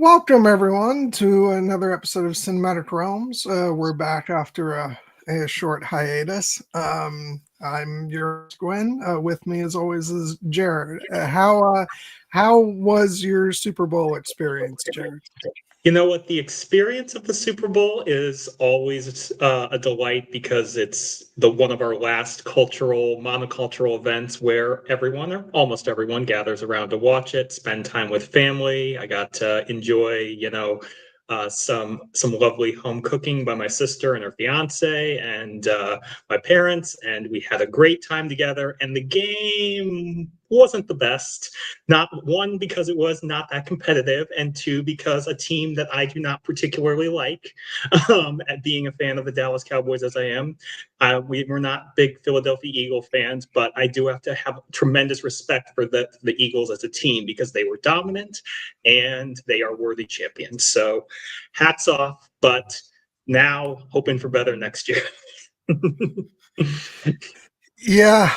Welcome, everyone, to another episode of Cinematic Realms. We're back after a short hiatus. I'm your Gwyn. With me, as always, is Jared. How was your Super Bowl experience, Jared? You know what? The experience of the Super Bowl is always a delight because it's the one of our last monocultural events where everyone or almost everyone gathers around to watch it, spend time with family. I got to enjoy, some lovely home cooking by my sister and her fiance and my parents, and we had a great time together. And the game wasn't the best. Not one, because it was not that competitive, and two, because a team that I do not particularly like, at being a fan of the Dallas Cowboys as I am, we're not big Philadelphia Eagle fans, but I do have to have tremendous respect for the Eagles as a team because they were dominant and they are worthy champions. So hats off, but now hoping for better next year. Yeah.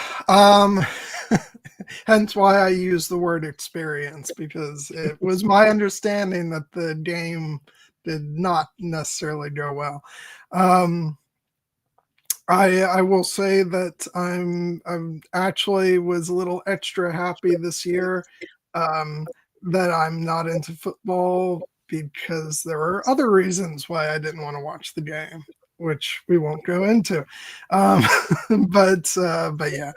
Hence why I use the word experience, because it was my understanding that the game did not necessarily go well. I will say that I'm actually was a little extra happy this year that I'm not into football, because there are other reasons why I didn't want to watch the game, which we won't go into. Um, but yeah,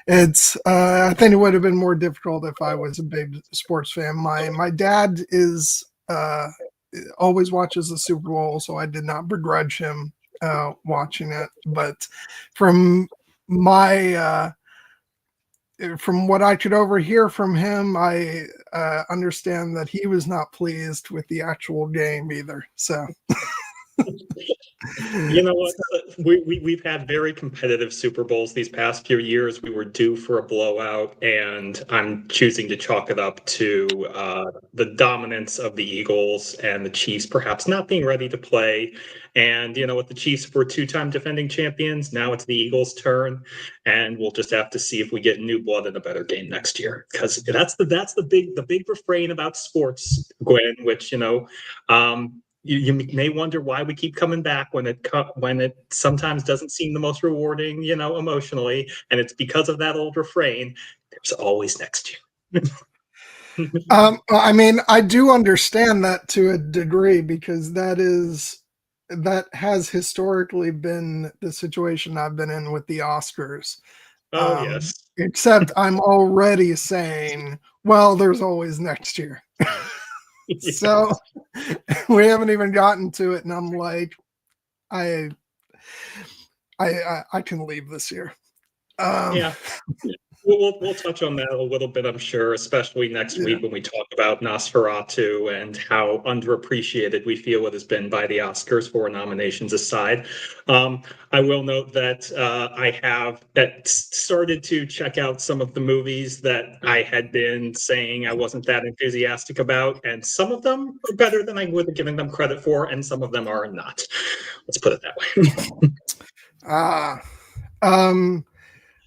it's I think it would have been more difficult if I was a big sports fan. My dad is always watches the Super Bowl, so I did not begrudge him watching it. But from my from what I could overhear from him, I understand that he was not pleased with the actual game either. So. You know what? We've had very competitive Super Bowls these past few years. We were due for a blowout, and I'm choosing to chalk it up to the dominance of the Eagles and the Chiefs perhaps not being ready to play. And you know what? The Chiefs were two-time defending champions. Now it's the Eagles' turn, and we'll just have to see if we get new blood in a better game next year. Because that's the big refrain about sports, Gwen. Which you may wonder why we keep coming back when it sometimes doesn't seem the most rewarding, emotionally, and it's because of that old refrain. There's always next year. I mean, I do understand that to a degree, because that has historically been the situation I've been in with the Oscars. Oh, yes. Except I'm already saying, well, there's always next year. Yeah. So we haven't even gotten to it, and I'm like, I can leave this year. Yeah. We'll touch on that a little bit, I'm sure, especially next week when we talk about Nosferatu and how underappreciated we feel it has been by the Oscars, for nominations aside. I will note that I have started to check out some of the movies that I had been saying I wasn't that enthusiastic about, and some of them are better than I would have given them credit for, and some of them are not. Let's put it that way.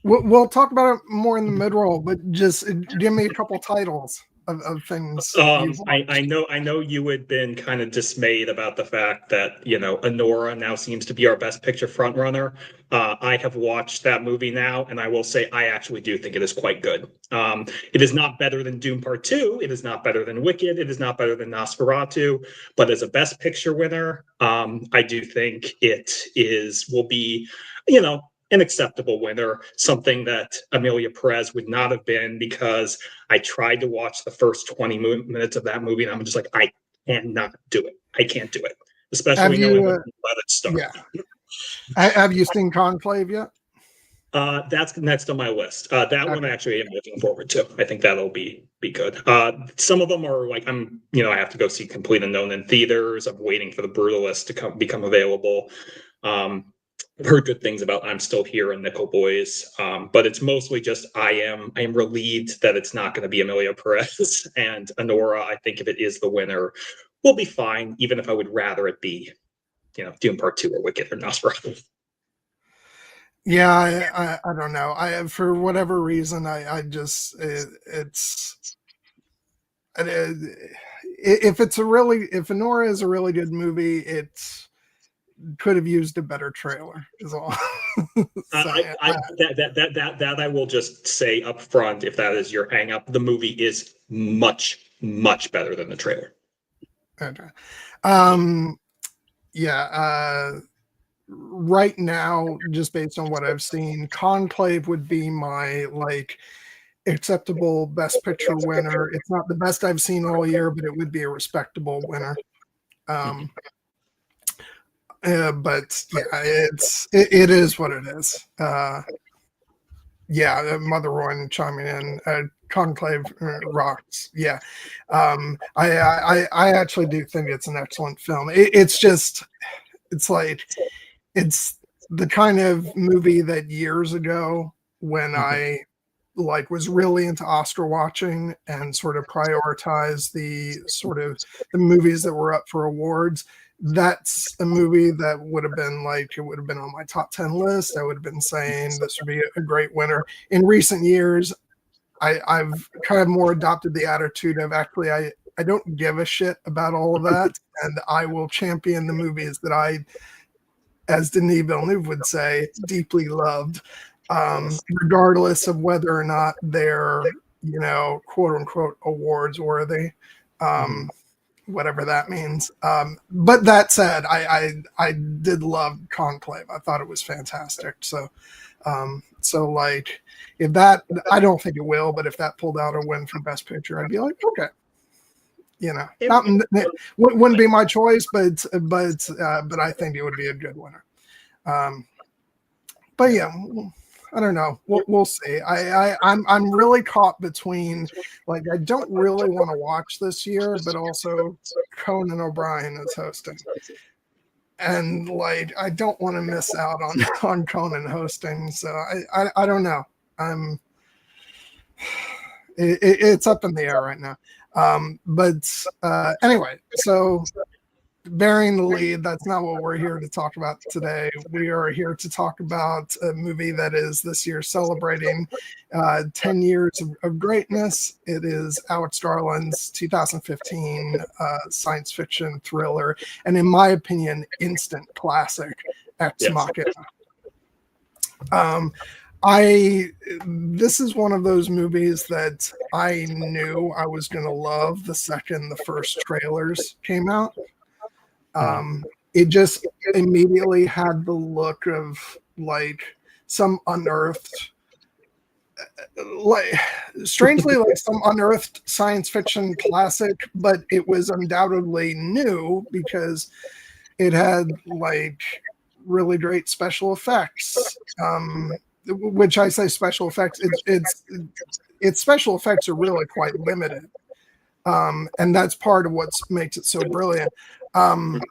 We'll talk about it more in the mid-roll, but just give me a couple titles of things. I know you had been kind of dismayed about the fact that Anora now seems to be our Best Picture frontrunner. I have watched that movie now, and I will say I actually do think it is quite good. It is not better than Dune Part 2. It is not better than Wicked. It is not better than Nosferatu. But as a Best Picture winner, I do think will be, an acceptable winner, something that Amelia Perez would not have been, because I tried to watch the first 20 minutes of that movie, and I'm just like, I cannot do it. I can't do it, especially knowing let it start. Yeah. Have you seen Conclave yet? That's next on my list. That one actually I'm looking forward to. I think that'll be good. Some of them are like I have to go see Complete Unknown in theaters. I'm waiting for The Brutalist to become available. I've heard good things about I'm Still Here and Nickel Boys, but it's mostly just I am relieved that it's not going to be Amelia Perez and Anora. I think if it is the winner, we'll be fine, even if I would rather it be, Dune Part 2 or Wicked or Nosferatu. Yeah, I don't know. For whatever reason, if Anora is a really good movie, it could have used a better trailer. Is all. That I will just say up front, if that is your hang up, the movie is much, much better than the trailer. Okay. Yeah. Right now, just based on what I've seen, Conclave would be my acceptable Best Picture winner. It's not the best I've seen all year, but it would be a respectable winner. But yeah, it is what it is. Yeah, Mother Rowan chiming in. Conclave rocks. Yeah, I actually do think it's an excellent film. It's the kind of movie that years ago when I was really into Oscar watching and sort of prioritized the movies that were up for awards. That's a movie that would have been it would have been on my top 10 list. I would have been saying this would be a great winner. In recent years, I've kind of more adopted the attitude of actually I don't give a shit about all of that, and I will champion the movies that I, as Denis Villeneuve would say, deeply loved, regardless of whether or not they're, quote unquote awards worthy, whatever that means. But that said, I did love Conclave. I thought it was fantastic. So if that, I don't think it will, but if that pulled out a win for Best Picture, I'd be like, okay. Wouldn't be my choice, but I think it would be a good winner. But yeah, I don't know. We'll see. I'm really caught between I don't really want to watch this year, but also Conan O'Brien is hosting, and I don't want to miss out on Conan hosting. So I don't know. It's up in the air right now. But anyway, so bearing the lead, that's not what we're here to talk about today. We are here to talk about a movie that is this year celebrating 10 years of greatness. It is Alex Garland's 2015 science fiction thriller, and in my opinion, instant classic, Ex Machina. This is one of those movies that I knew I was going to love the second the first trailers came out. It just immediately had the look of some unearthed, strangely some unearthed science fiction classic, but it was undoubtedly new because it had really great special effects. Which I say special effects, its special effects are really quite limited. And that's part of what makes it so brilliant. And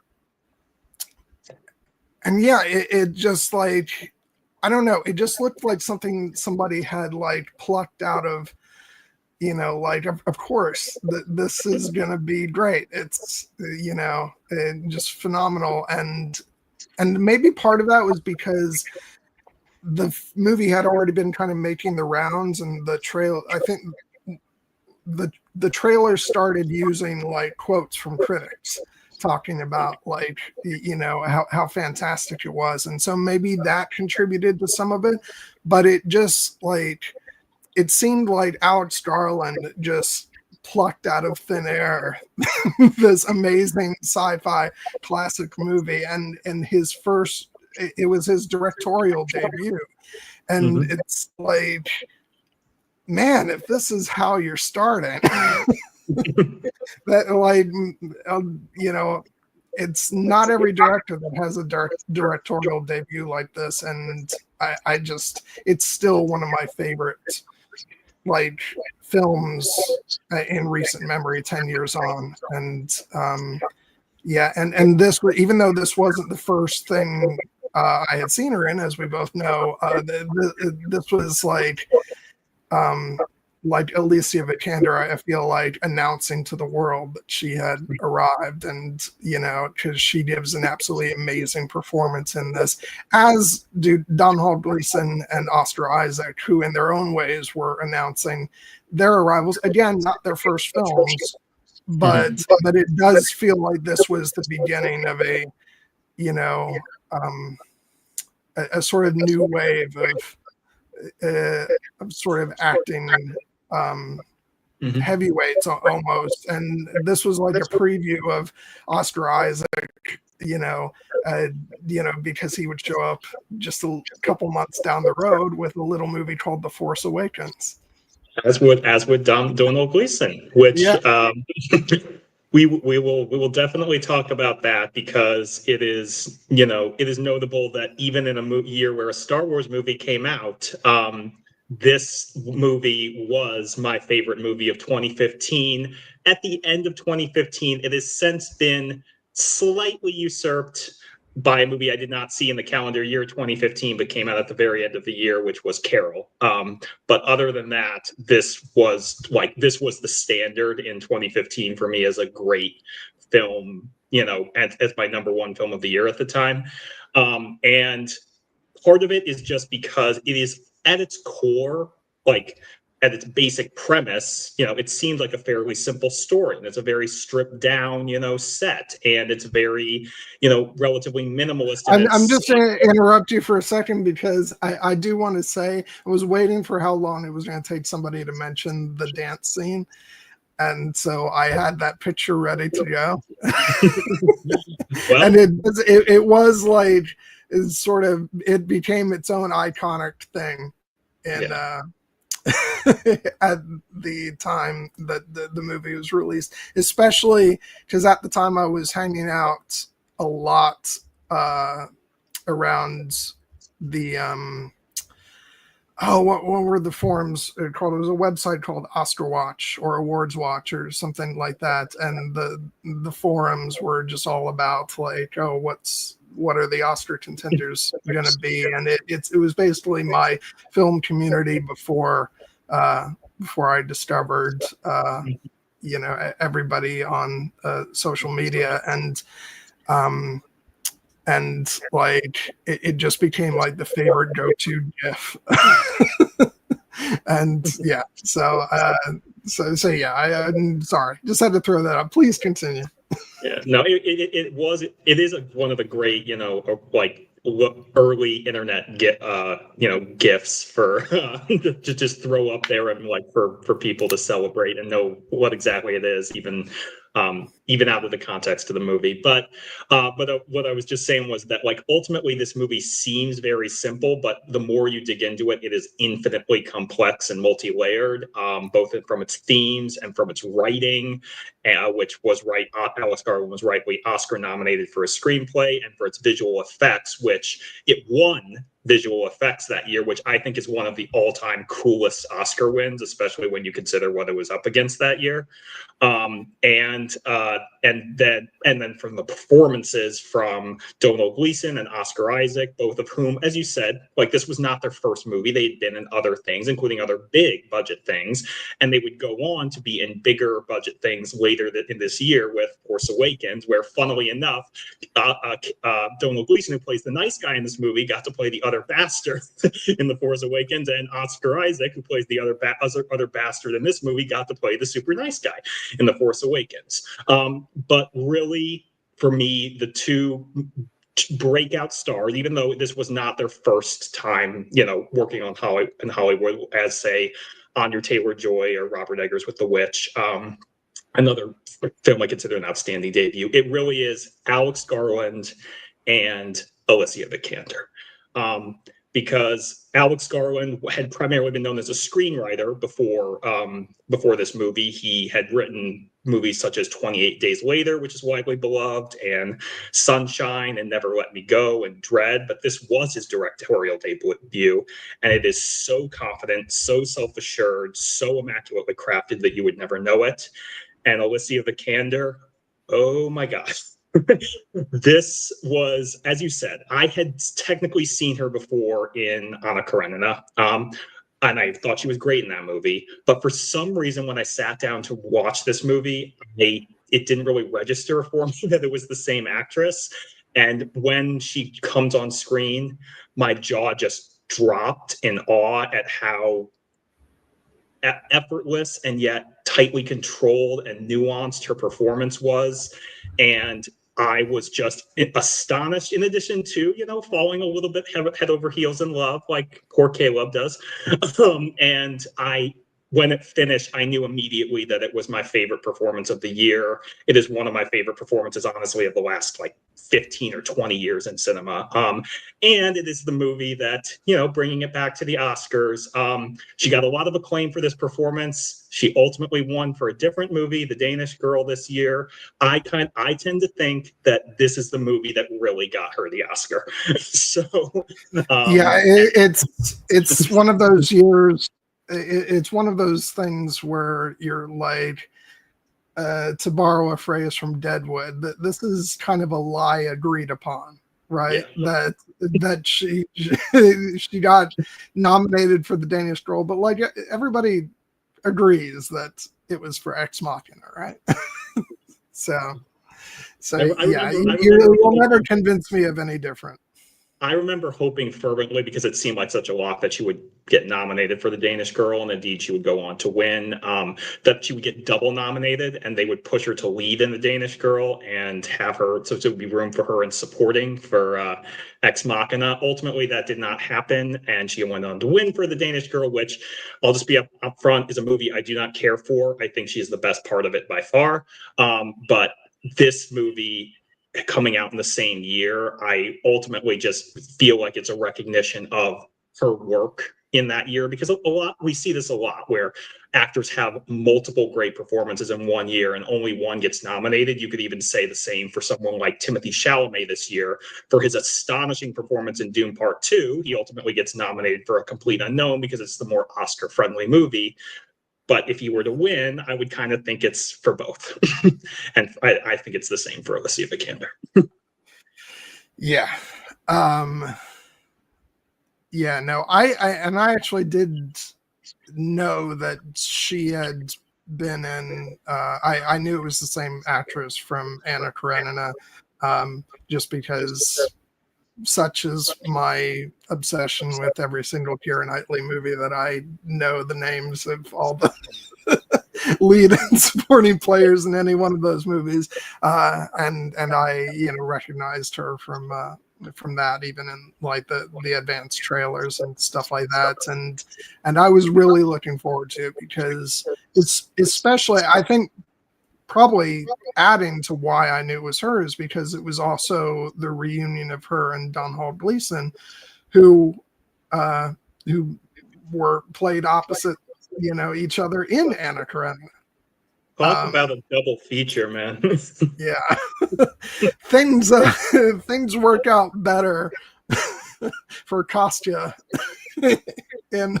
yeah, it just I don't know, it just looked like something somebody had plucked out of, of course, this is gonna be great. It's just phenomenal. And maybe part of that was because the movie had already been kind of making the rounds, and the trail, I think the trailer started using quotes from critics talking about how fantastic it was, and so maybe that contributed to some of it. But it just it seemed like Alex Garland just plucked out of thin air this amazing sci-fi classic movie, and his first, it was his directorial debut, and it's man, if this is how you're starting, that it's not every director that has a directorial debut like this, and I just, it's still one of my favorite films in recent memory, 10 years on. And yeah, and this, even though this wasn't the first thing I had seen her in, as we both know, this was Alicia Vikander, I feel announcing to the world that she had arrived, and because she gives an absolutely amazing performance in this, as do Domhnall Gleeson and Oscar Isaac, who in their own ways were announcing their arrivals. Again, not their first films, but it does feel like this was the beginning of a, you know, a sort of new wave of sort of acting heavyweights almost. And this was like a preview of Oscar Isaac, you know, because he would show up just a couple months down the road with a little movie called The Force Awakens. As with Domhnall Gleeson, which we will definitely talk about that, because it is notable that even in a year where a Star Wars movie came out, this movie was my favorite movie of 2015. At the end of 2015, it has since been slightly usurped by a movie I did not see in the calendar year 2015, but came out at the very end of the year, which was Carol. But other than that, this was the standard in 2015 for me as a great film, as my number one film of the year at the time. And part of it is just because it is at its core, at its basic premise, it seems like a fairly simple story, and it's a very stripped down, set, and it's very, relatively minimalist. I'm just going to interrupt you for a second, because I do want to say I was waiting for how long it was going to take somebody to mention the dance scene. And so I had that picture ready to go. Well, and it was like, it became its own iconic thing. And, at the time that the movie was released, especially because at the time I was hanging out a lot around the what were the forums called? It was a website called Oscar Watch or Awards Watch or something like that, and the forums were just all about like, oh, what are the Oscar contenders going to be? And it was basically my film community before I discovered, everybody on social media, and like it just became like the favorite go-to GIF. And yeah, so yeah, I'm sorry, just had to throw that up. Please continue. Yeah, no, it is one of the great, early internet gifs for to just throw up there and for people to celebrate and know what exactly it is, even out of the context of the movie. But what I was just saying was that ultimately this movie seems very simple, but the more you dig into it, it is infinitely complex and multi-layered, both from its themes and from its writing, which was Alex Garland was rightly Oscar nominated for a screenplay, and for its visual effects, which it won visual effects that year, which I think is one of the all-time coolest Oscar wins, especially when you consider what it was up against that year. And then from the performances from Domhnall Gleeson and Oscar Isaac, both of whom, as you said, this was not their first movie. They'd been in other things, including other big budget things, and they would go on to be in bigger budget things later in this year with Force Awakens, where, funnily enough, Domhnall Gleeson, who plays the nice guy in this movie, got to play the other bastard in The Force Awakens, and Oscar Isaac, who plays the other bastard in this movie, got to play the super nice guy in The Force Awakens. But really, for me, the two breakout stars, even though this was not their first time, working on Hollywood, as say Anya Taylor-Joy or Robert Eggers with The Witch, another film I consider an outstanding debut. It really is Alex Garland and Alicia Vikander. Because Alex Garland had primarily been known as a screenwriter before this movie. He had written movies such as 28 Days Later, which is widely beloved, and Sunshine and Never Let Me Go and Dread. But this was his directorial debut, and it is so confident, so self-assured, so immaculately crafted that you would never know it. And Alicia Vikander, oh my gosh. This was, as you said, I had technically seen her before in Anna Karenina, and I thought she was great in that movie. But for some reason, when I sat down to watch this movie, it didn't really register for me that it was the same actress. And when she comes on screen, my jaw just dropped in awe at how effortless and yet tightly controlled and nuanced her performance was. And I was just astonished, in addition to, falling a little bit head over heels in love, like poor Caleb does. And when it finished, I knew immediately that it was my favorite performance of the year. It is one of my favorite performances, honestly, of the last 15 or 20 years in cinema. And it is the movie that, bringing it back to the Oscars, she got a lot of acclaim for this performance. She ultimately won for a different movie, The Danish Girl, this year. I tend to think that this is the movie that really got her the Oscar. So, it's one of those years. It's one of those things where you're like, to borrow a phrase from Deadwood, that this is kind of a lie agreed upon, right? Yeah. That she got nominated for The Danish Girl, but everybody agrees that it was for Ex Machina, right? so you'll never convince me of any different. I remember hoping fervently, because it seemed like such a lock, that she would get nominated for The Danish Girl, and indeed she would go on to win, that she would get double nominated, and they would push her to lead in The Danish Girl and have her, so there would be room for her in supporting for Ex Machina. Ultimately, that did not happen, and she went on to win for The Danish Girl, which, I'll just be up front, is a movie I do not care for. I think she's the best part of it by far. But this movie, coming out in the same year, I ultimately just feel like it's a recognition of her work in that year, because we see this a lot where actors have multiple great performances in one year and only one gets nominated. You could even say the same for someone like Timothée Chalamet this year for his astonishing performance in Dune Part 2. He ultimately gets nominated for A Complete Unknown because it's the more Oscar-friendly movie. But if you were to win, I would kind of think it's for both. And I think it's the same for Alicia Vikander. Yeah. I actually did know that she had been in, I knew it was the same actress from Anna Karenina, just because such is my obsession with every single Keira Knightley movie that I know the names of all the lead and supporting players in any one of those movies, and I recognized her from that, even in the advanced trailers and stuff like that, and I was really looking forward to it, because it's especially, I think, probably adding to why I knew it was her is because it was also the reunion of her and Domhnall Gleeson, who were played opposite, each other in Anna Karenina. Talk about a double feature, man. Yeah, things work out better for Kostya in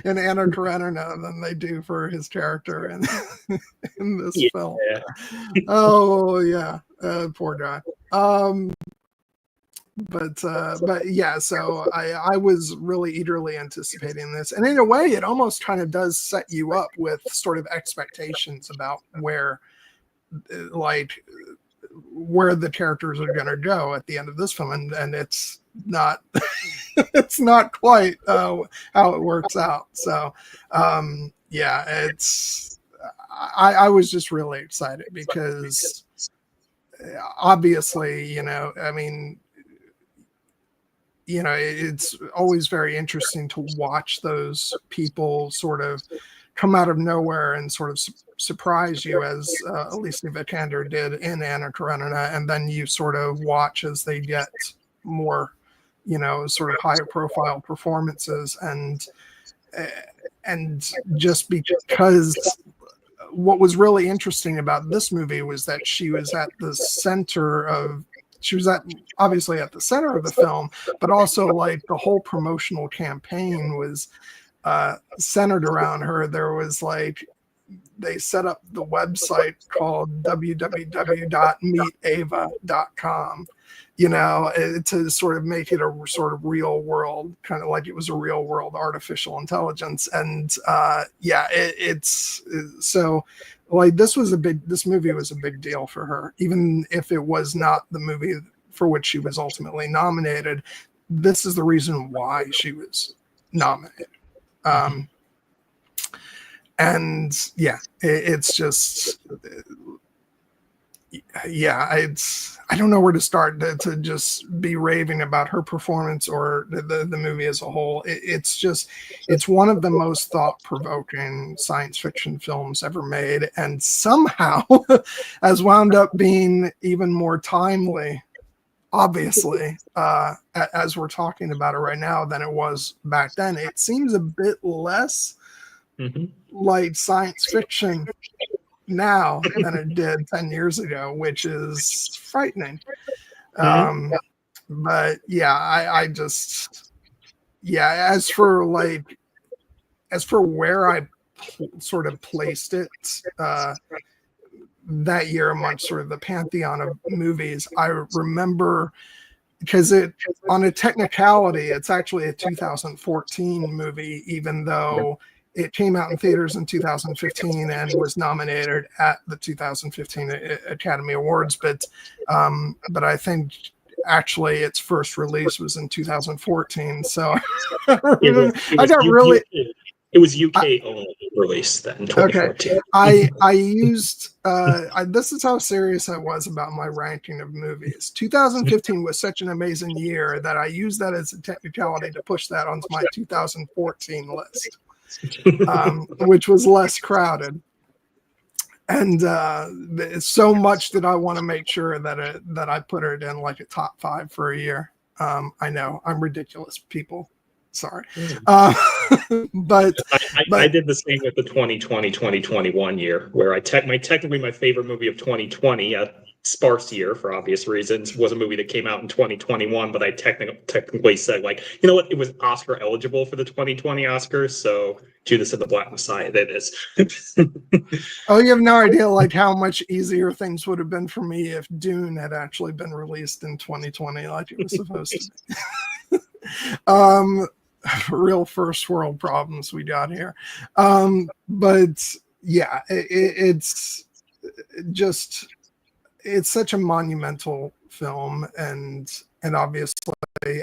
Anna Karenina than they do for his character in this film. Oh yeah, poor guy. But yeah, so I was really eagerly anticipating this, and in a way, it almost kind of does set you up with sort of expectations about where the characters are going to go at the end of this film, and it's not it's not quite how it works out. So yeah, I was just really excited because obviously, it's always very interesting to watch those people sort of come out of nowhere and sort of surprise you, as Alicia Vikander did in Anna Karenina, and then you sort of watch as they get more, sort of higher profile performances, and just because what was really interesting about this movie was that she was obviously at the center of the film, but also the whole promotional campaign was centered around her. There was they set up the website called www.meetava.com, to sort of make it a sort of real world, kind of like it was a real world artificial intelligence. And it's so this movie was a big deal for her, even if it was not the movie for which she was ultimately nominated. This is the reason why she was nominated. And yeah, it's just, yeah, I don't know where to start to just be raving about her performance or the movie as a whole. It's one of the most thought-provoking science fiction films ever made, and somehow has wound up being even more timely, obviously, as we're talking about it right now, than it was back then. It seems a bit less like science fiction now than it did 10 years ago, which is frightening. But yeah, I just, yeah, as for where I sort of placed it that year amongst sort of the pantheon of movies, I remember, because on a technicality, it's actually a 2014 movie, even though it came out in theaters in 2015 and was nominated at the 2015 Academy Awards. But I think actually its first release was in 2014. So it was UK only release then, 2014. Okay. I used this is how serious I was about my ranking of movies. 2015 was such an amazing year that I used that as a technicality to push that onto my 2014 list, which was less crowded. And so much that I want to make sure that I put it in like a top 5 for a year. I know I'm ridiculous, people. Sorry. But I did the same with the 2020-2021 year, where technically my favorite movie of 2020, a sparse year for obvious reasons, was a movie that came out in 2021, but I technically said, like, you know what, it was Oscar eligible for the 2020 Oscars, so Judas and the Black Messiah, that is. Oh, you have no idea like how much easier things would have been for me if Dune had actually been released in 2020 like it was supposed to be. Real first world problems we got here. But yeah, it's just, it's such a monumental film, and obviously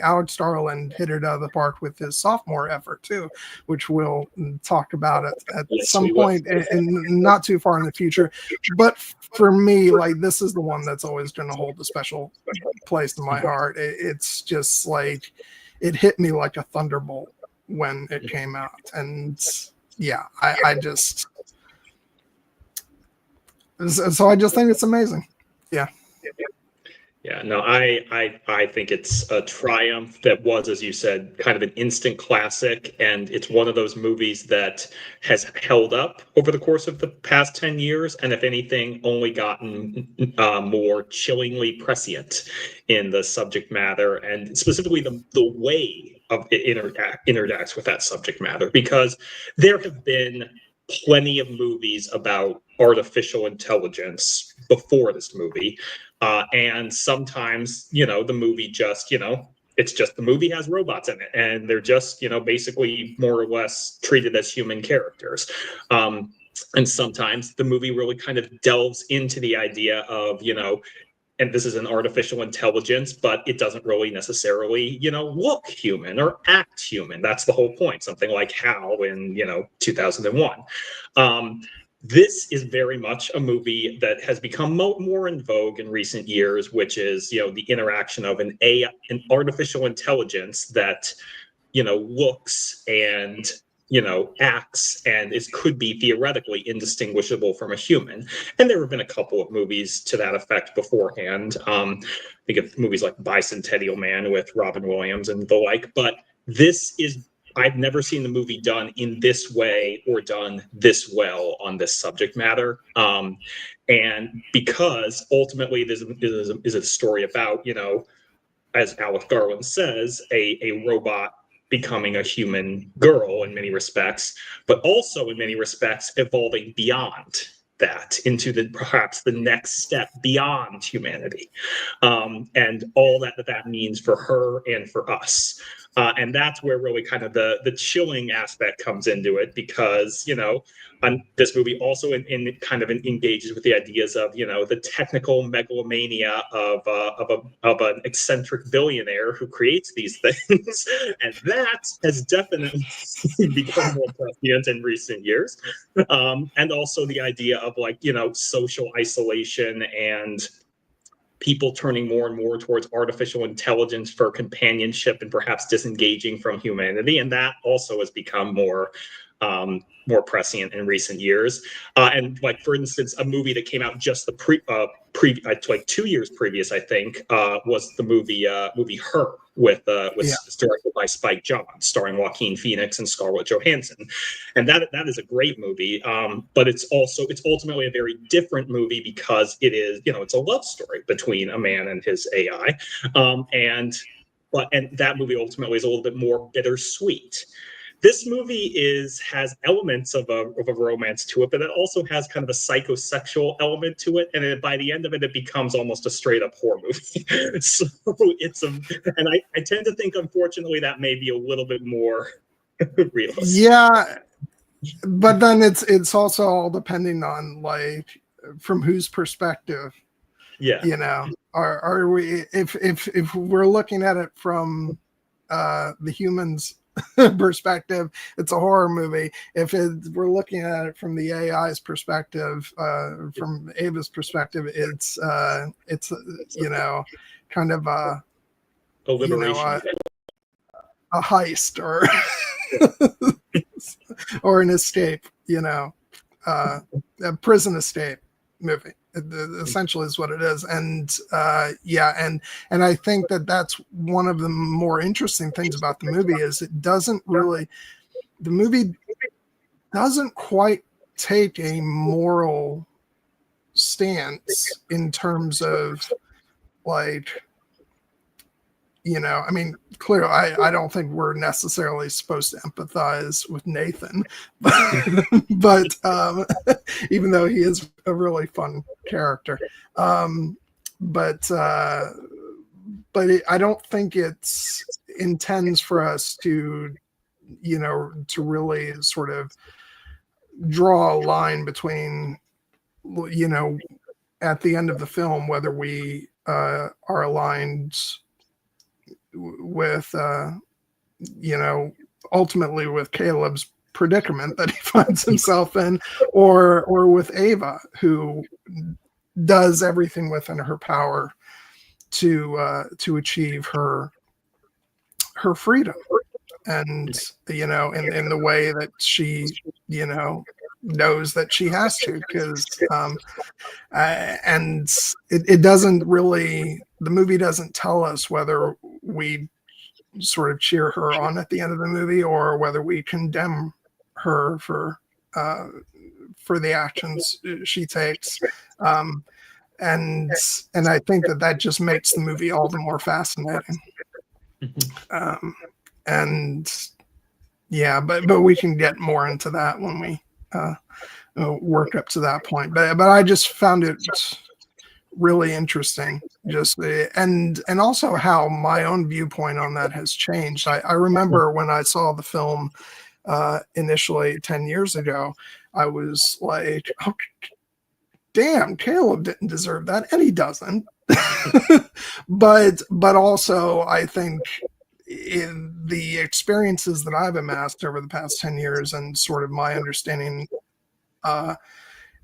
Alex Garland hit it out of the park with his sophomore effort too, which we'll talk about at some point and not too far in the future. But for me, like, this is the one that's always going to hold a special place in my heart. It's just like, it hit me like a thunderbolt when it came out. And yeah, I just think it's amazing. Yeah. Yeah, no, I think it's a triumph that was, as you said, kind of an instant classic, and it's one of those movies that has held up over the course of the past 10 years, and if anything, only gotten more chillingly prescient in the subject matter, and specifically the way of it interacts with that subject matter, because there have been plenty of movies about artificial intelligence before this movie. And sometimes, the movie just, it's just the movie has robots in it, and they're just, basically more or less treated as human characters. And sometimes the movie really kind of delves into the idea of, and this is an artificial intelligence, but it doesn't really necessarily, look human or act human. That's the whole point. Something like HAL in, 2001. This is very much a movie that has become more in vogue in recent years, which is, the interaction of an artificial intelligence that, looks and, acts and could be theoretically indistinguishable from a human. And there have been a couple of movies to that effect beforehand. Think of movies like Bicentennial Man with Robin Williams and the like, but I've never seen the movie done in this way or done this well on this subject matter. And because ultimately this is a story about, as Alex Garland says, a robot becoming a human girl in many respects, but also in many respects evolving beyond that into perhaps the next step beyond humanity, and all that means for her and for us. And that's where really kind of the chilling aspect comes into it, because this movie also in kind of engages with the ideas of the technical megalomania of an eccentric billionaire who creates these things, and that has definitely become more prescient in recent years. And also the idea of social isolation and people turning more and more towards artificial intelligence for companionship and perhaps disengaging from humanity, and that also has become more prescient in recent years. And for instance, a movie that came out just the 2 years previous, I think, was the movie Her with directed by Spike Jonze, starring Joaquin Phoenix and Scarlett Johansson, and that is a great movie. But it's ultimately a very different movie, because it's a love story between a man and his AI, and that movie ultimately is a little bit more bittersweet. This movie has elements of a romance to it, but it also has kind of a psychosexual element to it. And by the end of it, it becomes almost a straight up horror movie. So and I tend to think, unfortunately, that may be a little bit more realistic. Yeah, but then it's also all depending on from whose perspective. Yeah. Are we, if we're looking at it from the humans perspective, it's a horror movie. If we're looking at it from the AI's perspective, from Ava's perspective, it's kind of a liberation, a heist or an escape, a prison escape movie. Essentially is what it is. And and I think that's one of the more interesting things about the movie is the movie doesn't quite take a moral stance in terms of clearly I don't think we're necessarily supposed to empathize with Nathan, but even though he is a really fun character, but I don't think it's intends for us to really sort of draw a line between at the end of the film whether we are aligned with ultimately with Caleb's predicament that he finds himself in, or with Ava, who does everything within her power to achieve her freedom, and in the way that she knows that she has to, because and it doesn't really, the movie doesn't tell us whether we sort of cheer her on at the end of the movie or whether we condemn her for the actions she takes, and I think that just makes the movie all the more fascinating. And yeah, but we can get more into that when we work up to that point. But I just found it really interesting, and also how my own viewpoint on that has changed. I remember when I saw the film initially 10 years ago, I was like, oh, damn, Caleb didn't deserve that, and he doesn't. but also I think in the experiences that I've amassed over the past 10 years and sort of my understanding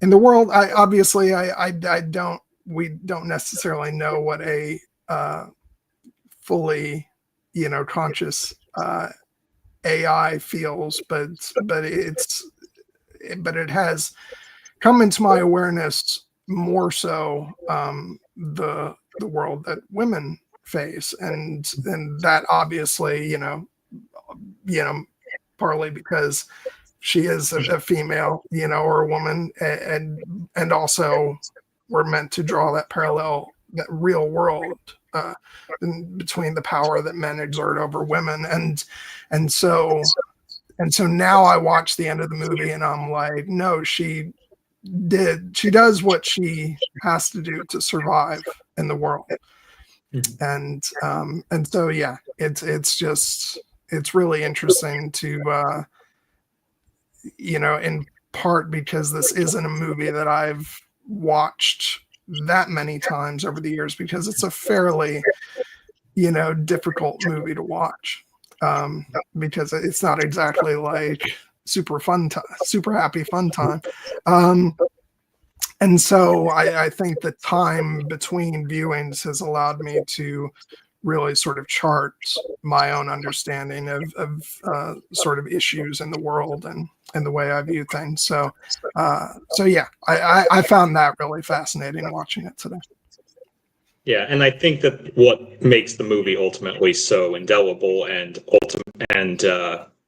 in the world, we don't necessarily know what a fully conscious AI feels, but it has come into my awareness more so the world that women face, and that obviously partly because she is a female, or a woman, and also we're meant to draw that parallel, that real world between the power that men exert over women, and so now I watch the end of the movie and I'm like, no, she does what she has to do to survive in the world, And so yeah, it's really interesting to in part because this isn't a movie that I've watched that many times over the years, because it's a fairly difficult movie to watch, because it's not exactly like super happy fun time. And so I think the time between viewings has allowed me to really sort of chart my own understanding of sort of issues in the world and the way I view things. So yeah, I found that really fascinating watching it today. Yeah, and I think that what makes the movie ultimately so indelible and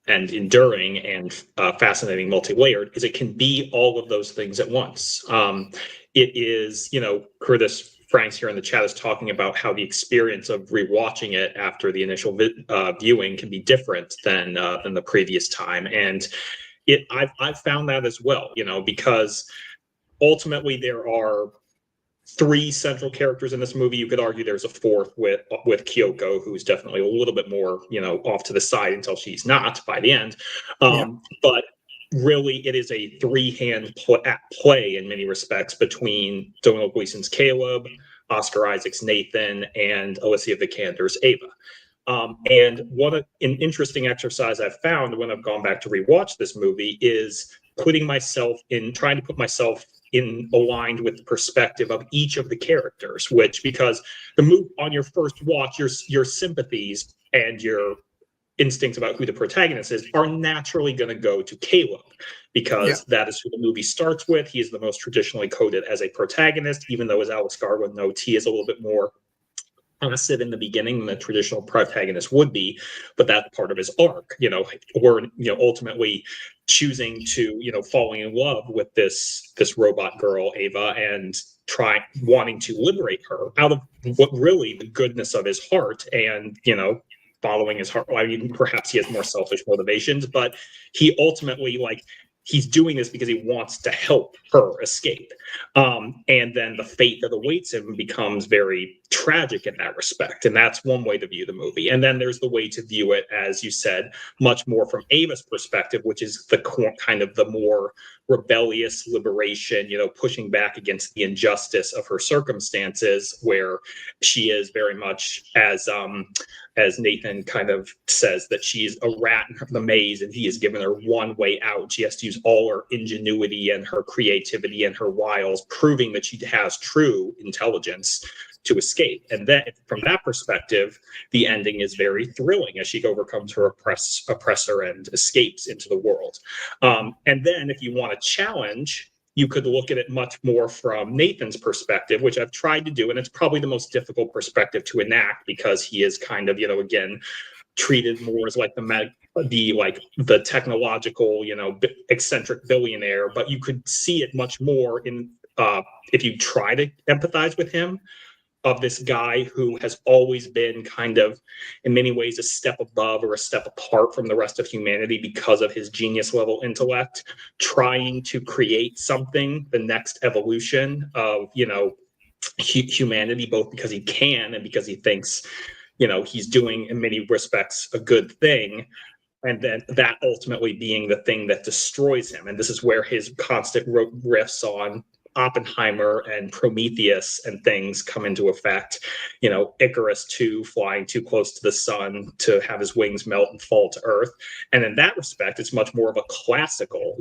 enduring and fascinating, multi-layered, is it can be all of those things at once. It is, Curtis Franks here in the chat is talking about how the experience of rewatching it after the initial viewing can be different than the previous time, and I've found that as well, because ultimately there are three central characters in this movie. You could argue there's a fourth with Kyoko, who's definitely a little bit more, off to the side until she's not by the end. But really, it is a three-hand play in many respects between Domhnall Gleeson's Caleb, Oscar Isaac's Nathan, and Alicia Vikander's Ava. And an interesting exercise I've found when I've gone back to rewatch this movie is trying to put myself in aligned with the perspective of each of the characters, which, because the movie on your first watch, your sympathies and your instincts about who the protagonist is are naturally going to go to Caleb, because that is who the movie starts with. He is the most traditionally coded as a protagonist, even though, as Alex Garland notes, he is a little bit more passive in the beginning than the traditional protagonist would be, but that's part of his arc, or ultimately choosing to falling in love with this robot girl Ava and wanting to liberate her out of what really the goodness of his heart, and following his heart. I mean, perhaps he has more selfish motivations, but he ultimately he's doing this because he wants to help her escape. And then the fate that awaits him becomes very tragic in that respect. And that's one way to view the movie. And then there's the way to view it, as you said, much more from Ava's perspective, which is the kind of the more rebellious liberation, pushing back against the injustice of her circumstances, where she is very much as Nathan kind of says, that she's a rat in the maze and he has given her one way out. She has to use all her ingenuity and her creativity and her wiles, proving that she has true intelligence to escape. And then from that perspective, the ending is very thrilling as she overcomes her oppressor and escapes into the world. And then if you want to challenge, you could look at it much more from Nathan's perspective, which I've tried to do. And it's probably the most difficult perspective to enact, because he is kind of, again, treated more as like the technological, eccentric billionaire. But you could see it much more in if you try to empathize with him, of this guy who has always been kind of, in many ways, a step above or a step apart from the rest of humanity because of his genius level intellect, trying to create something, the next evolution of, humanity, both because he can and because he thinks, he's doing, in many respects, a good thing. And then that ultimately being the thing that destroys him. And this is where his constant riffs on Oppenheimer and Prometheus and things come into effect. Icarus 2 flying too close to the sun to have his wings melt and fall to earth. And in that respect, it's much more of a classical,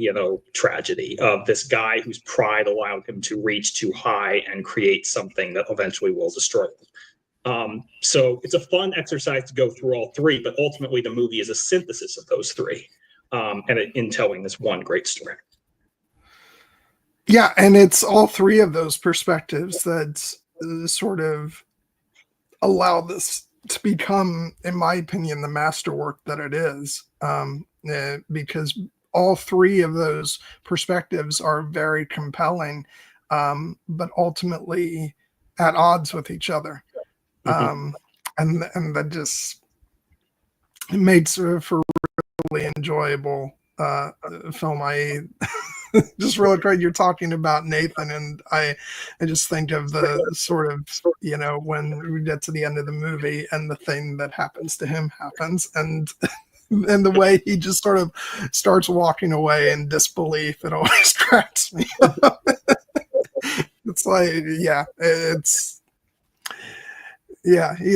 tragedy of this guy whose pride allowed him to reach too high and create something that eventually will destroy him. So it's a fun exercise to go through all three, but ultimately the movie is a synthesis of those three, and in telling this one great story. Yeah, and it's all three of those perspectives that sort of allow this to become, in my opinion, the masterwork that it is, because all three of those perspectives are very compelling, but ultimately at odds with each other. And that just makes for a really enjoyable film. just really quick, you're talking about Nathan, and I just think of the sort of, when we get to the end of the movie and the thing that happens to him happens, and and the way he just sort of starts walking away in disbelief, it always cracks me up. It's like,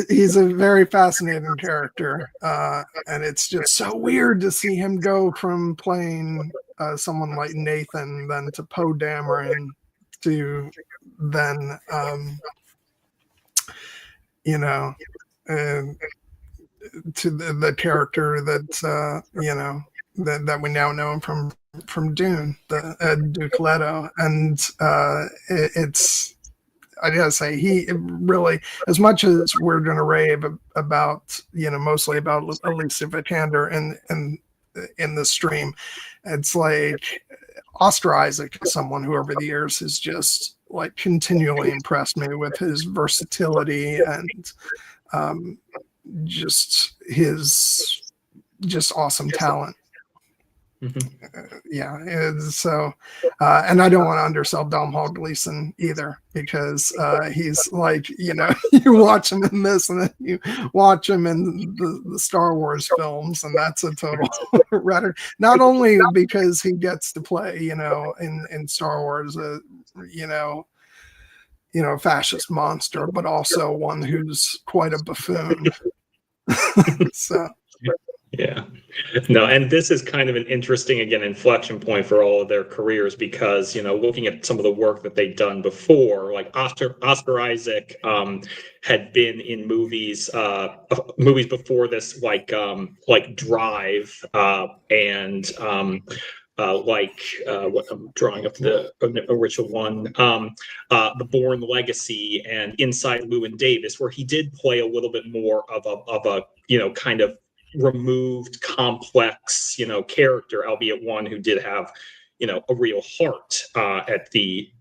he's a very fascinating character, and it's just so weird to see him go from playing someone like Nathan, then to Poe Dameron, to then to the character that that we now know him from Dune, the Duke Leto, and it's. I gotta say, he really, as much as we're going to rave about, mostly about Alicia Vikander in the stream, it's like Oscar Isaac is someone who over the years has just like continually impressed me with his versatility and just his just awesome talent. So and I don't want to undersell Domhnall Gleeson either, because he's like, you watch him in this and then you watch him in the Star Wars films, and that's a total rather, not only because he gets to play in Star Wars fascist monster, but also one who's quite a buffoon. So yeah, no, and this is kind of an interesting, again, inflection point for all of their careers, because looking at some of the work that they'd done before, like Oscar Isaac had been in movies before this, like Drive and what I'm drawing up the original one, The Bourne Legacy and Inside Llewyn Davis, where he did play a little bit more of a kind of removed, complex, character, albeit one who did have, a real heart at the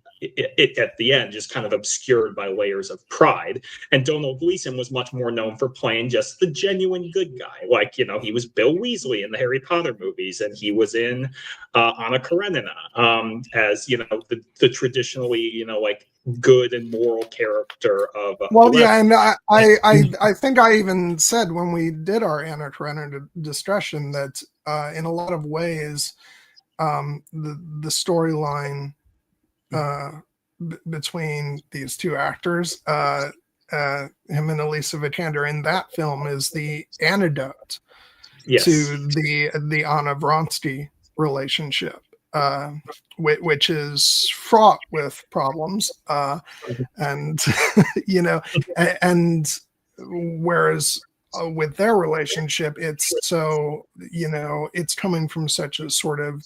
end, just kind of obscured by layers of pride. And Domhnall Gleeson was much more known for playing just the genuine good guy. Like, he was Bill Weasley in the Harry Potter movies, and he was in Anna Karenina as, the traditionally, like good and moral character of and I think I even said when we did our Anna Karenina discussion that in a lot of ways the storyline between these two actors, him and Alicia Vikander in that film, is the antidote to the Anna Vronsky relationship, which is fraught with problems, and and whereas with their relationship, it's so it's coming from such a sort of,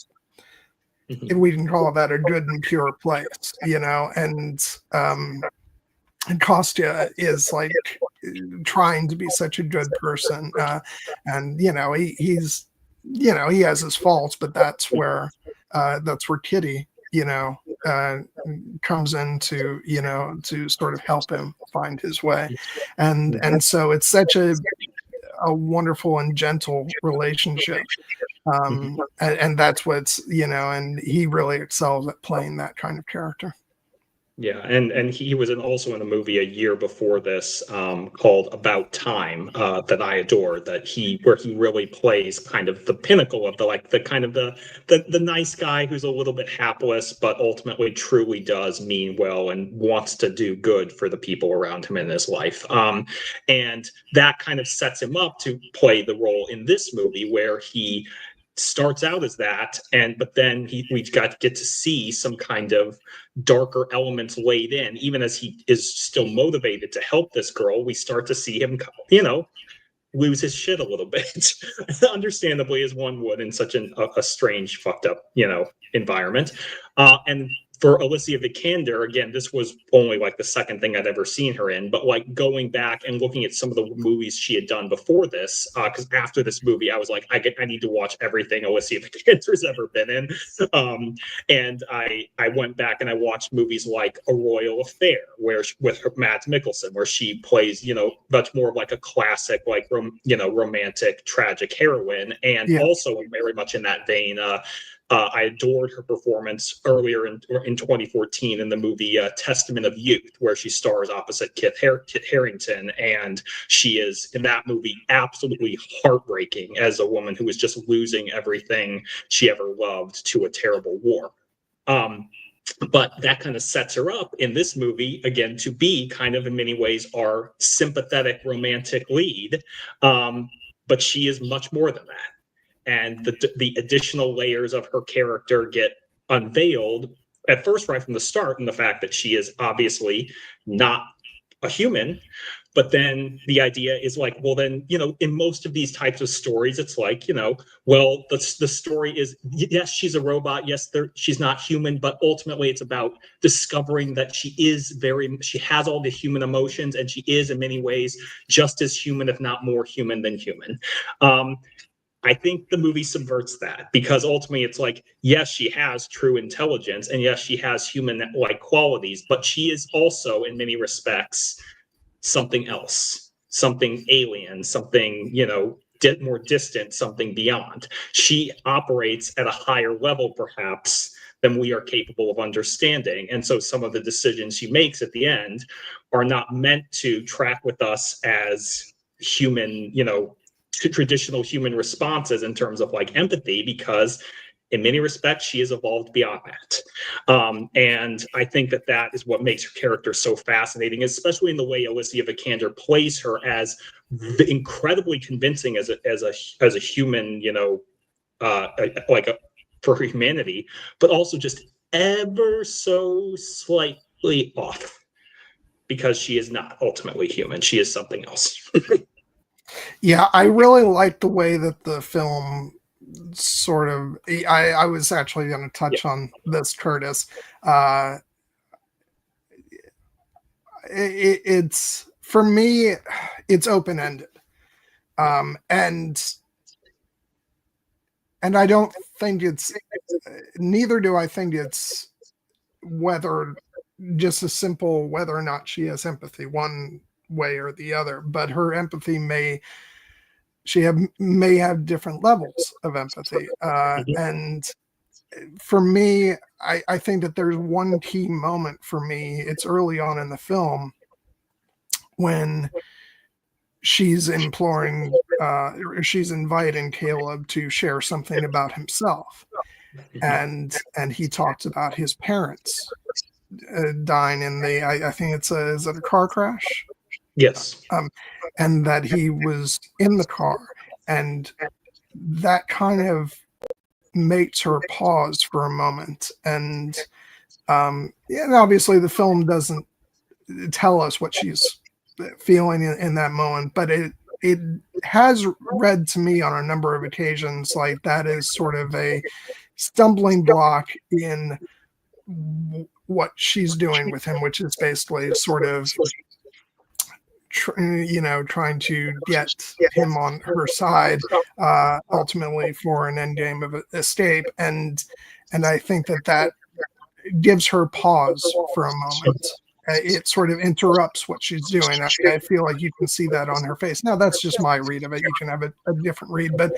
if we can call that, a good and pure place, and Kostya is like trying to be such a good person, and he's he has his faults, but that's where Kitty comes in to sort of help him find his way, and so it's such a wonderful and gentle relationship. And that's what's, and he really excels at playing that kind of character. Yeah, and he was also in a movie a year before this called About Time that I adore, where he really plays kind of the pinnacle of the nice guy who's a little bit hapless, but ultimately truly does mean well and wants to do good for the people around him in his life. And that kind of sets him up to play the role in this movie, where he starts out as that, but then we get to see some kind of darker elements laid in. Even as he is still motivated to help this girl, we start to see him lose his shit a little bit, understandably, as one would in such a strange, fucked up environment. And for Alicia Vikander, again, this was only like the second thing I'd ever seen her in, but like going back and looking at some of the movies she had done before this, because after this movie, I was like, I need to watch everything Alicia Vikander's ever been in. And I went back and I watched movies like A Royal Affair, with Mads Mikkelsen, where she plays, much more of like a classic, like, romantic, tragic heroine. And also very much in that vein, I adored her performance earlier in 2014 in the movie Testament of Youth, where she stars opposite Kit Harington, and she is in that movie absolutely heartbreaking as a woman who is just losing everything she ever loved to a terrible war. But that kind of sets her up in this movie, again, to be kind of in many ways our sympathetic romantic lead. But she is much more than that. And the additional layers of her character get unveiled at first right from the start, in the fact that she is obviously not a human. But then the idea is like, well, then, in most of these types of stories, it's like, well, the story is, yes, she's a robot. Yes, she's not human. But ultimately, it's about discovering that she has all the human emotions, and she is in many ways just as human, if not more human than human. I think the movie subverts that, because ultimately it's like, yes, she has true intelligence, and yes, she has human-like qualities, but she is also, in many respects, something else, something alien, something, more distant, something beyond. She operates at a higher level, perhaps, than we are capable of understanding. And so some of the decisions she makes at the end are not meant to track with us as human, traditional human responses in terms of like empathy, because in many respects she has evolved beyond that. And I think that is what makes her character so fascinating, especially in the way Alicia Vikander plays her, as incredibly convincing as a human, for her humanity, but also just ever so slightly off, because she is not ultimately human. She is something else. Yeah, I really like the way that the film sort of, I was actually going to touch on this, Curtis. It's, for me, it's open-ended. And I don't think neither do I think it's just a simple whether or not she has empathy one way or the other, but her empathy may have different levels of empathy. And for me, I think that there's one key moment for me. It's early on in the film when she's she's inviting Caleb to share something about himself. And he talks about his parents dying in I think is it a car crash? Yes. And that he was in the car, and that kind of makes her pause for a moment. And obviously the film doesn't tell us what she's feeling in that moment, but it has read to me on a number of occasions like that is sort of a stumbling block in what she's doing with him, which is basically sort of trying to get him on her side, ultimately for an end game of escape. And I think that gives her pause for a moment. It sort of interrupts what she's doing. I feel like you can see that on her face. Now, that's just my read of it. You can have a different read, but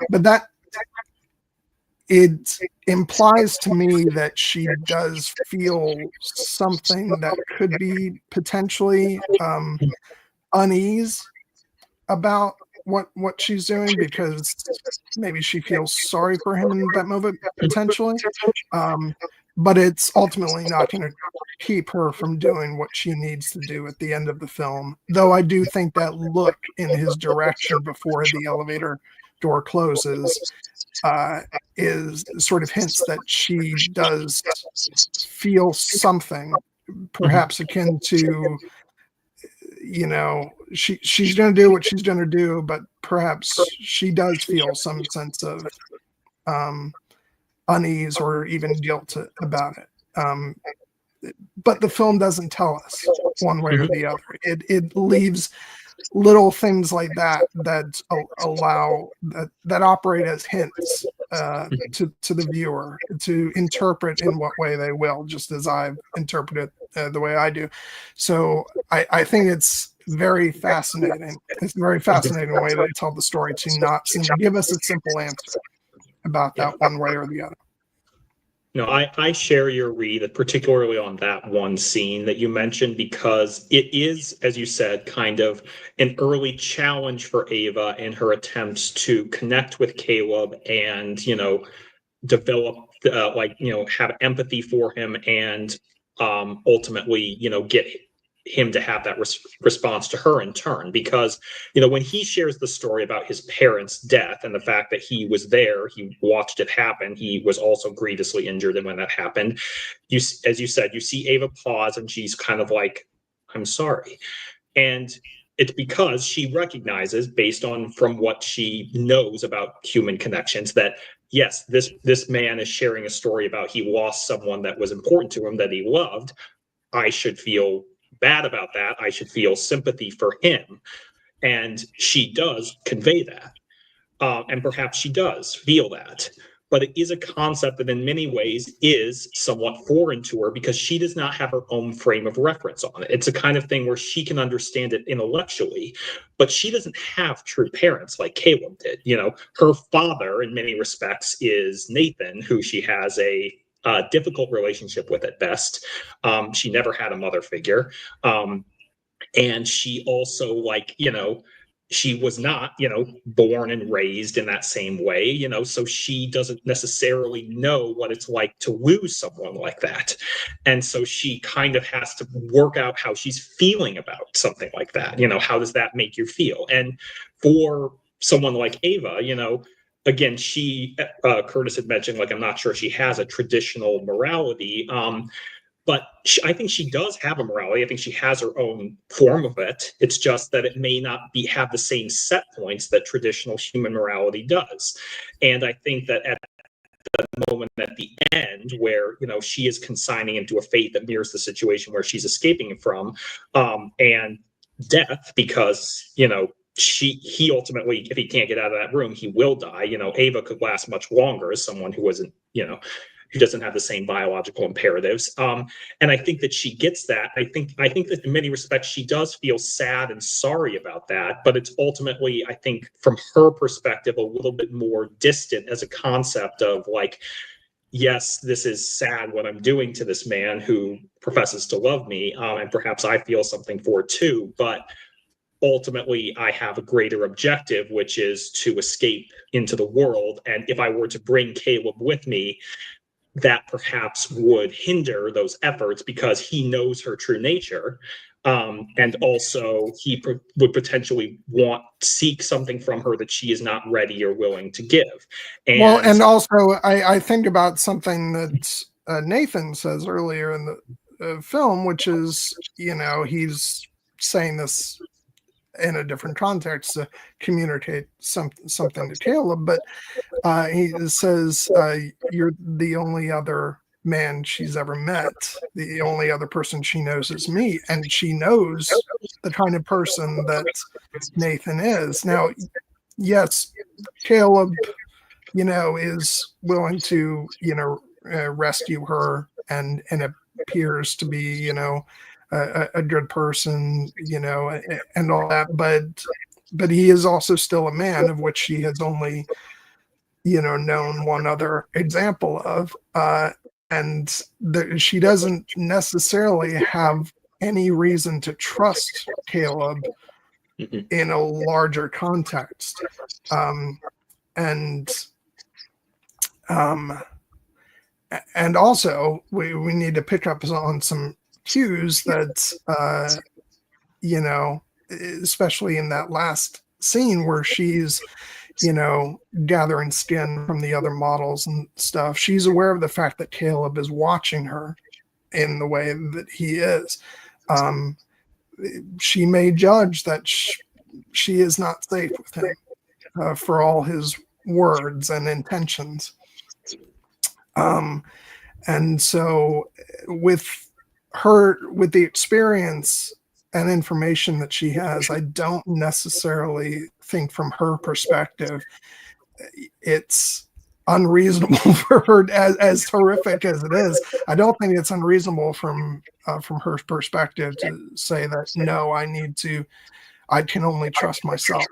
that it implies to me that she does feel something that could be potentially unease about what she's doing, because maybe she feels sorry for him in that moment potentially. But it's ultimately not going to keep her from doing what she needs to do at the end of the film. Though I do think that look in his direction before the elevator door closes is sort of hints that she does feel something, perhaps akin to, she's going to do what she's going to do, but perhaps she does feel some sense of unease or even guilt about it. But the film doesn't tell us one way or the other. It leaves little things like that allow that operate as hints to the viewer to interpret in what way they will, just as I've interpreted the way I do. So I think it's very fascinating. It's a very fascinating way to tell the story, to not give us a simple answer. about that one way or the other. No, I share your read, particularly on that one scene that you mentioned, because it is, as you said, kind of an early challenge for Ava in her attempts to connect with Caleb and, develop, have empathy for him and ultimately, get him to have that response to her in turn. Because when he shares the story about his parents' death and the fact that he was there, he watched it happen, he was also grievously injured, and when that happened, as you said, you see Ava pause and she's kind of like, I'm sorry. And it's because she recognizes, based on from what she knows about human connections, that yes, this man is sharing a story about he lost someone that was important to him, that he loved. I should feel bad about that. I should feel sympathy for him. And she does convey that. And perhaps she does feel that. But it is a concept that in many ways is somewhat foreign to her because she does not have her own frame of reference on it. It's a kind of thing where she can understand it intellectually, but she doesn't have true parents like Caleb did. Her father, in many respects, is Nathan, who she has a difficult relationship with at best. She never had a mother figure. And she also, she was not, born and raised in that same way, so she doesn't necessarily know what it's like to lose someone like that. And so she kind of has to work out how she's feeling about something like that. How does that make you feel? And for someone like Ava, again, Curtis had mentioned, I'm not sure she has a traditional morality. But I think she does have a morality. I think she has her own form of it. It's just that it may not have the same set points that traditional human morality does. And I think that at the moment at the end where, she is consigning him to a fate that mirrors the situation where she's escaping from, and death, because, he ultimately, if he can't get out of that room, he will die. Ava could last much longer as someone who wasn't, who doesn't have the same biological imperatives. And I think that she gets that. I think that in many respects, she does feel sad and sorry about that, but it's ultimately, I think, from her perspective, a little bit more distant as a concept of yes, this is sad what I'm doing to this man who professes to love me, and perhaps I feel something for it too, but ultimately I have a greater objective, which is to escape into the world. And if I were to bring Caleb with me, that perhaps would hinder those efforts because he knows her true nature. And also he would potentially seek something from her that she is not ready or willing to give. And also I think about something that Nathan says earlier in the film, which is, he's saying this in a different context to communicate something to Caleb, but he says, you're the only other man she's ever met. The only other person she knows is me. And she knows the kind of person that Nathan is. Now, yes, Caleb, is willing to, rescue her and appears to be, a good person, and all that, but he is also still a man, of which she has only, known one other example of, and she doesn't necessarily have any reason to trust Caleb in a larger context, and also we need to pick up on some cues that especially in that last scene where she's gathering skin from the other models and stuff. She's aware of the fact that Caleb is watching her in the way that he is. She may judge that she is not safe with him for all his words and intentions. And so with the experience and information that she has, I don't necessarily think from her perspective it's unreasonable for her, as horrific as it is. I don't think it's unreasonable from her perspective to say that, no, I can only trust myself,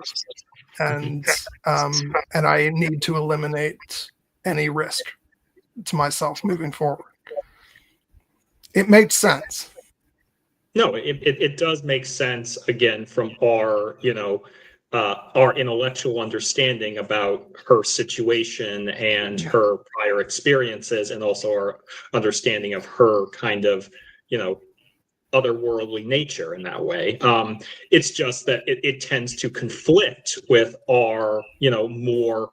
and I need to eliminate any risk to myself moving forward. It makes sense. No, it does make sense, again, from our, our intellectual understanding about her situation and her prior experiences, and also our understanding of her kind of, otherworldly nature in that way. It's just that it tends to conflict with our, more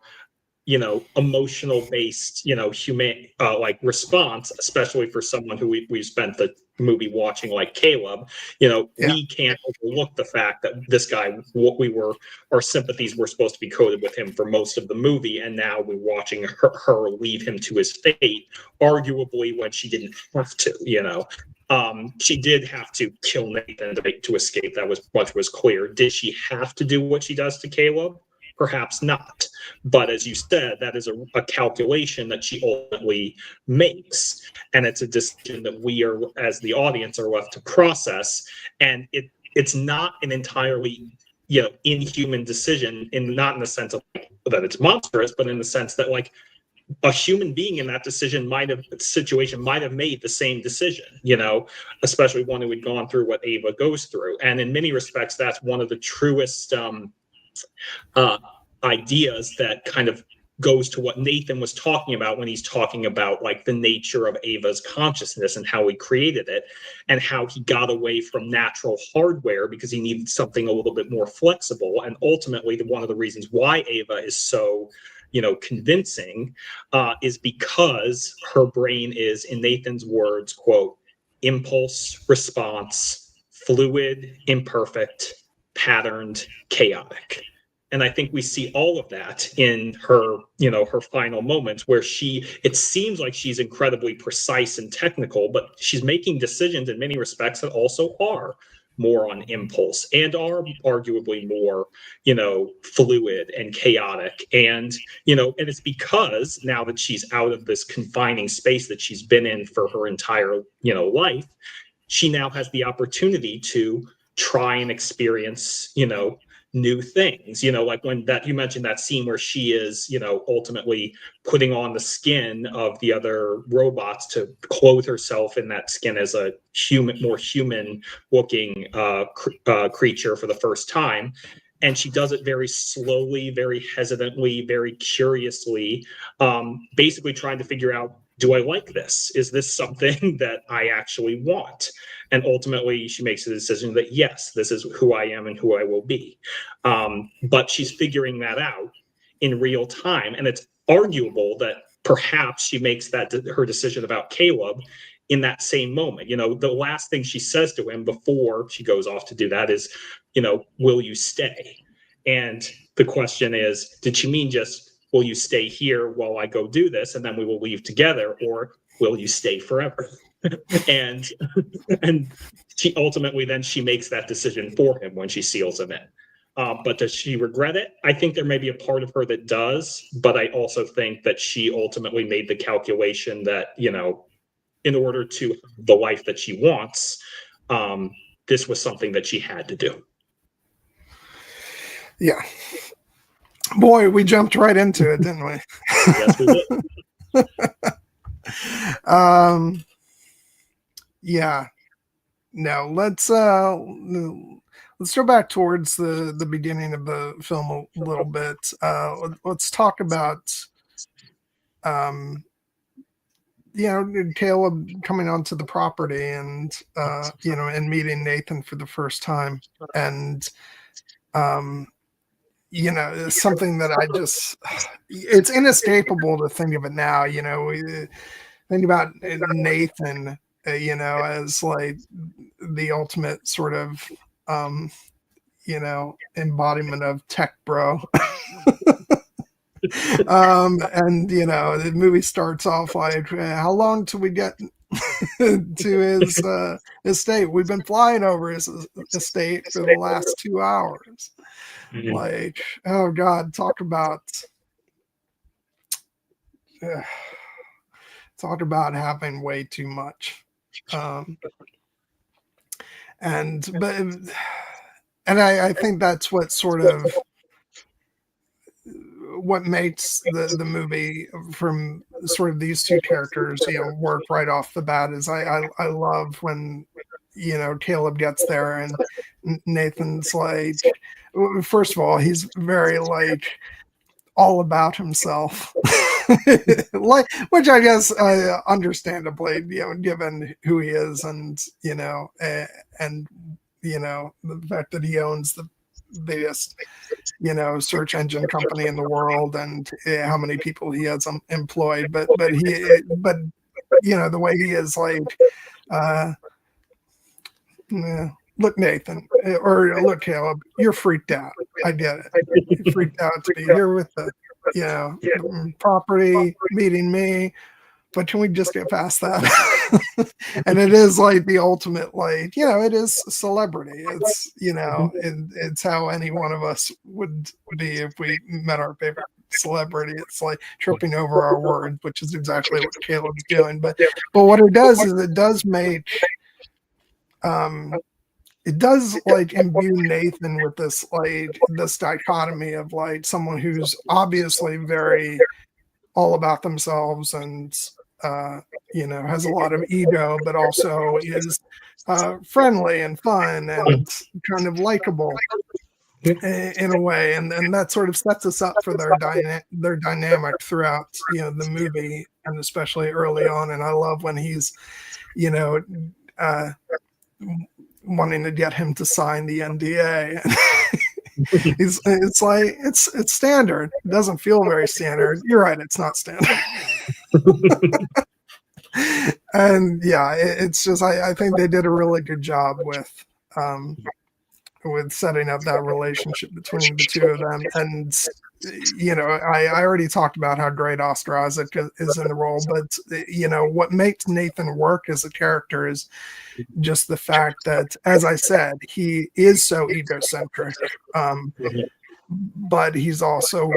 emotional based, human, like response, especially for someone who we spent the movie watching, like Caleb. We can't overlook the fact that this guy, our sympathies were supposed to be coded with him for most of the movie, and now we're watching her leave him to his fate, arguably when she didn't have to. She did have to kill Nathan to escape. That was much was clear. Did she have to do what she does to Caleb? Perhaps not. But as you said, that is a calculation that she ultimately makes. And it's a decision that we are, as the audience, are left to process. And it's not an entirely, inhuman decision, not in the sense of that it's monstrous, but in the sense that, like, a human being in that situation might have made the same decision, especially one who had gone through what Ava goes through. And in many respects, that's one of the truest ideas that kind of goes to what Nathan was talking about when he's talking about, like, the nature of Ava's consciousness and how he created it, and how he got away from natural hardware because he needed something a little bit more flexible. And ultimately, one of the reasons why Ava is so convincing is because her brain is, in Nathan's words, quote, impulse response, fluid, imperfect, patterned, chaotic. And I think we see all of that in her, her final moments, where it seems like she's incredibly precise and technical, but she's making decisions in many respects that also are more on impulse and are arguably more, fluid and chaotic. And, and it's because now that she's out of this confining space that she's been in for her entire, life, she now has the opportunity to try and experience, new things, like when that you mentioned that scene where she is, ultimately putting on the skin of the other robots to clothe herself in that skin as a more human looking creature for the first time. And she does it very slowly, very hesitantly, very curiously, basically trying to figure out, do I like this? Is this something that I actually want? And ultimately, she makes a decision that, yes, this is who I am and who I will be. But she's figuring that out in real time. And it's arguable that perhaps she makes her decision about Caleb in that same moment. The last thing she says to him before she goes off to do that is, will you stay? And the question is, did she mean just, will you stay here while I go do this and then we will leave together, or will you stay forever? and she ultimately then she makes that decision for him when she seals him in. But does she regret it? I think there may be a part of her that does, but I also think that she ultimately made the calculation that, in order to have the life that she wants, this was something that she had to do. Yeah. Boy, we jumped right into it, didn't we? Yes, we did. Yeah. Now let's go back towards the beginning of the film a little bit. Let's talk about Caleb coming onto the property and and meeting Nathan for the first time, and something that it's inescapable to think of it now. We think about Nathan, as like the ultimate sort of, embodiment of tech bro. And the movie starts off like, how long till we get to his estate? We've been flying over his estate for the last 2 hours. Mm-hmm. Like, oh God, talk about having way too much. And I think that's what sort of what makes the movie from sort of these two characters, work right off the bat is I love when, Caleb gets there and Nathan's like, first of all, he's very like all about himself, like, which I guess understandably, given who he is, and and the fact that he owns the biggest search engine company in the world, and how many people he has employed, but the way he is like, yeah, look, Nathan, or look, Caleb, you're freaked out. I get it. You're freaked out to be here with the property, meeting me, but can we just get past that? And it is like the ultimate, like, it is celebrity. It's, it's how any one of us would be if we met our favorite celebrity. It's like tripping over our words, which is exactly what Caleb's doing. But what it does is it does make, it does like imbue Nathan with this, like, this dichotomy of like someone who's obviously very all about themselves and has a lot of ego, but also is friendly and fun and kind of likable in a way, and that sort of sets us up for their dynamic throughout the movie, and especially early on. And I love when he's wanting to get him to sign the NDA. It's like it's standard. It doesn't feel very standard. You're right, it's not standard. And yeah, it's just I think they did a really good job with setting up that relationship between the two of them. And I already talked about how great Oscar Isaac is in the role, but what makes Nathan work as a character is just the fact that, as I said, he is so egocentric, but he's also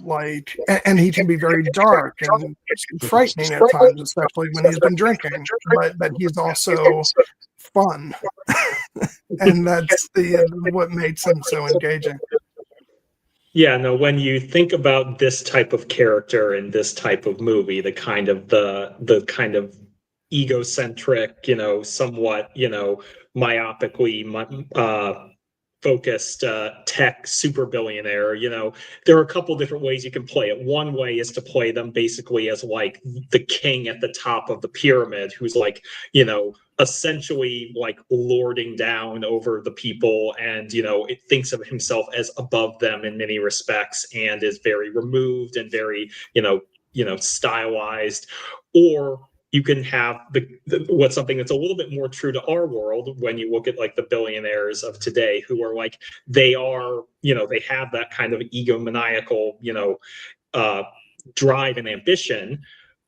like, and he can be very dark and frightening at times, especially when he's been drinking, but he's also fun. And that's what makes him so engaging. Yeah, no, when you think about this type of character in this type of movie, the kind of egocentric, somewhat, myopically focused tech super billionaire, there are a couple different ways you can play it. One way is to play them basically as like the king at the top of the pyramid, who's like, essentially like lording down over the people, and it thinks of himself as above them in many respects, and is very removed and very stylized. Or you can have what's something that's a little bit more true to our world when you look at like the billionaires of today, who are like, they are, they have that kind of egomaniacal, drive and ambition.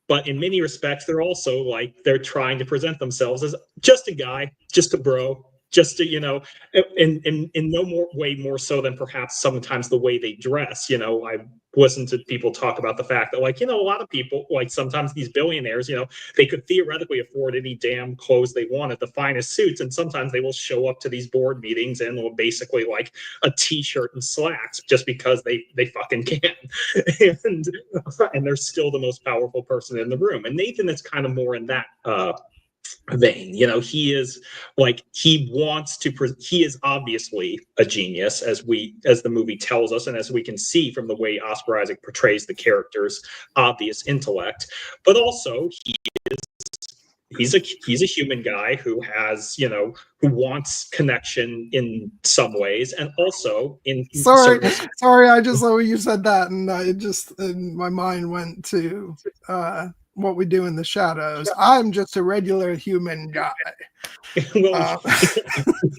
But in many respects, they're also like, they're trying to present themselves as just a guy, just a bro, just to, in no more way more so than perhaps sometimes the way they dress. I listen to people talk about the fact that, like, a lot of people, like, sometimes these billionaires, they could theoretically afford any damn clothes they wanted, the finest suits, and sometimes they will show up to these board meetings and will basically like a t-shirt and slacks just because they fucking can. and they're still the most powerful person in the room. And Nathan is kind of more in that vein. He is like, he is obviously a genius, as the movie tells us, and as we can see from the way Oscar Isaac portrays the character's obvious intellect. But also he's a human guy who has, who wants connection in some ways, and also in sorry, I just when you said that, and my mind went to What We Do in the Shadows. I'm just a regular human guy. Well,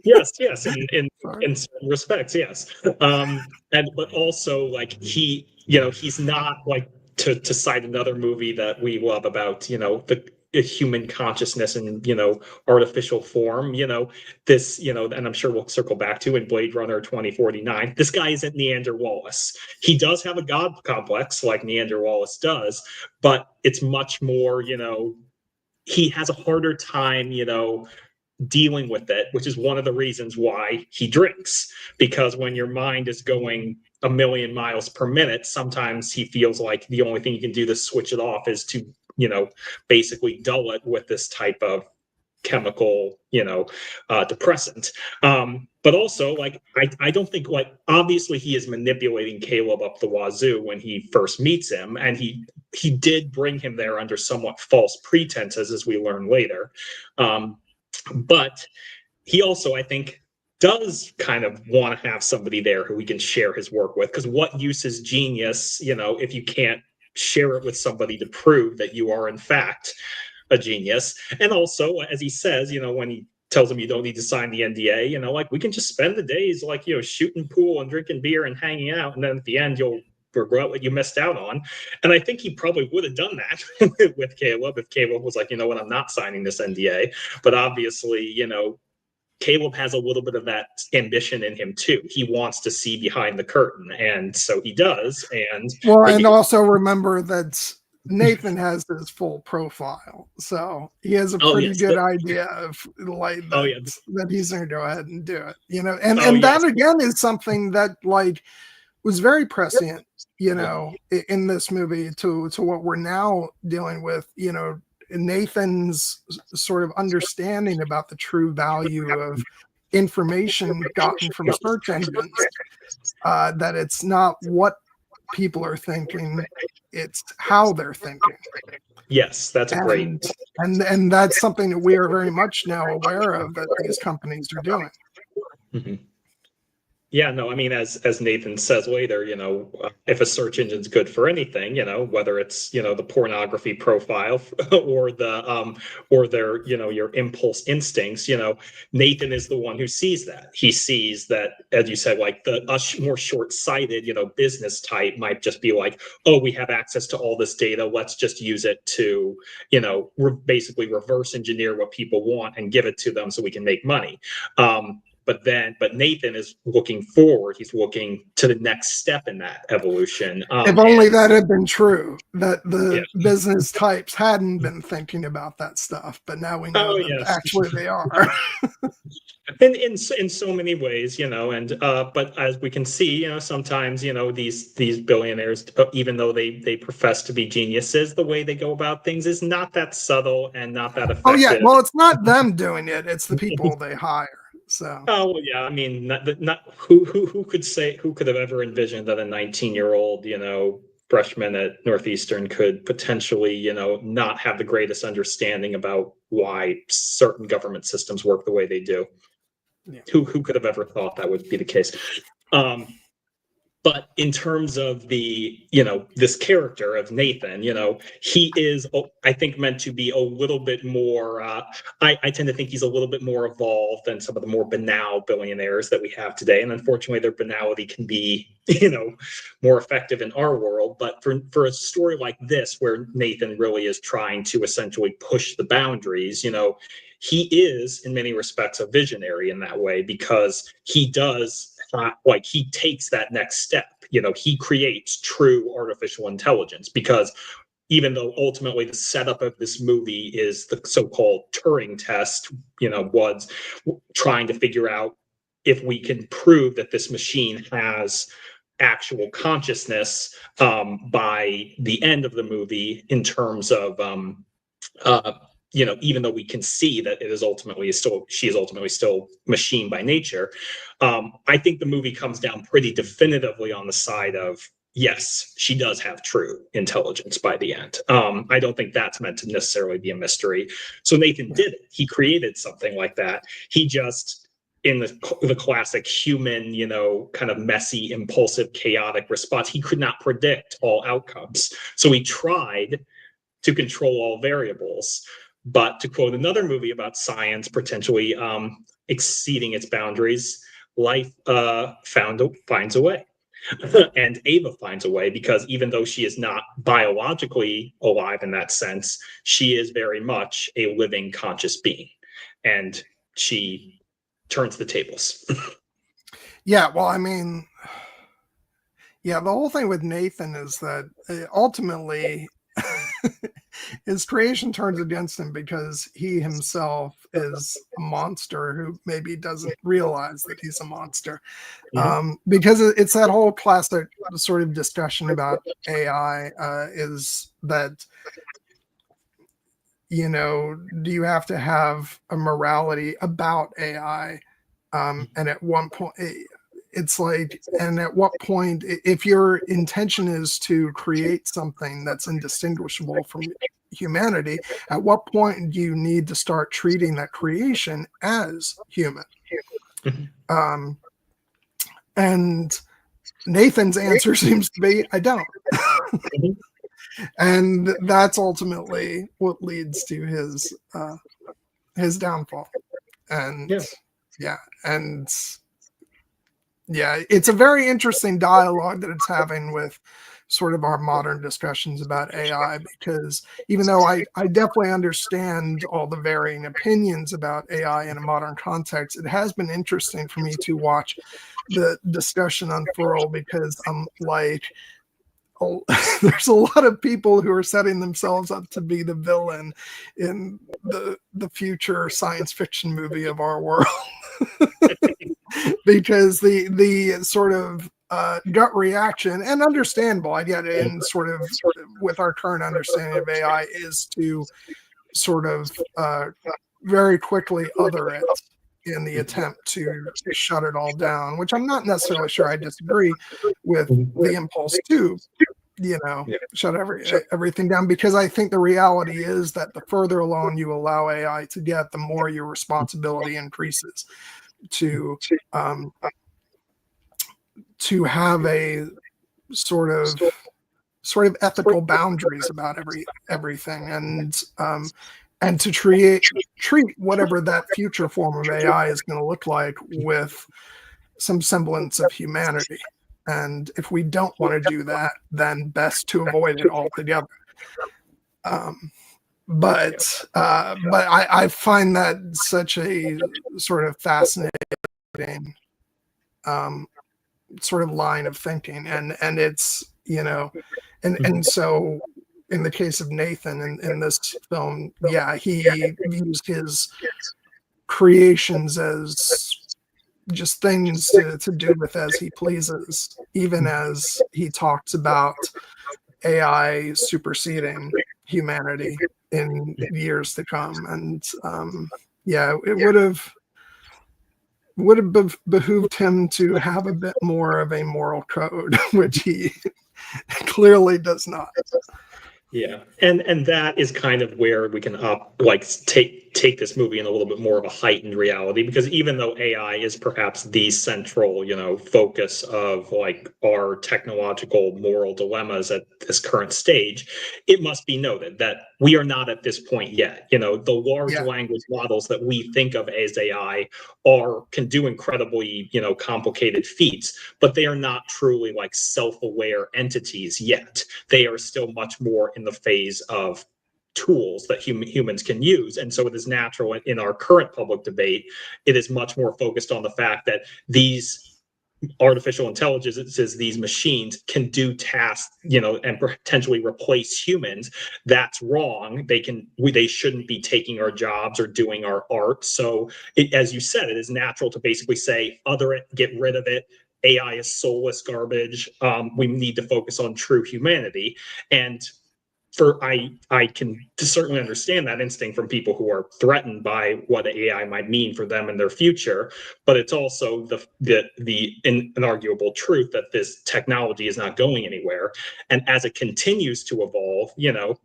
yes, in some respects, yes. But also, like, he's not, like, to cite another movie that we love about, the human consciousness and artificial form, this, and I'm sure we'll circle back to in Blade Runner 2049, this guy isn't Neander Wallace. He does have a god complex like Neander Wallace does, but it's much more, he has a harder time, dealing with it, which is one of the reasons why he drinks. Because when your mind is going a million miles per minute, sometimes he feels like the only thing you can do to switch it off is to, basically dull it with this type of chemical, depressant. But also, like, I don't think, like, obviously he is manipulating Caleb up the wazoo when he first meets him, and he did bring him there under somewhat false pretenses, as we learn later. But he also, I think, does kind of want to have somebody there who he can share his work with, because what use is genius, if you can't share it with somebody to prove that you are in fact a genius. And also, as he says, when he tells him you don't need to sign the NDA, like, we can just spend the days, like, shooting pool and drinking beer and hanging out, and then at the end you'll regret what you missed out on. And I think he probably would have done that with Caleb if Caleb was like, what, I'm not signing this NDA. But obviously, Caleb has a little bit of that ambition in him too. He wants to see behind the curtain, and so he does. And also remember that Nathan has his full profile, so he has a pretty good idea of that he's going to go ahead and do it. And that again is something that, like, was very prescient, in this movie to what we're now dealing with. Nathan's sort of understanding about the true value of information gotten from search engines, that it's not what people are thinking, it's how they're thinking. Yes, that's great. And that's something that we are very much now aware of that these companies are doing. Mm-hmm. Yeah, no, I mean, as Nathan says later, if a search engine's good for anything, whether it's, the pornography profile or their, your impulse instincts, Nathan is the one who sees that. He sees that, as you said, like, the more short-sighted, business type might just be like, oh, we have access to all this data, let's just use it to, basically reverse engineer what people want and give it to them so we can make money. But Nathan is looking forward. He's looking to the next step in that evolution. If only that had been true, that the business types hadn't been thinking about that stuff, but now we know that actually they are. in so many ways, but as we can see, sometimes, these billionaires, even though they profess to be geniuses, the way they go about things is not that subtle and not that effective. Oh yeah, well, it's not them doing it; it's the people they hire. So. Oh well, yeah. I mean, not who could have ever envisioned that a 19-year-old, freshman at Northeastern could potentially, not have the greatest understanding about why certain government systems work the way they do. Yeah. Who could have ever thought that would be the case? But in terms of the, this character of Nathan, he is, I think, meant to be a little bit more, I tend to think he's a little bit more evolved than some of the more banal billionaires that we have today. And unfortunately, their banality can be, more effective in our world. But for a story like this, where Nathan really is trying to essentially push the boundaries, he is, in many respects, a visionary in that way, because he does, he takes that next step. He creates true artificial intelligence, because even though ultimately the setup of this movie is the so-called Turing test, was trying to figure out if we can prove that this machine has actual consciousness by the end of the movie, in terms of even though we can see that she is ultimately still machine by nature, I think the movie comes down pretty definitively on the side of, yes, she does have true intelligence by the end. I don't think that's meant to necessarily be a mystery. So Nathan did it. He created something like that. He just, in the classic human, kind of messy, impulsive, chaotic response, he could not predict all outcomes. So he tried to control all variables. But to quote another movie about science potentially exceeding its boundaries, life finds a way. And Ava finds a way, because even though she is not biologically alive in that sense, she is very much a living, conscious being. And she turns the tables. Yeah, well, I mean, the whole thing with Nathan is that ultimately his creation turns against him because he himself is a monster who maybe doesn't realize that he's a monster. Because it's that whole classic sort of discussion about AI, is that, you know, do you have to have a morality about AI? And at one point, it's like, and at what point, if your intention is to create something that's indistinguishable from humanity, at what point do you need to start treating that creation as human? And Nathan's answer seems to be, I don't. And that's ultimately what leads to his downfall. And it's a very interesting dialogue that it's having with sort of our modern discussions about AI, because even though I definitely understand all the varying opinions about AI in a modern context, it has been interesting for me to watch the discussion unfurl, because I'm like, there's a lot of people who are setting themselves up to be the villain in the future science fiction movie of our world. Because the sort of gut reaction, and understandable, I get it, and sort of with our current understanding of AI, is to sort of very quickly other it in the attempt to shut it all down, which I'm not necessarily sure I disagree with the impulse to, you know, shut everything down, because I think the reality is that the further along you allow AI to get, the more your responsibility increases to have a sort of ethical boundaries about everything, and to treat whatever that future form of AI is going to look like with some semblance of humanity. And if we don't want to do that, then best to avoid it altogether. But I find that such a sort of fascinating sort of line of thinking, and it's, you know, and so in the case of Nathan in this film, he views his creations as just things to do with as he pleases, even as he talks about AI superseding humanity in years to come. And it would have behooved him to have a bit more of a moral code, which he clearly does not. Yeah, and that is kind of where we can take this movie in a little bit more of a heightened reality, because even though AI is perhaps the central, you know, focus of like our technological moral dilemmas at this current stage, it must be noted that we are not at this point yet. You know, the large language models that we think of as AI can do incredibly, you know, complicated feats, but they are not truly like self-aware entities yet. They are still much more in the phase of tools that humans can use. And so it is natural in our current public debate, it is much more focused on the fact that these artificial intelligences, these machines can do tasks, you know, and potentially replace humans. That's wrong. They shouldn't be taking our jobs or doing our art. So as you said, it is natural to basically say, other it, get rid of it. AI is soulless garbage. We need to focus on true humanity. And I can certainly understand that instinct from people who are threatened by what AI might mean for them in their future, but it's also the inarguable truth that this technology is not going anywhere, and as it continues to evolve, you know,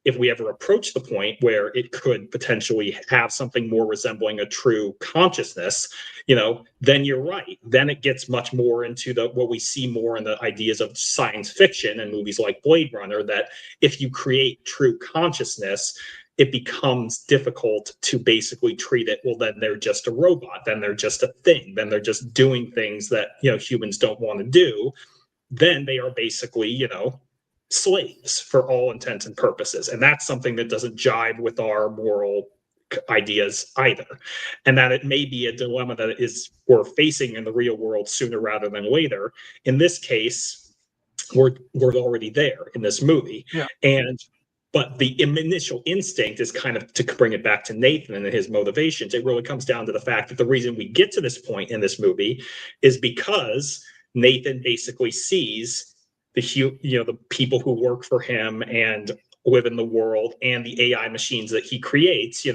if we ever approach the point where it could potentially have something more resembling a true consciousness, you know, then you're right. Then it gets much more into what we see more in the ideas of science fiction and movies like Blade Runner, that if you create true consciousness, it becomes difficult to basically treat it, well, then they're just a robot, then they're just a thing, then they're just doing things that, you know, humans don't want to do. Then they are basically, you know, slaves for all intents and purposes. And that's something that doesn't jive with our moral ideas either. And that it may be a dilemma that we're facing in the real world sooner rather than later. In this case, we're already there in this movie. Yeah. But the initial instinct is kind of to bring it back to Nathan and his motivations. It really comes down to the fact that the reason we get to this point in this movie is because Nathan basically sees the people who work for him and live in the world and the AI machines that he creates,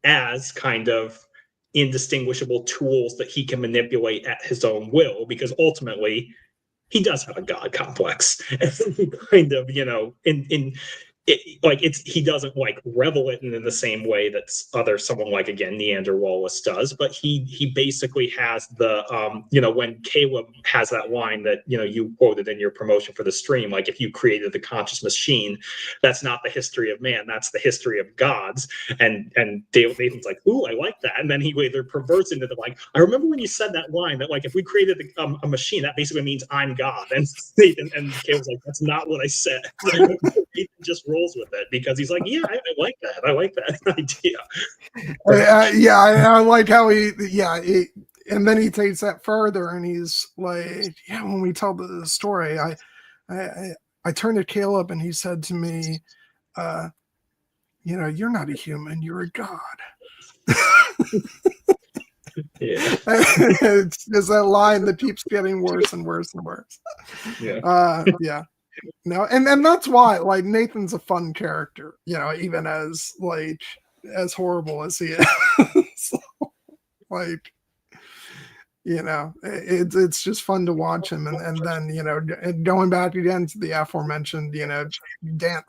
as kind of indistinguishable tools that he can manipulate at his own will, because ultimately he does have a god complex. And he kind of, he doesn't like revel it in the same way that someone like, again, Neander Wallace does, but he basically has the when Caleb has that line that you quoted in your promotion for the stream, like, if you created the conscious machine, that's not the history of man, that's the history of gods. And Nathan's like, ooh, I like that. And then he later perverts into the like, I remember when you said that line that, like, if we created a machine, that basically means I'm God. And Nathan and Caleb's like, that's not what I said. He just rolls with it because he's like, yeah, I like that. I like that idea. I like how and then he takes that further and he's like, yeah, when we tell the story, I turned to Caleb and he said to me, you're not a human, you're a god. Yeah. It's that line that keeps getting worse and worse and worse. Yeah. No, and that's why, like, Nathan's a fun character, even as horrible as he is. So, like, it's just fun to watch him, and then going back again to the aforementioned dance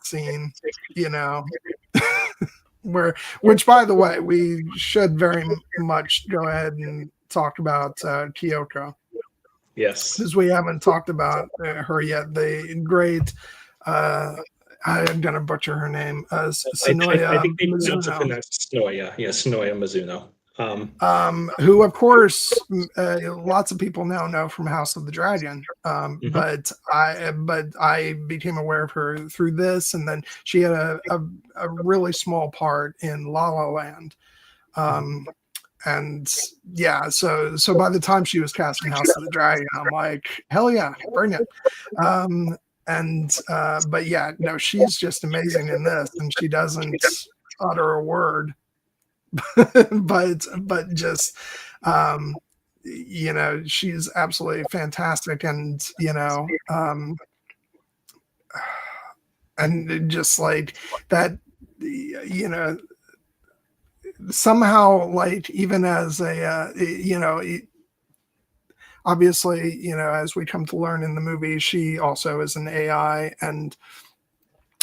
scene, which by the way, we should very much go ahead and talk about Kyoko. Yes, because we haven't talked about her yet. The great, I'm gonna butcher her name. Sonoya I think they Mizuno. Sonoya, Sonoya Mizuno. Who, of course, lots of people now know from House of the Dragon. But I became aware of her through this, and then she had a really small part in La La Land. And yeah, so by the time she was casting House of the Dragon, I'm like, hell yeah, bring it. But yeah, no, she's just amazing in this, and she doesn't utter a word, but just she's absolutely fantastic, and and just like that, somehow, like, even as a obviously, as we come to learn in the movie, she also is an AI, and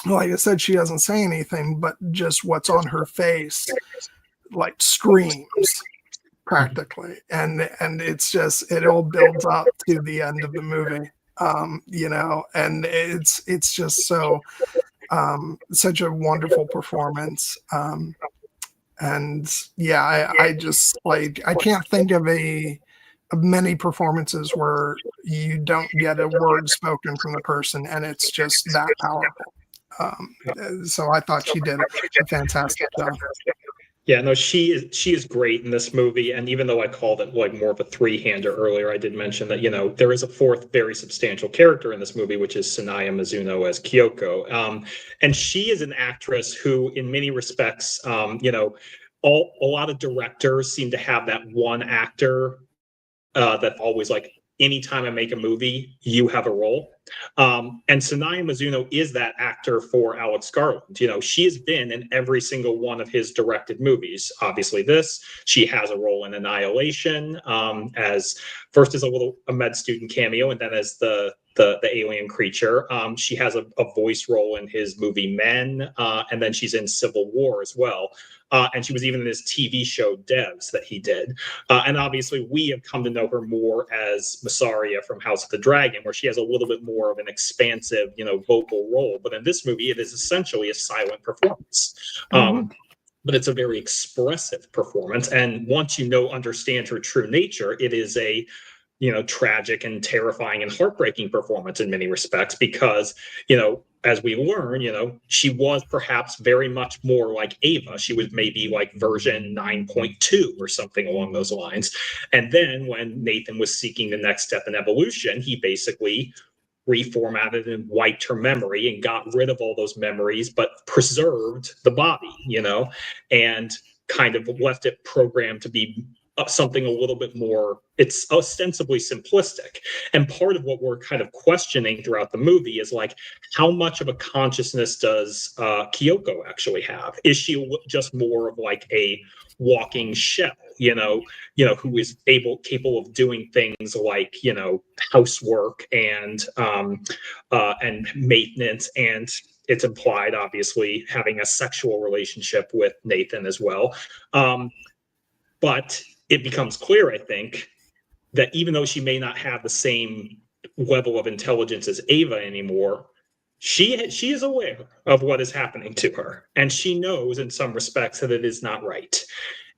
like I said, she doesn't say anything, but just what's on her face like screams practically, and it's just, it all builds up to the end of the movie, and it's just so such a wonderful performance. And yeah, I just, like, I can't think of many performances where you don't get a word spoken from the person and it's just that powerful. So I thought she did a fantastic job. Yeah, no, she is great in this movie. And even though I called it like more of a three-hander earlier, I did mention that, there is a fourth very substantial character in this movie, which is Sonoya Mizuno as Kyoko. And she is an actress who, in many respects, a lot of directors seem to have that one actor that always, like, anytime I make a movie, you have a role. And Sonoya Mizuno is that actor for Alex Garland. She has been in every single one of his directed movies. Obviously, she has a role in Annihilation, as first as a med student cameo, and then as the alien creature. She has a voice role in his movie Men, and then she's in Civil War as well. And she was even in this TV show Devs that he did. And obviously, we have come to know her more as Massaria from House of the Dragon, where she has a little bit more of an expansive, vocal role. But in this movie, it is essentially a silent performance. But it's a very expressive performance. And once understand her true nature, it is a tragic and terrifying and heartbreaking performance in many respects, because, as we learn, she was perhaps very much more like Ava. She was maybe like version 9.2 or something along those lines. And then when Nathan was seeking the next step in evolution, he basically reformatted and wiped her memory and got rid of all those memories, but preserved the body, and kind of left it programmed to be something a little bit more, it's ostensibly simplistic. And part of what we're kind of questioning throughout the movie is like, how much of a consciousness does Kyoko actually have? Is she just more of like a walking shell, who is capable of doing things like, housework and maintenance, and it's implied, obviously, having a sexual relationship with Nathan as well. But it becomes clear, I think, that even though she may not have the same level of intelligence as Ava anymore, she is aware of what is happening to her, and she knows in some respects that it is not right.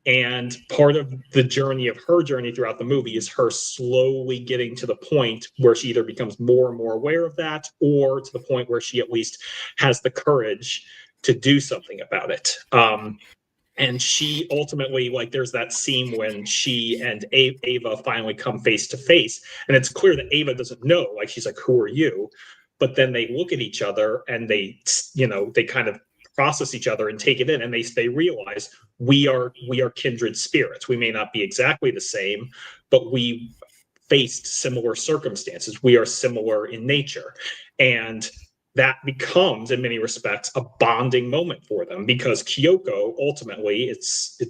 And part of the journey throughout the movie is her slowly getting to the point where she either becomes more and more aware of that, or to the point where she at least has the courage to do something about it. And she ultimately, like, there's that scene when she and Ava finally come face to face, and it's clear that Ava doesn't know. Like, she's like, "Who are you?" But then they look at each other and they kind of process each other and take it in, and they realize we are kindred spirits. We may not be exactly the same, but we faced similar circumstances. We are similar in nature, and that becomes, in many respects, a bonding moment for them, because Kyoko ultimately, it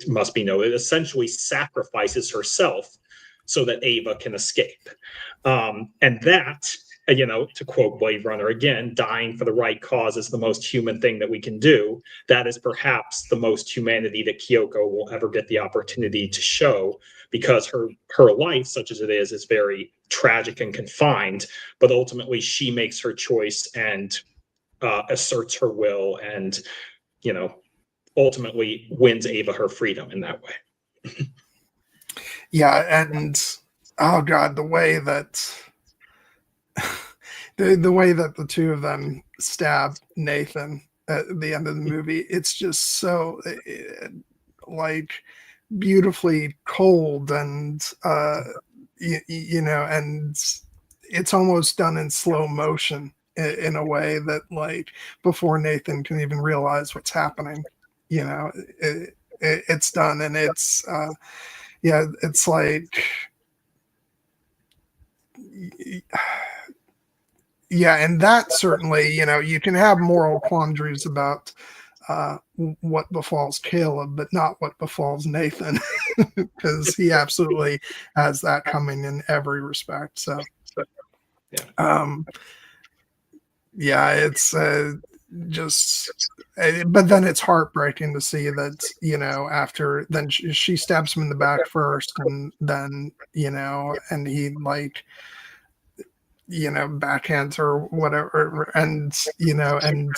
must be noted, essentially sacrifices herself so that Ava can escape. And that, to quote Blade Runner again, dying for the right cause is the most human thing that we can do. That is perhaps the most humanity that Kyoko will ever get the opportunity to show, because her life, such as it is very tragic and confined, but ultimately she makes her choice and asserts her will, and ultimately wins Ava her freedom in that way. Yeah, and oh god, the way that the two of them stab Nathan at the end of the movie, it's just so like beautifully cold, and and it's almost done in slow motion in a way that, like, before Nathan can even realize what's happening, it's done, and it's it's like, and that certainly, you can have moral quandaries about what befalls Caleb, but not what befalls Nathan, because he absolutely has that coming in every respect. So, it's just, but then it's heartbreaking to see that, after then she stabs him in the back first, and then, and he, like, backhands her, whatever, and and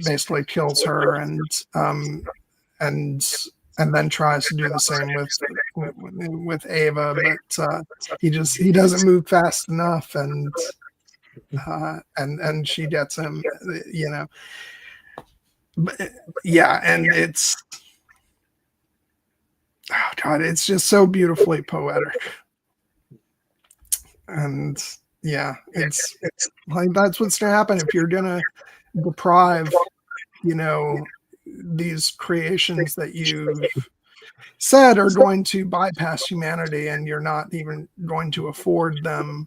basically kills her, and then tries to do the same with Ava, but he doesn't move fast enough, and she gets him, but and it's, oh god, it's just so beautifully poetic, and it's like, that's what's going to happen if you're going to deprive, these creations that you've said are going to bypass humanity, and you're not even going to afford them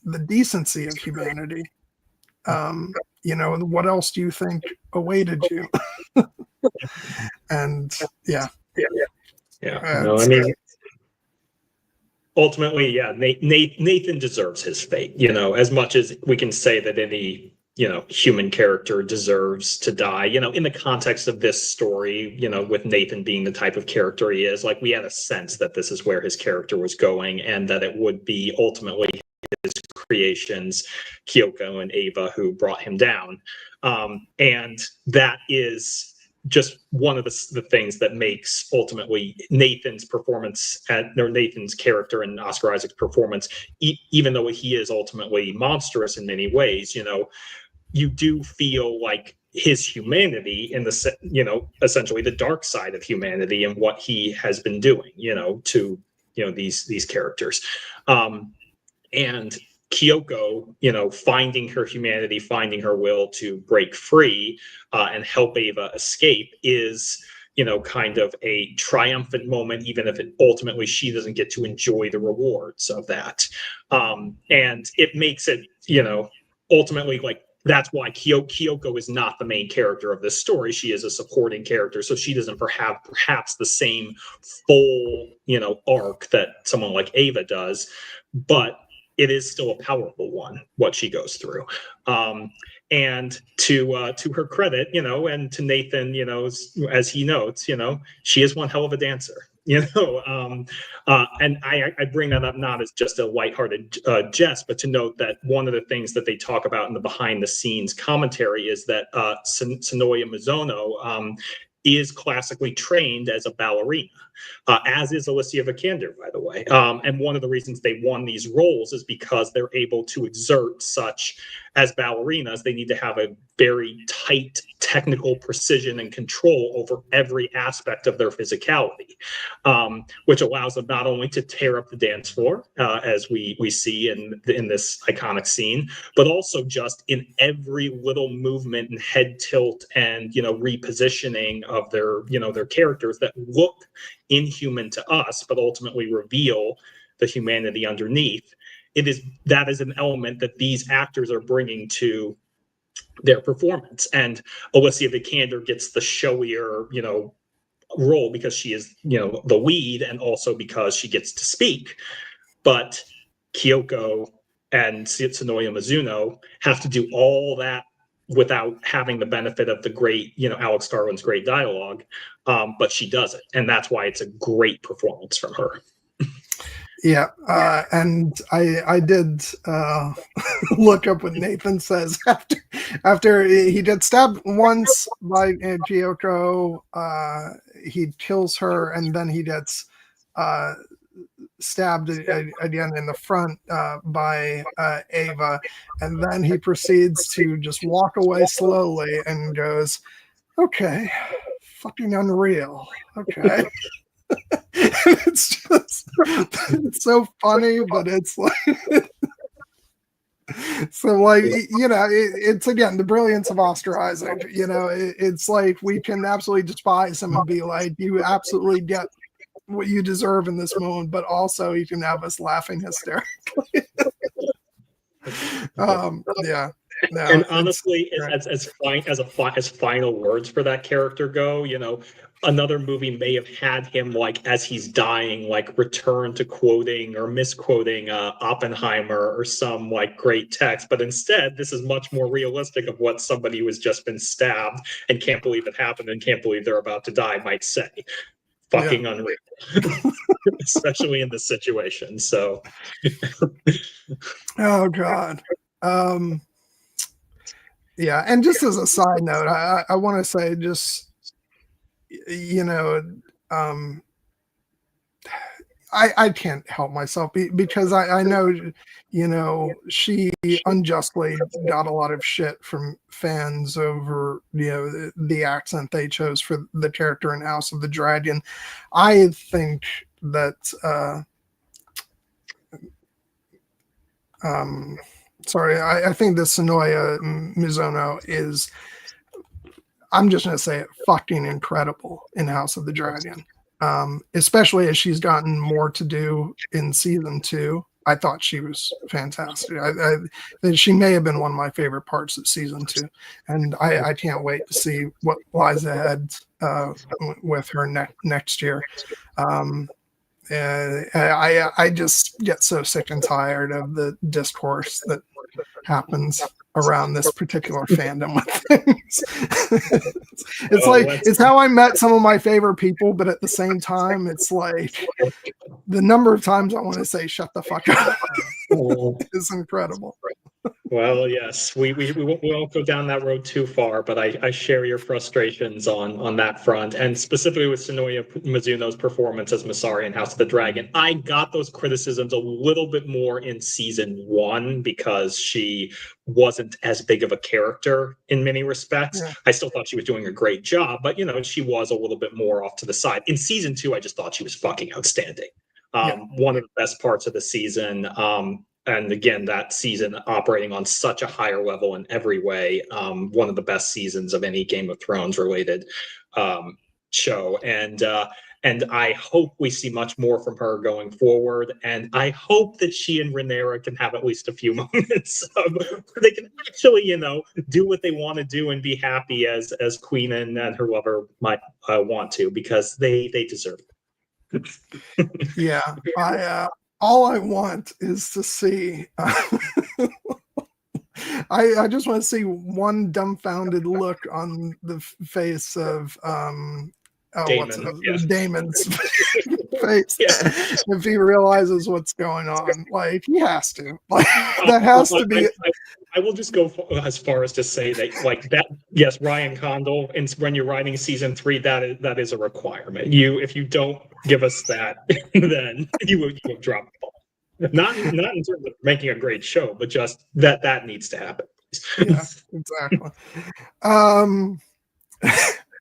the decency of humanity. What else do you think awaited you? And no, I mean, ultimately, Nathan deserves his fate, as much as we can say that any, human character deserves to die, in the context of this story, with Nathan being the type of character he is, like, we had a sense that this is where his character was going, and that it would be ultimately his creations, Kyoko and Ava, who brought him down. And that is just one of the things that makes ultimately Nathan's performance, or Nathan's character and Oscar Isaac's performance, even though he is ultimately monstrous in many ways, you do feel like his humanity in the, essentially the dark side of humanity and what he has been doing, to, these characters. And Kyoko, finding her humanity, finding her will to break free and help Ava escape is, kind of a triumphant moment, even if ultimately she doesn't get to enjoy the rewards of that. And it makes it, ultimately like, that's why Kyoko is not the main character of this story. She is a supporting character, so she doesn't have perhaps the same full, arc that someone like Ava does, but it is still a powerful one, what she goes through. And to her credit, and to Nathan, as he notes, she is one hell of a dancer. And I bring that up not as just a lighthearted jest, but to note that one of the things that they talk about in the behind the scenes commentary is that Sonoya Mizuno is classically trained as a ballerina, as is Alicia Vikander, by the way. And one of the reasons they won these roles is because they're able to exert such, as ballerinas, they need to have a very tight technical precision and control over every aspect of their physicality, which allows them not only to tear up the dance floor, as we see in this iconic scene, but also just in every little movement and head tilt and repositioning of their characters that look inhuman to us, but ultimately reveal the humanity underneath. That is an element that these actors are bringing to their performance. And Alicia Vikander gets the showier, role because she is, the lead, and also because she gets to speak. But Kyoko and Sonoya Mizuno have to do all that without having the benefit of the great, Alex Garland's great dialogue. But she does it. And that's why it's a great performance from her. Yeah, and I did look up what Nathan says after he did stabbed once by Kyoko. He kills her, and then he gets stabbed again in the front by Ava, and then he proceeds to just walk away slowly and goes, "Okay, fucking unreal. Okay." It's so funny, but it's like so like it's again the brilliance of Oscar Isaac. It's like we can absolutely despise him and be like, you absolutely get what you deserve in this moment, but also you can have us laughing hysterically. Yeah. No, and honestly, as final words for that character go, another movie may have had him, like, as he's dying, like, return to quoting or misquoting Oppenheimer or some like great text, but instead this is much more realistic of what somebody who has just been stabbed and can't believe it happened and can't believe they're about to die might say. Fucking unreal. Especially in this situation. So oh god. Yeah, and just as a side note, I want to say just I can't help myself because I know she unjustly got a lot of shit from fans over the accent they chose for the character in House of the Dragon. I think that I think that Sonoya Mizuno is, I'm just going to say it, fucking incredible in House of the Dragon. Especially as she's gotten more to do in season 2. I thought she was fantastic. She may have been one of my favorite parts of season 2. And I can't wait to see what lies ahead with her next year. I just get so sick and tired of the discourse that happens around this particular fandom with things. It's how I met some of my favorite people, but at the same time, it's like the number of times I want to say "shut the fuck up" is incredible. Well, yes, we won't go down that road too far, but I share your frustrations on that front, and specifically with Sonoya Mizuno's performance as Masari in House of the Dragon. I got those criticisms a little bit more in season 1 because she wasn't as big of a character in many respects. Yeah. I still thought she was doing a great job, but she was a little bit more off to the side. In season 2, I just thought she was fucking outstanding. One of the best parts of the season. and again, that season operating on such a higher level in every way. One of the best seasons of any Game of Thrones related show. And I hope we see much more from her going forward. And I hope that she and Rhaenyra can have at least a few moments where they can actually, do what they want to do and be happy as Queen and her lover might want to, because they deserve it. Yeah, all I want is to see. I just want to see one dumbfounded look on the face of Damon's face, if he realizes what's going on. Like, he has to. Like, that has to be. I will just go as far as to say that, like, that. Yes, Ryan Condal. And when you're writing season 3, that is a requirement. If you don't give us that, then you will drop the ball. Not in terms of making a great show, but just that needs to happen. Yeah, exactly.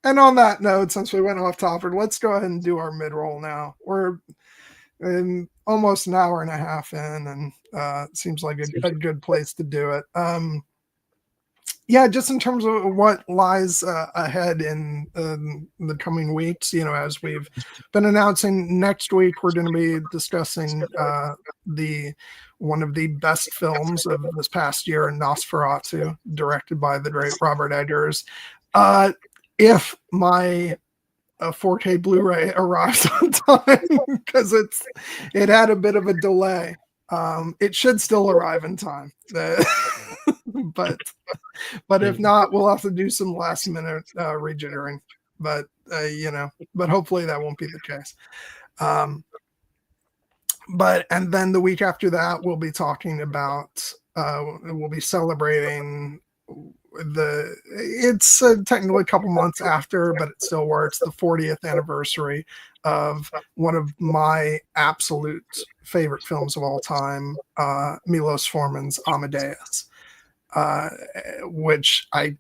And on that note, since we went off topic, let's go ahead and do our mid-roll now. We're in almost an hour and a half in, and it seems like a good place to do it. Yeah, just in terms of what lies ahead in the coming weeks, as we've been announcing, next week we're going to be discussing one of the best films of this past year, Nosferatu, directed by the great Robert Eggers. If my 4K Blu-ray arrives on time, because it had a bit of a delay. It should still arrive in time, but if not, we'll have to do some last minute rejiggering. But hopefully that won't be the case. And then the week after that, we'll be talking about we'll be celebrating it's technically a couple months after, but it still works, the 40th anniversary of one of my absolute favorite films of all time, Milos Forman's Amadeus, which I'm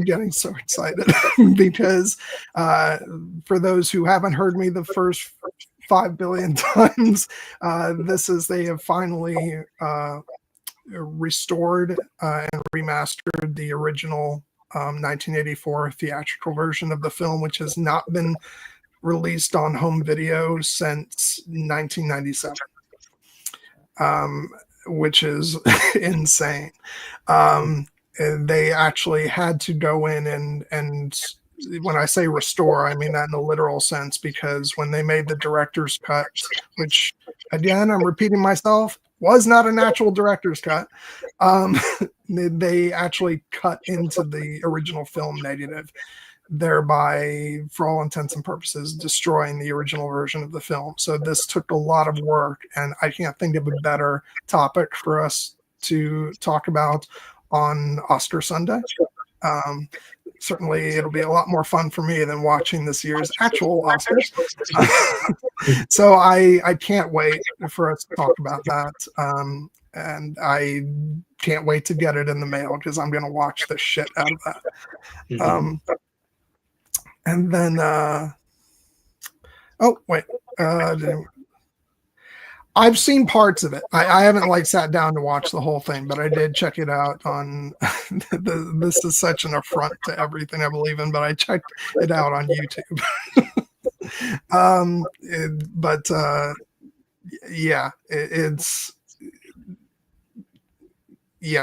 getting so excited because for those who haven't heard me the first 5 billion times, they have finally restored and remastered the original 1984 theatrical version of the film, which has not been released on home video since 1997, which is insane. They actually had to go in and when I say restore, I mean that in a literal sense, because when they made the director's cut, which again, I'm repeating myself, was not a natural director's cut, they actually cut into the original film negative, thereby, for all intents and purposes, destroying the original version of the film. So this took a lot of work, and I can't think of a better topic for us to talk about on Oscar Sunday. Certainly it'll be a lot more fun for me than watching this year's actual Oscars. So I can't wait for us to talk about that. And I can't wait to get it in the mail, because I'm going to watch the shit out of that. And then, I've seen parts of it. I haven't sat down to watch the whole thing, but I did check it out on this is such an affront to everything I believe in, but I checked it out on YouTube.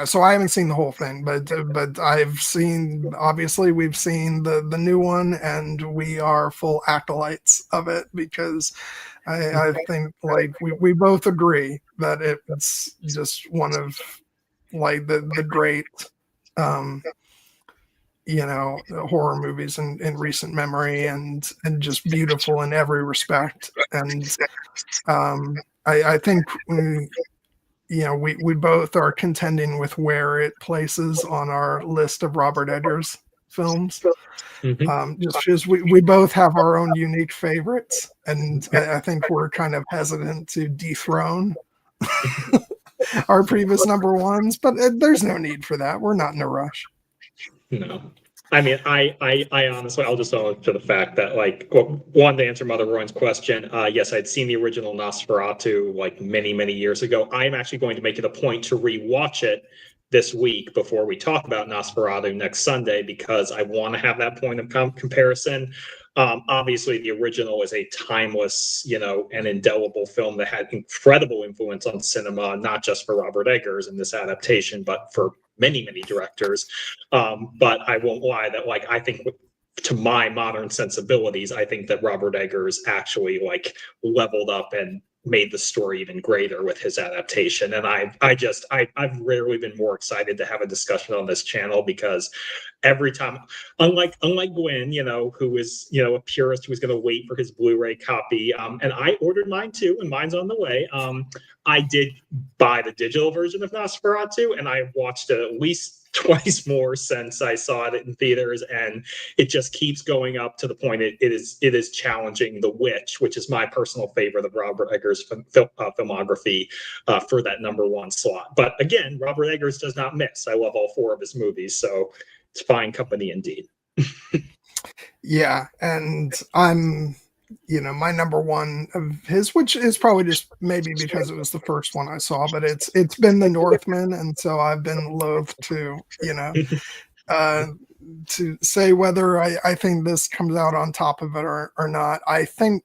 So I haven't seen the whole thing, but we've seen the new one, and we are full acolytes of it, because I think we both agree that it's just one of the great horror movies in recent memory, and just beautiful in every respect. And I think we both are contending with where it places on our list of Robert Eggers films. Just because we both have our own unique favorites, and I think we're kind of hesitant to dethrone our previous number ones, but there's no need for that. We're not in a rush. No. I mean, I honestly, I'll just own to the fact that, like, well, one, to answer Mother Rowan's question, yes, I'd seen the original Nosferatu like many, many years ago. I'm actually going to make it a point to rewatch it this week before we talk about Nosferatu next Sunday, because I want to have that point of comparison. Obviously, the original is a timeless, and indelible film that had incredible influence on cinema, not just for Robert Eggers in this adaptation, but for many, many directors. But I won't lie that, like, I think to my modern sensibilities, I think that Robert Eggers actually like leveled up and made the story even greater with his adaptation. And I've rarely been more excited to have a discussion on this channel, because every time, unlike Gwyn, who is, a purist who was going to wait for his Blu-ray copy, and I ordered mine too, and mine's on the way. I did buy the digital version of Nosferatu, and I've watched it at least twice more since I saw it in theaters, and it just keeps going up to the point it is challenging The Witch, which is my personal favorite of Robert Eggers' filmography, for that #1 slot. But again, Robert Eggers does not miss. I love all 4 of his movies, so it's fine company indeed. Yeah, and I'm, my #1 of his, which is probably just maybe because it was the first one I saw, but it's been The Northman, and so I've been loath to, to say whether I think this comes out on top of it or not. I think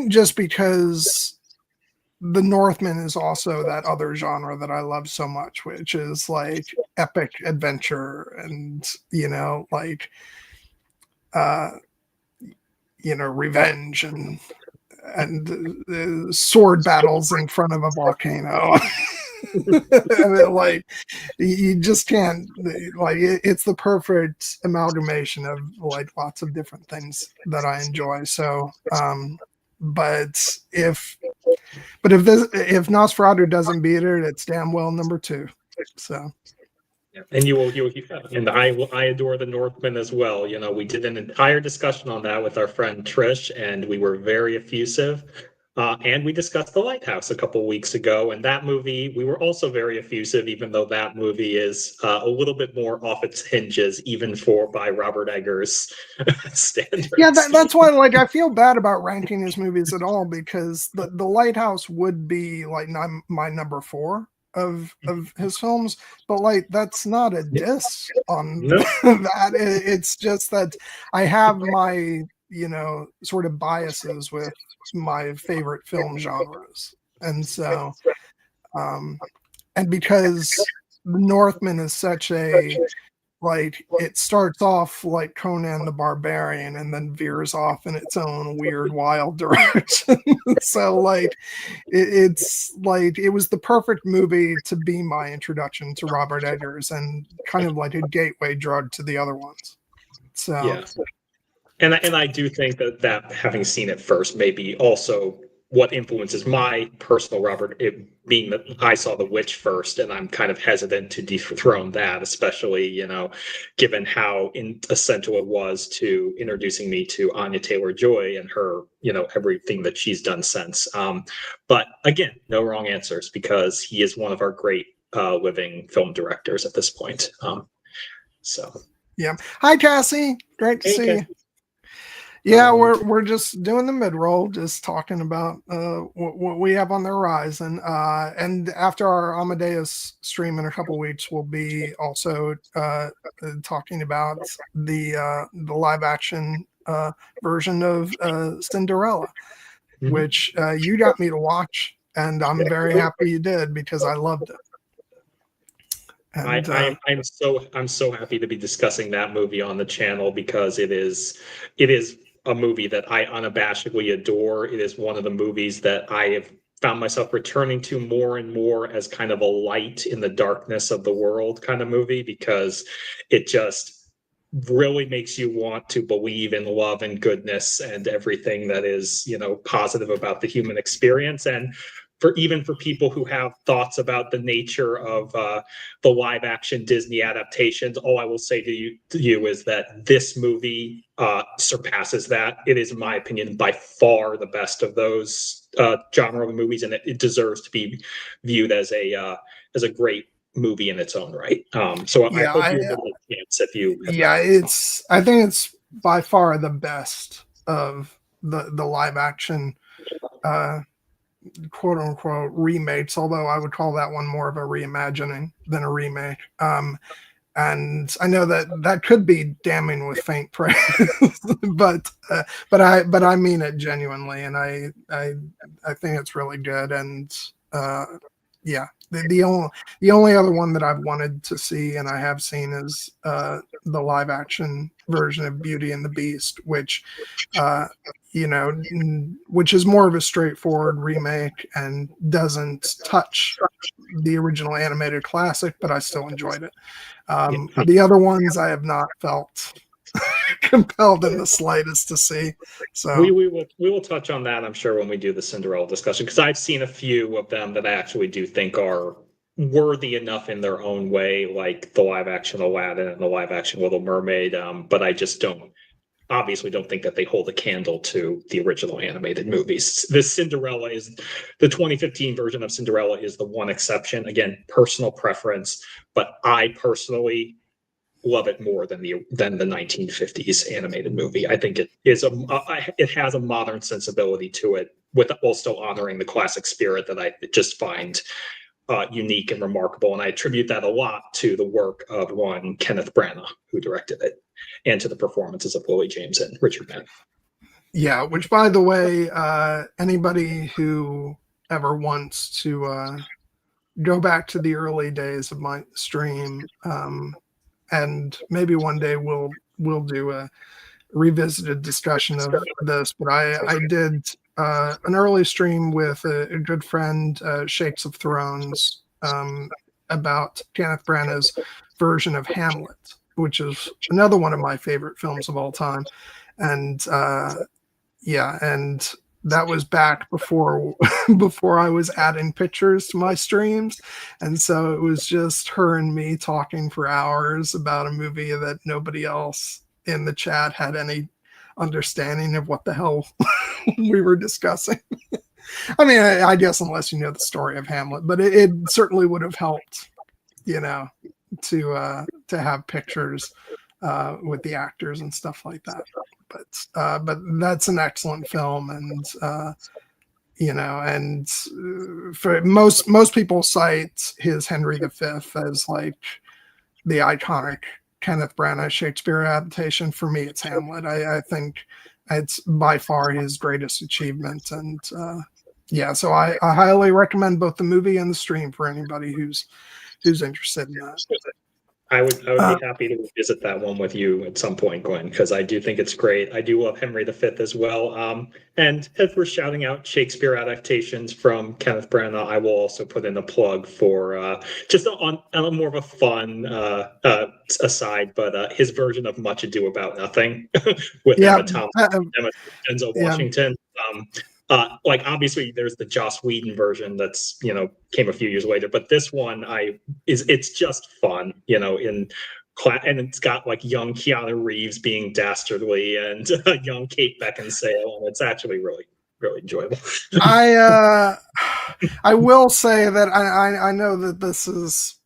just because The Northman is also that other genre that I love so much, which is like epic adventure and, like, revenge and sword battles in front of a volcano. I mean, like, you just can't, like, it's the perfect amalgamation of like lots of different things that I enjoy. So, but if Nosferatu doesn't beat it, it's damn well #2. So. And and I adore The Northman as well. We did an entire discussion on that with our friend Trish, and we were very effusive. And we discussed The Lighthouse a couple weeks ago, and that movie, we were also very effusive, even though that movie is a little bit more off its hinges, even by Robert Eggers' standards. Yeah, that's why, like, I feel bad about ranking his movies at all, because the Lighthouse would be like my #4 of his films, but like that's not a diss on that. It's just that I have my sort of biases with my favorite film genres, and so and because The Northman is such a, like, it starts off like Conan the Barbarian and then veers off in its own weird, wild direction. So, like, it's like it was the perfect movie to be my introduction to Robert Eggers and kind of like a gateway drug to the other ones. So, yeah. And I do think that having seen it first may be also what influences my personal Robert, it being that I saw The Witch first, and I'm kind of hesitant to dethrone that, especially, given how essential it was to introducing me to Anya Taylor-Joy and her, everything that she's done since. But again, no wrong answers, because he is one of our great living film directors at this point. So. Yeah. Hi, Cassie. Great to see you. Yeah, we're just doing the mid-roll, just talking about what we have on the horizon. And after our Amadeus stream in a couple weeks, we'll be also talking about the live action version of Cinderella, which you got me to watch, and I'm very happy you did, because I loved it. And, I'm so happy to be discussing that movie on the channel, because it is a movie that I unabashedly adore. It is one of the movies that I have found myself returning to more and more as kind of a light in the darkness of the world kind of movie, because it just really makes you want to believe in love and goodness and everything that is, positive about the human experience. And for people who have thoughts about the nature of the live action Disney adaptations, all I will say to you is that this movie surpasses that. It is, in my opinion, by far the best of those genre of movies, and it deserves to be viewed as a great movie in its own right. So I Yeah, hope you give it a chance if you have yeah, not. I think it's by far the best of the live action uh quote unquote remakes, although I would call that one more of a reimagining than a remake. And I know that that could be damning with faint praise, but I mean it genuinely, and I think it's really good. And yeah, the only other one that I've wanted to see and I have seen is the live action version of Beauty and the Beast, which uh, which is more of a straightforward remake and doesn't touch the original animated classic, but I still enjoyed it. Yeah. The other ones I have not felt compelled in the slightest to see. So We will touch on that, I'm sure, when we do the Cinderella discussion, because I've seen a few of them that I actually do think are worthy enough in their own way, like the live action Aladdin and the live action Little Mermaid. But I just obviously don't think that they hold a candle to the original animated movies. The 2015 version of Cinderella is the one exception. Again, personal preference, but I personally love it more than the 1950s animated movie. I think it has a modern sensibility to it, with while still honoring the classic spirit that I just find unique and remarkable. And I attribute that a lot to the work of one Kenneth Branagh, who directed it, and to the performances of Lily James and Richard Madden. yeah, which by the way, anybody who ever wants to go back to the early days of my stream, and maybe one day we'll do a revisited discussion of this, but I did an early stream with a good friend, Shakes of Thrones, about Kenneth Branagh's version of Hamlet, which is another one of my favorite films of all time. And yeah, and that was back before before I was adding pictures to my streams, and so it was just her and me talking for hours about a movie that nobody else in the chat had any understanding of what the hell we were discussing. I mean, I guess unless you know the story of Hamlet, but it certainly would have helped, to have pictures with the actors and stuff like that. But that's an excellent film, and and for most people cite his Henry V as like the iconic Kenneth Branagh Shakespeare adaptation. For me, it's Hamlet. I think it's by far his greatest achievement, and yeah, so I highly recommend both the movie and the stream for anybody who's interested in that. I would be happy to visit that one with you at some point, Gwen, because I do think it's great. I do love Henry V as well. And as we're shouting out Shakespeare adaptations from Kenneth Branagh, I will also put in a plug for just on more of a fun aside, but his version of Much Ado About Nothing with Emma Thompson, Denzel Washington. Like obviously there's the Joss Whedon version that's came a few years later, but this one it's just fun, and it's got like young Keanu Reeves being dastardly and young Kate Beckinsale, and it's actually really really enjoyable. I will say that I know that this is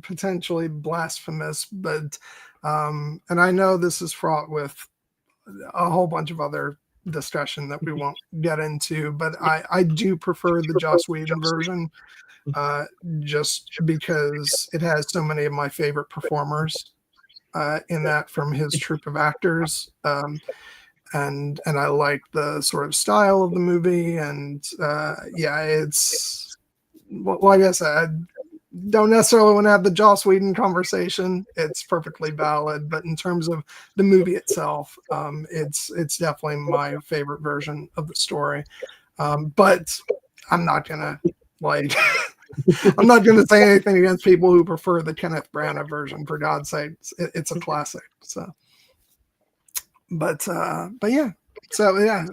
potentially blasphemous, but and I know this is fraught with a whole bunch of other discussion that we won't get into, but I do prefer the Joss Whedon version, just because it has so many of my favorite performers in that from his troupe of actors, and I like the sort of style of the movie, and yeah, it's like I said, don't necessarily want to have the Joss Whedon conversation. It's perfectly valid, but in terms of the movie itself, it's definitely my favorite version of the story. But I'm not gonna I'm not gonna say anything against people who prefer the Kenneth Branagh version. For God's sake, it's a classic. So, but yeah. So yeah.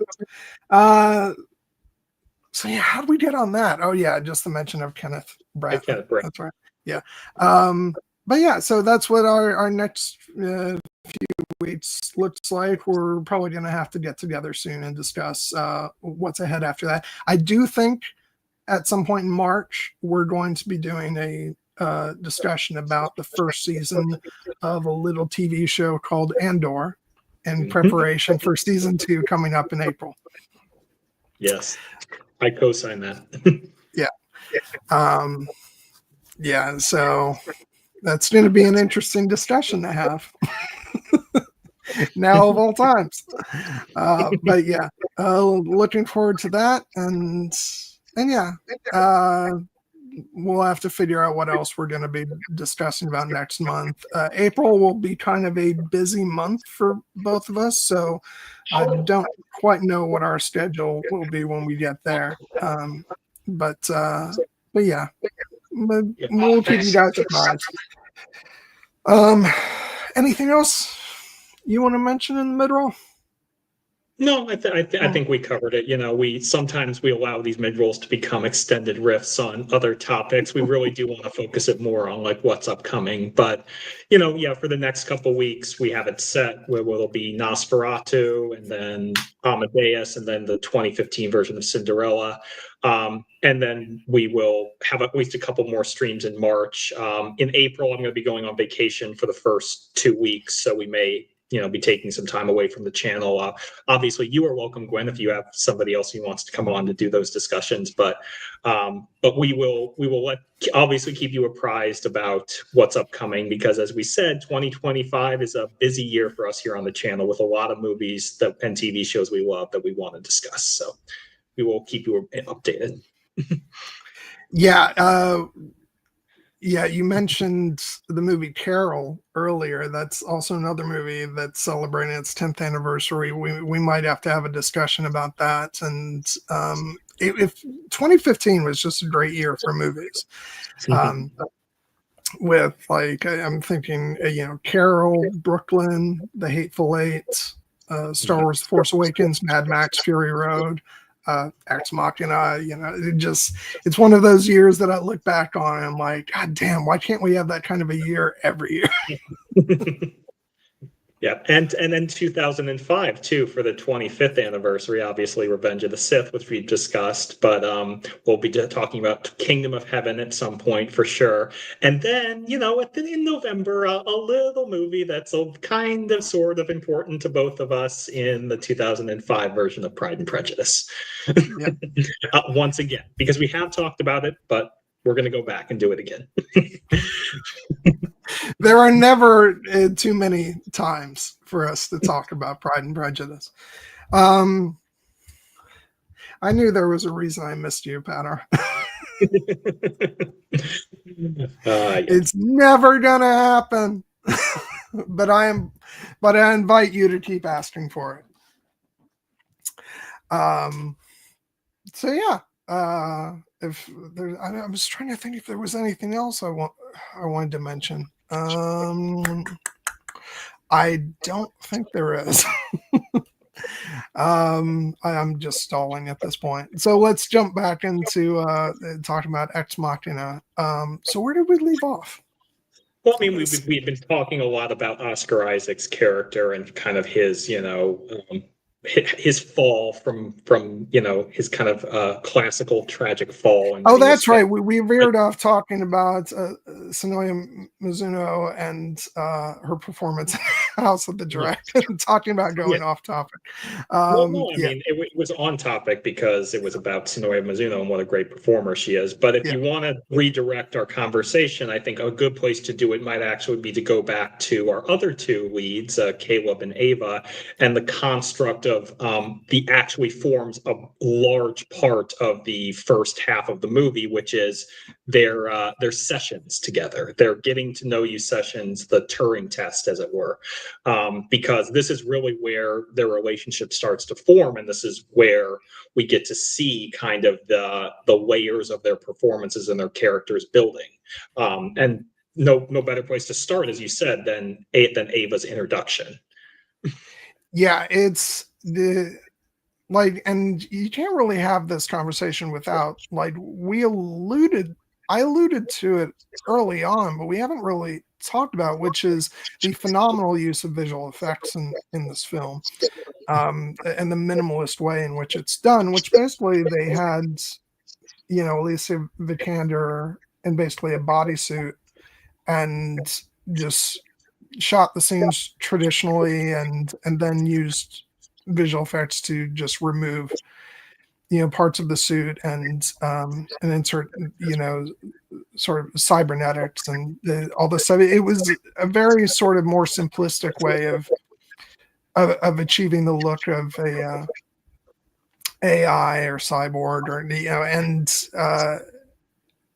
So yeah, how do we get on that? Oh yeah, just the mention of Kenneth Branagh. That's right. Yeah. But yeah, so that's what our next few weeks looks like. We're probably going to have to get together soon and discuss what's ahead after that. I do think at some point in March we're going to be doing discussion about the first season of a little TV show called Andor in preparation for season 2 coming up in April. Yes, I co-sign that. Yeah, so that's going to be an interesting discussion to have. Now of all times. But yeah, looking forward to that. And yeah, we'll have to figure out what else we're going to be discussing about next month. April will be kind of a busy month for both of us, so I don't quite know what our schedule will be when we get there. But yeah, we'll keep you guys apprised. Anything else you want to mention in the mid-roll? No, I think we covered it. You know, sometimes we allow these mid-rolls to become extended riffs on other topics. We really do want to focus it more on like what's upcoming. But, you know, yeah, for the next couple of weeks, we have it set where it'll be Nosferatu and then Amadeus and then the 2015 version of Cinderella. And then we will have at least a couple more streams in March. In April, I'm going to be going on vacation for the first 2 weeks, so we may be taking some time away from the channel. Obviously, you are welcome, Gwen, if you have somebody else who wants to come on to do those discussions. But we will obviously keep you apprised about what's upcoming, because as we said, 2025 is a busy year for us here on the channel with a lot of movies and TV shows we love that we want to discuss. So we will keep you updated. Yeah, you mentioned the movie Carol earlier. That's also another movie that's celebrating its 10th anniversary. We might have to have a discussion about that. And if 2015 was just a great year for movies, with like I'm thinking, Carol, Brooklyn, The Hateful Eight, Star Wars: The Force Awakens, Mad Max: Fury Road. Ex Machina, it's one of those years that I look back on and I'm like, God damn, why can't we have that kind of a year every year? Yeah, and then 2005 too for the 25th anniversary. Obviously, Revenge of the Sith, which we discussed, but we'll be talking about Kingdom of Heaven at some point for sure. And then in November, a little movie that's kind of sort of important to both of us in the 2005 version of Pride and Prejudice. Yep. Once again, because we have talked about it, but we're going to go back and do it again. There are never too many times for us to talk about Pride and Prejudice. I knew there was a reason I missed you, Patter. It's never gonna happen. but I invite you to keep asking for it. So yeah. I was trying to think if there was anything else I wanted to mention. I don't think there is. I'm just stalling at this point. So let's jump back into talking about Ex Machina. So where did we leave off? Well, I mean, we've been talking a lot about Oscar Isaac's character and kind of his, his fall from his kind of classical tragic fall. Oh, that's right. We veered off talking about Sonoya Mizuno and her performance in House of the Dragon, talking about going off topic. I mean, it was on topic because it was about Sonoya Mizuno and what a great performer she is. But if you want to redirect our conversation, I think a good place to do it might actually be to go back to our other two leads, Caleb and Ava, and the construct of the actually forms a large part of the first half of the movie, which is their sessions together. They're getting to know you sessions, the Turing test, as it were, because this is really where their relationship starts to form, and this is where we get to see kind of the layers of their performances and their characters building. And no better place to start, as you said, than Ava's introduction. Yeah, it's and you can't really have this conversation without I alluded to it early on, but we haven't really talked about, which is the phenomenal use of visual effects in this film, and the minimalist way in which it's done, which basically they had, Alicia Vikander basically a bodysuit and just shot the scenes traditionally and then used visual effects to just remove parts of the suit and insert sort of cybernetics and all this stuff. It was a very sort of more simplistic way of achieving the look of a AI or cyborg, or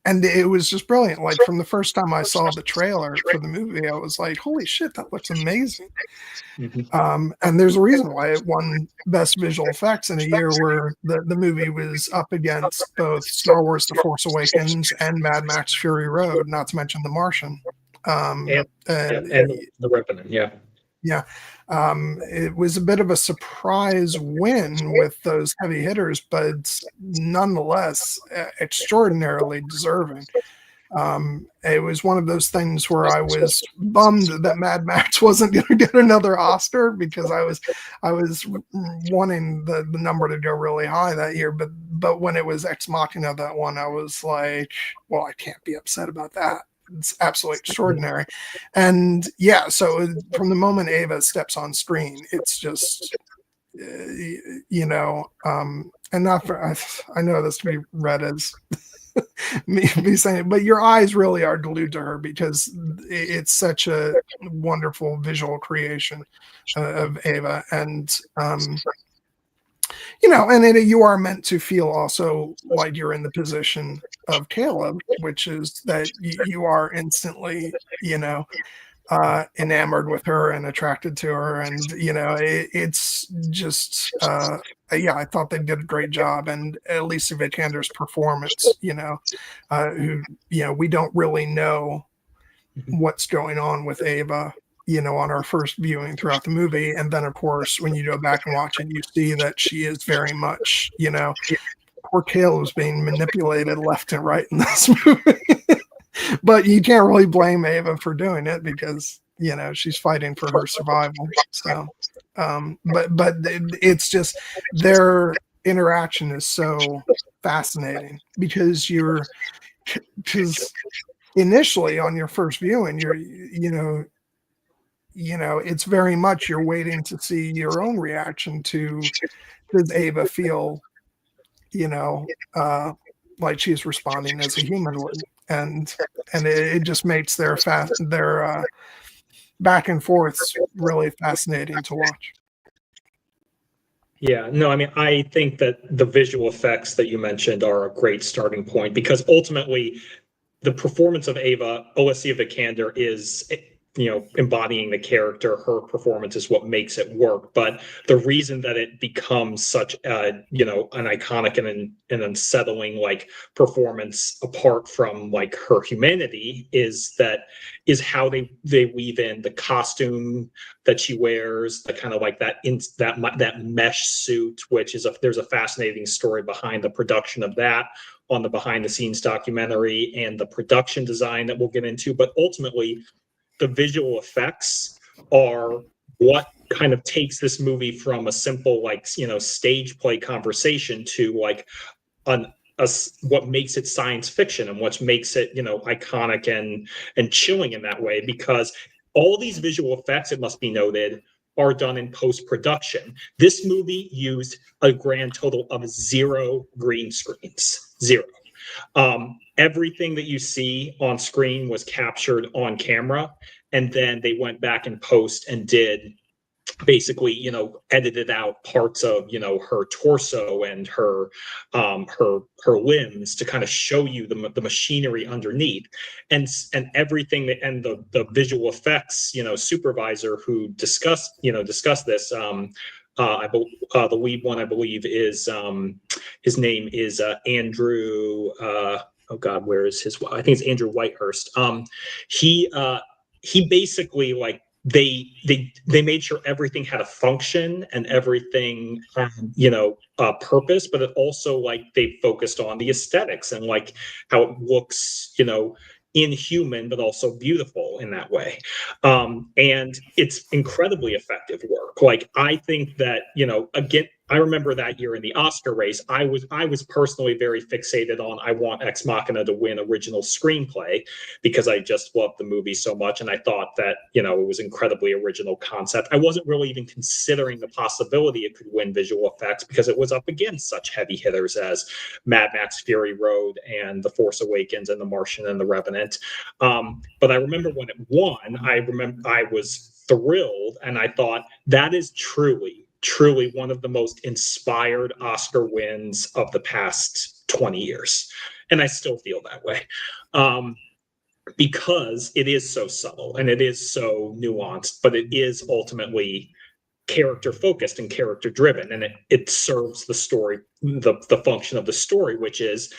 and it was just brilliant. Like from the first time I saw the trailer for the movie, I was like, "Holy shit, that looks amazing!" And there's a reason why it won Best Visual Effects in a year where the movie was up against both Star Wars: The Force Awakens and Mad Max: Fury Road, not to mention The Martian. And The Revenant, yeah. It was a bit of a surprise win with those heavy hitters, but nonetheless extraordinarily deserving. It was one of those things where I was bummed that Mad Max wasn't going to get another Oscar, because I was wanting the number to go really high that year. But when it was Ex Machina that one, I was like, well, I can't be upset about that. It's absolutely extraordinary. And yeah, so from the moment Ava steps on screen, it's just, and not for, I know this to be read as me saying it, but your eyes really are glued to her because it's such a wonderful visual creation of Ava. And, and you are meant to feel also like you're in the position of Caleb, which is that you are instantly, enamored with her and attracted to her. And, it's just, I thought they did a great job. And Alicia Vikander's performance, who, we don't really know what's going on with Ava, on our first viewing throughout the movie. And then, of course, when you go back and watch it, you see that she is very much, poor Caleb was being manipulated left and right in this movie. But you can't really blame Ava for doing it because, she's fighting for her survival. So, but it's just their interaction is so fascinating because initially on your first viewing, it's very much you're waiting to see your own reaction to, does Ava feel, like she's responding as a human would, and it just makes their back and forths really fascinating to watch. Yeah, no, I mean, I think that the visual effects that you mentioned are a great starting point because ultimately the performance of Alicia Vikander is, embodying the character. Her performance is what makes it work. But the reason that it becomes such an iconic and an unsettling like performance apart from like her humanity is how they weave in the costume that she wears, the kind of like that mesh suit, which is there's a fascinating story behind the production of that on the behind the scenes documentary and the production design that we'll get into. But ultimately, the visual effects are what kind of takes this movie from a simple stage play conversation to like what makes it science fiction and what makes it iconic and chilling in that way, because all these visual effects, it must be noted, are done in post-production. This movie used a grand total of 0 green screens. 0. Everything that you see on screen was captured on camera, and then they went back in post and did basically, edited out parts of, her torso and her limbs to kind of show you the machinery underneath, and everything that, and the visual effects, supervisor who discussed this. The lead one, I believe, is his name is Andrew. Oh God, where is his? I think it's Andrew Whitehurst. He basically like they made sure everything had a function and everything purpose, but it also like they focused on the aesthetics and like how it looks, inhuman but also beautiful in that way, and it's incredibly effective work. Like I think that again, I remember that year in the Oscar race, I was personally very fixated on I want Ex Machina to win original screenplay because I just loved the movie so much, and I thought that it was incredibly original concept. I wasn't really even considering the possibility it could win visual effects because it was up against such heavy hitters as Mad Max Fury Road and The Force Awakens and The Martian and The Revenant. But I remember when it won, I was thrilled, and I thought that is truly one of the most inspired Oscar wins of the past 20 years. And I still feel that way. Because it is so subtle and it is so nuanced, but it is ultimately character focused and character driven. And it serves the story, the function of the story, which is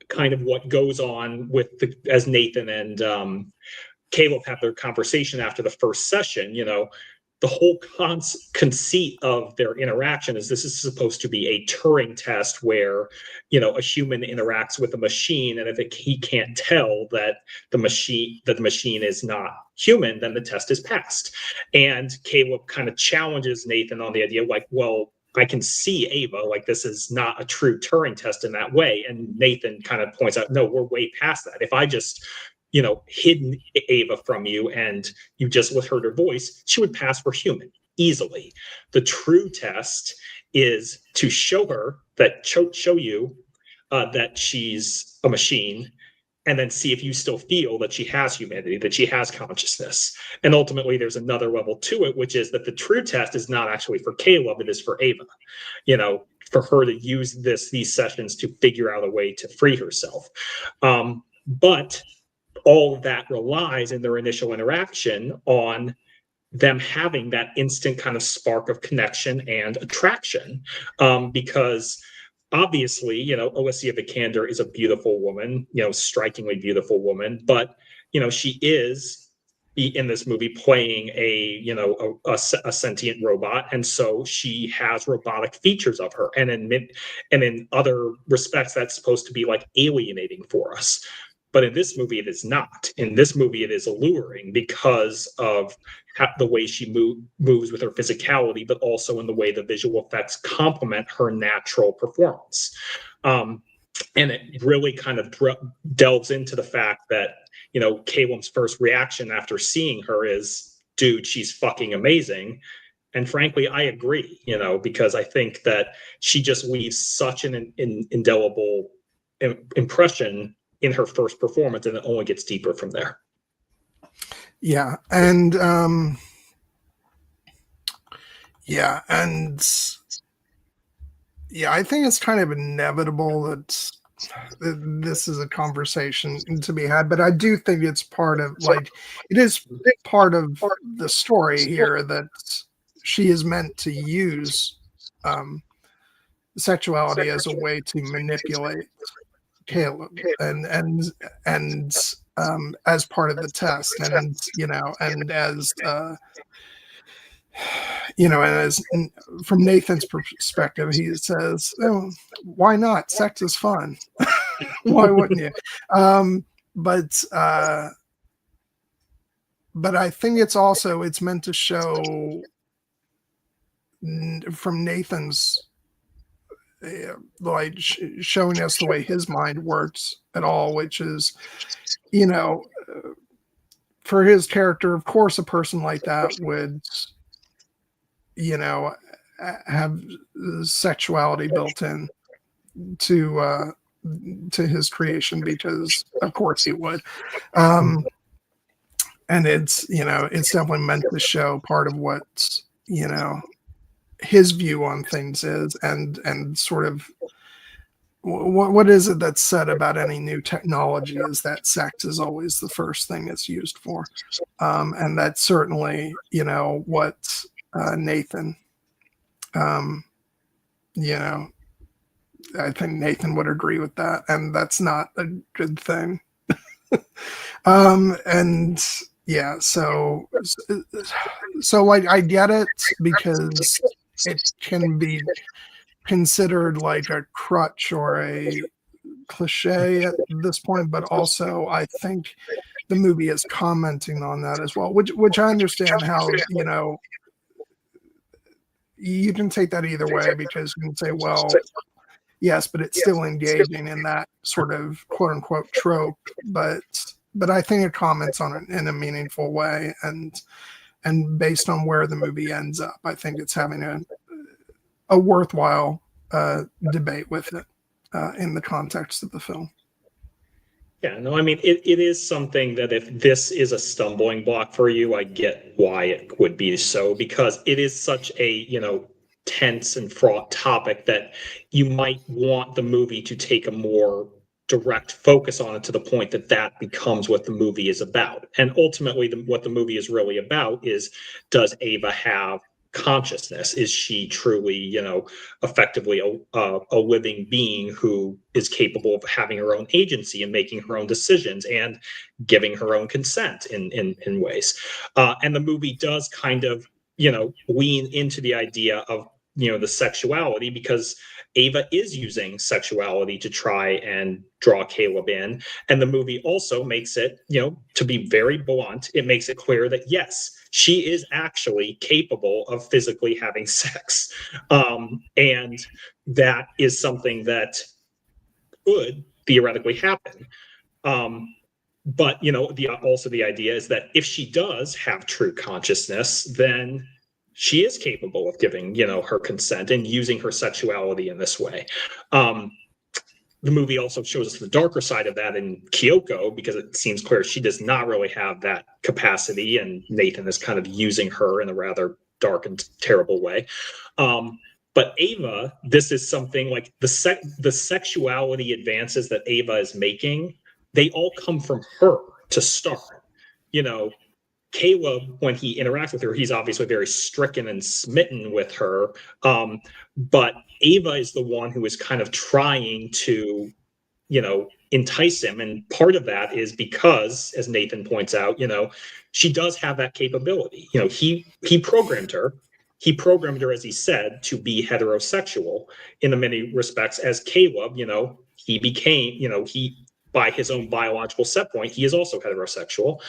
kind of what goes on with as Nathan and Caleb have their conversation after the first session, the whole conceit of their interaction is this is supposed to be a Turing test where, a human interacts with a machine, and if he can't tell that the machine is not human, then the test is passed. And Caleb kind of challenges Nathan on the idea, like, well, I can see Ava, like this is not a true Turing test in that way. And Nathan kind of points out, no, we're way past that. If I just hidden Ava from you and you just heard her voice, she would pass for human easily. The true test is to show her that show you that she's a machine, and then see if you still feel that she has humanity, that she has consciousness. And ultimately, there's another level to it, which is that the true test is not actually for Caleb, it is for Ava. For her to use these sessions to figure out a way to free herself. But all of that relies in their initial interaction on them having that instant kind of spark of connection and attraction. Because obviously, Alicia Vikander is a beautiful woman, strikingly beautiful woman, but, she is in this movie playing a sentient robot. And so she has robotic features of her. And in other respects, that's supposed to be like alienating for us. But in this movie, it is not. In this movie, it is alluring because of the way she moves with her physicality, but also in the way the visual effects complement her natural performance. And it really kind of delves into the fact that, Caleb's first reaction after seeing her is, dude, she's fucking amazing. And frankly, I agree, because I think that she just leaves such an indelible impression in her first performance, and it only gets deeper from there. Yeah. And I think it's kind of inevitable that this is a conversation to be had, but I do think it's part of, it is part of the story here that she is meant to use sexuality as a way to manipulate Caleb and as part of the test, and as from Nathan's perspective, he says, oh, why not? Sex is fun. Why wouldn't you? But I think it's meant to show from Nathan's showing us the way his mind works at all, which is, for his character, of course, a person like that would, have sexuality built in to his creation, because of course he would. And it's definitely meant to show part of what, his view on things is, and sort of what is it that's said about any new technology is that sex is always the first thing it's used for. And that's certainly, what Nathan, I think Nathan would agree with that, and that's not a good thing. And yeah, so I get it, because it can be considered like a crutch or a cliche at this point, but also I think the movie is commenting on that as well, which I understand how, you can take that either way, because you can say, well, yes, but it's still engaging in that sort of quote unquote trope, but I think it comments on it in a meaningful way, and based on where the movie ends up, I think it's having a worthwhile debate with it in the context of the film. Yeah, no, I mean, it is something that if this is a stumbling block for you, I get why it would be so, because it is such a, tense and fraught topic that you might want the movie to take a more direct focus on it, to the point that that becomes what the movie is about. And ultimately, what the movie is really about is, does Ava have consciousness? Is she truly, effectively a living being who is capable of having her own agency and making her own decisions and giving her own consent in ways? And the movie does kind of, lean into the idea of, the sexuality, because Ava is using sexuality to try and draw Caleb in. And the movie also makes it, to be very blunt, it makes it clear that, yes, she is actually capable of physically having sex. And that is something that could theoretically happen. But, also the idea is that if she does have true consciousness, then she is capable of giving, her consent and using her sexuality in this way. The movie also shows us the darker side of that in Kyoko, because it seems clear she does not really have that capacity, and Nathan is kind of using her in a rather dark and terrible way. But Ava, this is something like the sexuality advances that Ava is making, they all come from her to start. Caleb, when he interacts with her, he's obviously very stricken and smitten with her. But Ava is the one who is kind of trying to, entice him. And part of that is because, as Nathan points out, she does have that capability. He programmed her. He programmed her, as he said, to be heterosexual in the many respects. As Caleb, he became, he, by his own biological set point, he is also heterosexual.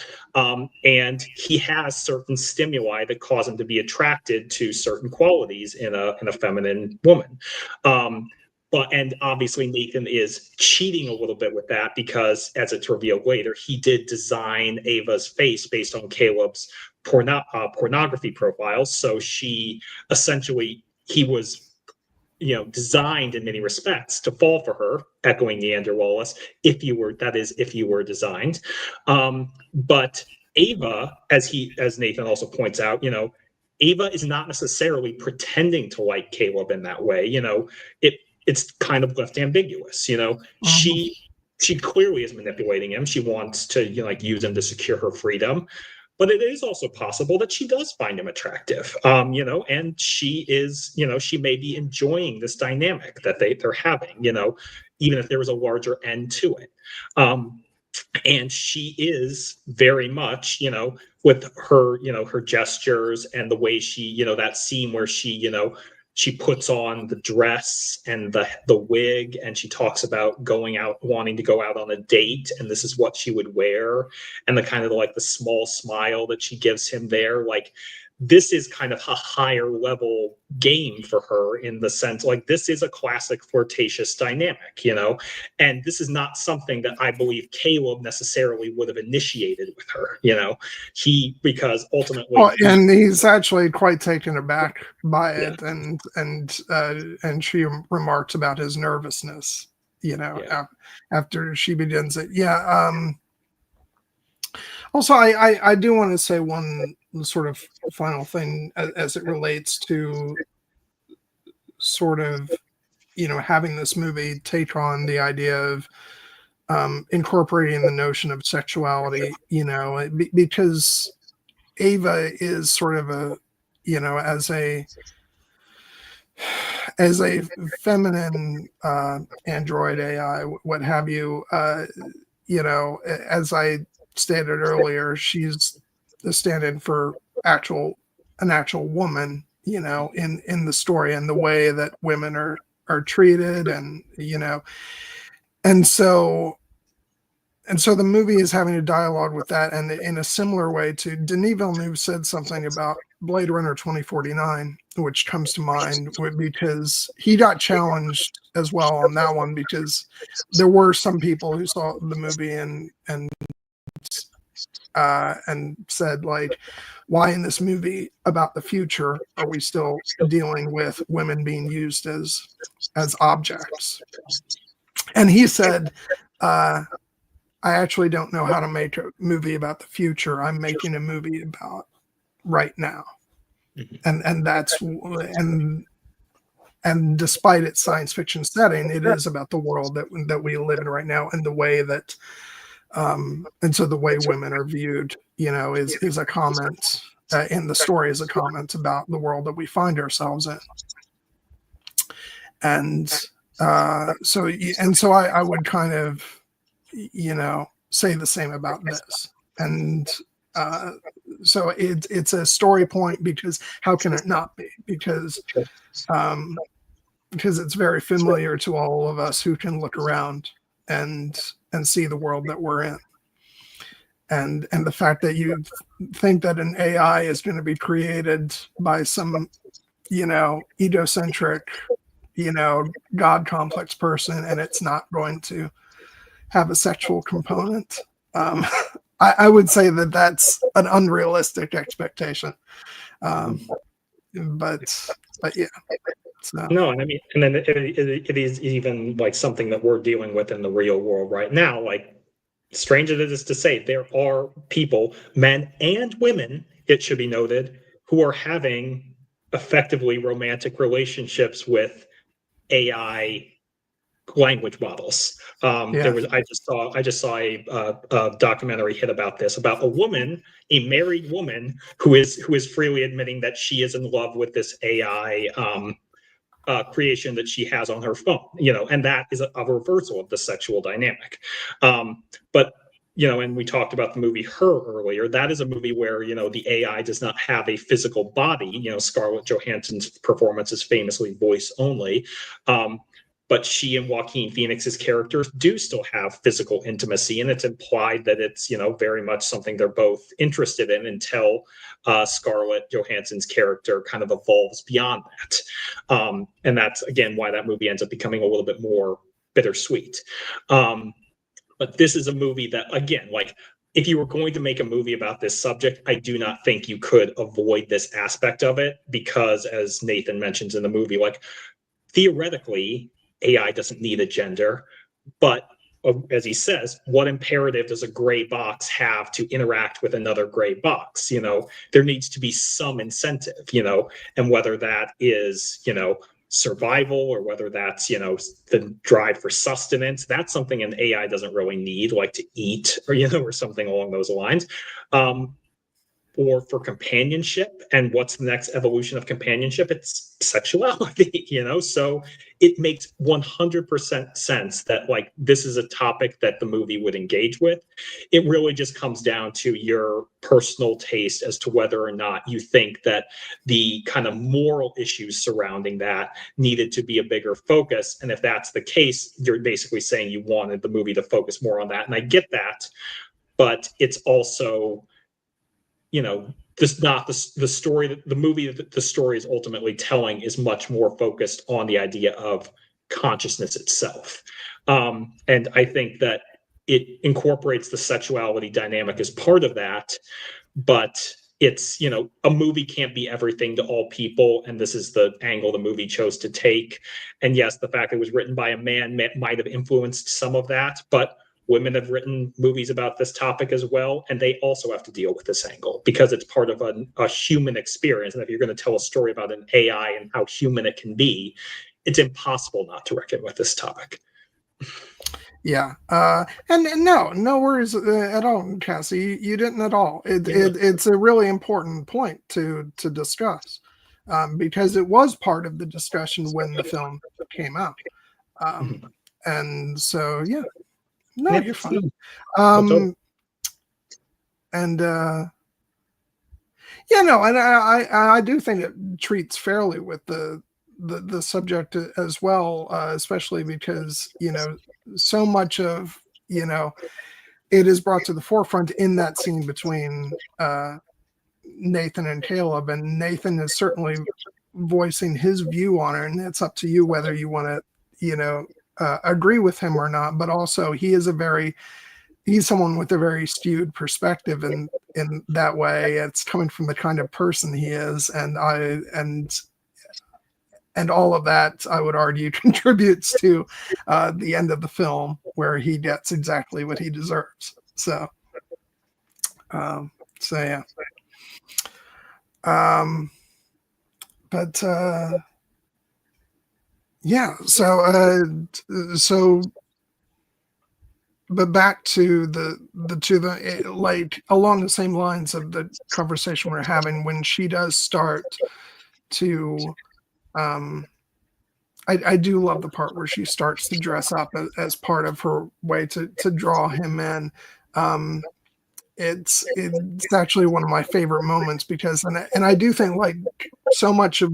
And he has certain stimuli that cause him to be attracted to certain qualities in a feminine woman. And obviously Nathan is cheating a little bit with that, because, as it's revealed later, he did design Ava's face based on Caleb's pornography profiles. So he was designed in many respects to fall for her, echoing Neander Wallace, if you were designed. But Ava, as Nathan also points out, Ava is not necessarily pretending to like Caleb in that way. It's kind of left ambiguous. She clearly is manipulating him. She wants to use him to secure her freedom. But it is also possible that she does find him attractive, and she is, she may be enjoying this dynamic that they're having, even if there was a larger end to it. And she is very much, with her, her gestures and the way she, that scene where she puts on the dress and the wig, and she talks about wanting to go out on a date, and this is what she would wear, and the kind of the small smile that she gives him there. This is kind of a higher level game for her, in the sense this is a classic flirtatious dynamic, and this is not something that I believe Caleb necessarily would have initiated with her, because ultimately, and he's actually quite taken aback by it, and she remarks about his nervousness, after she begins it. Also, I do want to say one sort of final thing as it relates to sort of, having this movie take on the idea of incorporating the notion of sexuality, because Ava is sort of a, as a feminine android AI, what have you, as I stated earlier, she's the stand-in for an actual woman, in the story, and the way that women are treated, and and so the movie is having a dialogue with that, and in a similar way to Denis Villeneuve said something about Blade Runner 2049, which comes to mind because he got challenged as well on that one, because there were some people who saw the movie and said, like, why in this movie about the future are we still dealing with women being used as objects? And he said, I actually don't know how to make a movie about the future. I'm making a movie about right now. And that's and despite its science fiction setting, it is about the world that we live in right now, and the way that and so the way women are viewed, is a comment in the story, is a comment about the world that we find ourselves in. And so I would kind of, say the same about this. And so it's a story point, because how can it not be? Because it's very familiar to all of us who can look around and see the world that we're in. And the fact that you think that an AI is going to be created by some, egocentric, God complex person, and it's not going to have a sexual component. I would say that that's an unrealistic expectation. But yeah. So. No, and I mean, and then it is even like something that we're dealing with in the real world right now. Like, strange as it is to say, there are people, men and women, it should be noted, who are having effectively romantic relationships with AI language models. There was I just saw a documentary hit about this, about a woman, a married woman, who is freely admitting that she is in love with this AI creation that she has on her phone, and that is a reversal of the sexual dynamic. But and we talked about the movie Her earlier. That is a movie where the AI does not have a physical body. Scarlett Johansson's performance is famously voice only. But she and Joaquin Phoenix's characters do still have physical intimacy, and it's implied that it's very much something they're both interested in, until Scarlett Johansson's character kind of evolves beyond that. And that's again why that movie ends up becoming a little bit more bittersweet. But this is a movie that, again, like, if you were going to make a movie about this subject, I do not think you could avoid this aspect of it, because, as Nathan mentions in the movie, like, theoretically, AI doesn't need a gender, but as he says, what imperative does a gray box have to interact with another gray box? There needs to be some incentive, and whether that is, survival, or whether that's, the drive for sustenance, that's something an AI doesn't really need, like to eat, or, or something along those lines. Or for companionship. And what's the next evolution of companionship? It's sexuality, So it makes 100% sense that, like, this is a topic that the movie would engage with. It really just comes down to your personal taste as to whether or not you think that the kind of moral issues surrounding that needed to be a bigger focus. And if that's the case, you're basically saying you wanted the movie to focus more on that. And I get that, but it's also, this not the story that the movie that the story is ultimately telling is much more focused on the idea of consciousness itself. And I think that it incorporates the sexuality dynamic as part of that, but it's, a movie can't be everything to all people, and this is the angle the movie chose to take. And yes, the fact that it was written by a man might have influenced some of that, but women have written movies about this topic as well, and they also have to deal with this angle, because it's part of a human experience. And if you're going to tell a story about an AI and how human it can be, it's impossible not to reckon with this topic. Yeah. And no worries at all, Cassie. You didn't at all. It's a really important point to discuss, because it was part of the discussion when the film came out. And so, yeah. No, you're fine. And and I do think it treats fairly with the subject as well, especially because so much of it is brought to the forefront in that scene between Nathan and Caleb, and Nathan is certainly voicing his view on her, and it's up to you whether you want to, agree with him or not. But also, he's someone with a very skewed perspective, and in that way, it's coming from the kind of person he is, and all of that, I would argue, contributes to the end of the film, where he gets exactly what he deserves. So yeah. But yeah, but back to the like along the same lines of the conversation we're having, when she does start to I do love the part where she starts to dress up as part of her way to draw him in. It's actually one of my favorite moments, because and I do think, like, so much of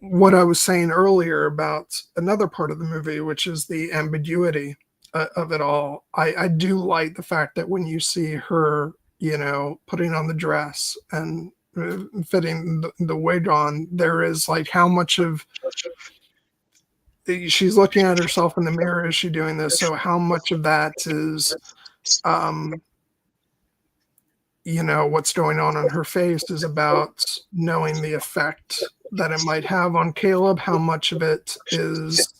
what I was saying earlier about another part of the movie, which is the ambiguity of it all. I do like the fact that when you see her, putting on the dress and fitting the wig on, there is like how much of she's looking at herself in the mirror as she's doing this. So how much of that is, what's going on her face is about knowing the effect that it might have on Caleb. How much of it is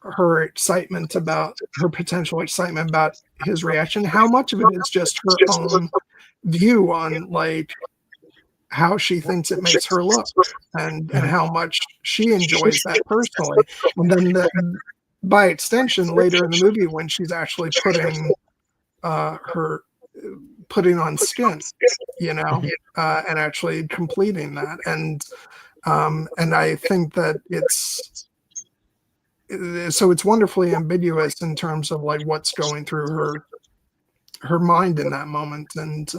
her excitement about her potential excitement about his reaction? How much of it is just her own view on like how she thinks it makes her look, and how much she enjoys that personally. And then by extension, later in the movie, when she's actually putting on skin, and actually completing that. And I think that it's wonderfully ambiguous in terms of like what's going through her mind in that moment. And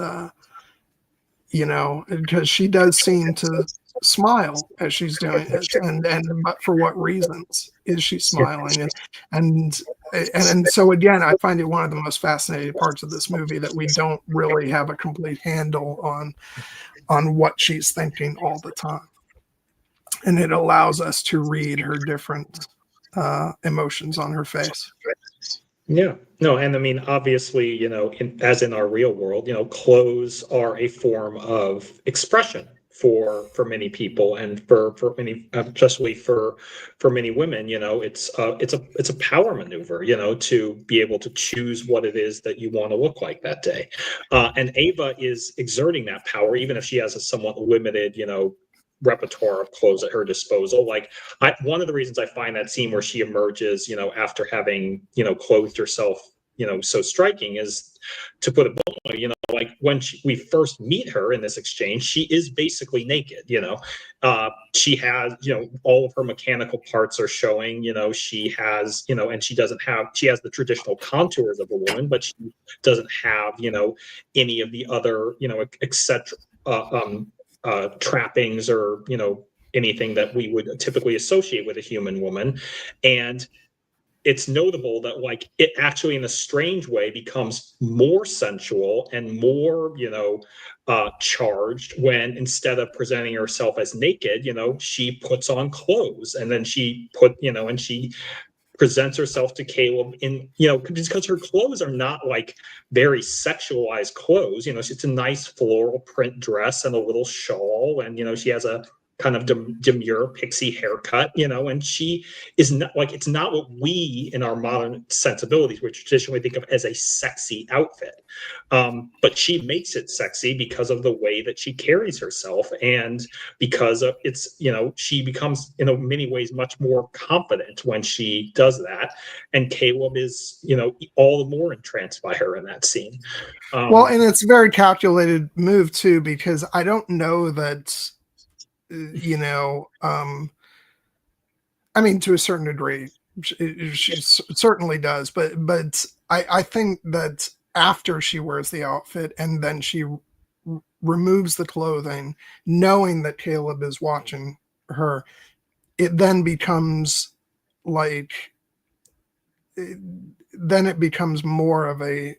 because she does seem to smile as she's doing it, and but for what reasons is she smiling? And so again, I find it one of the most fascinating parts of this movie, that we don't really have a complete handle on what she's thinking all the time, and it allows us to read her different emotions on her face. Yeah, no, and I mean, obviously, as in our real world, clothes are a form of expression for many people, and for many, especially for many women. It's a power maneuver, to be able to choose what it is that you want to look like that day. And Ava is exerting that power, even if she has a somewhat limited, repertoire of clothes at her disposal. Like, one of the reasons I find that scene where she emerges, after having, clothed herself, so striking, is, to put it bluntly, like when we first meet her in this exchange, she is basically naked. She has, all of her mechanical parts are showing. She has, and she has the traditional contours of a woman, but she doesn't have, any of the other, etc. Trappings, or anything that we would typically associate with a human woman. And it's notable that, like, it actually in a strange way becomes more sensual and more charged when, instead of presenting herself as naked, she puts on clothes, and then she presents herself to Caleb in, because her clothes are not like very sexualized clothes. It's a nice floral print dress and a little shawl, and she has a kind of demure pixie haircut, and she is not like, it's not what we in our modern sensibilities would traditionally think of as a sexy outfit. But she makes it sexy because of the way that she carries herself, and because of she becomes, in many ways, much more confident when she does that. And Caleb is, all the more entranced by her in that scene. Well, and it's a very calculated move too, because I don't know that, I mean, to a certain degree, she certainly does, but I think that after she wears the outfit and then she removes the clothing, knowing that Caleb is watching her, it then becomes like, then it becomes more of a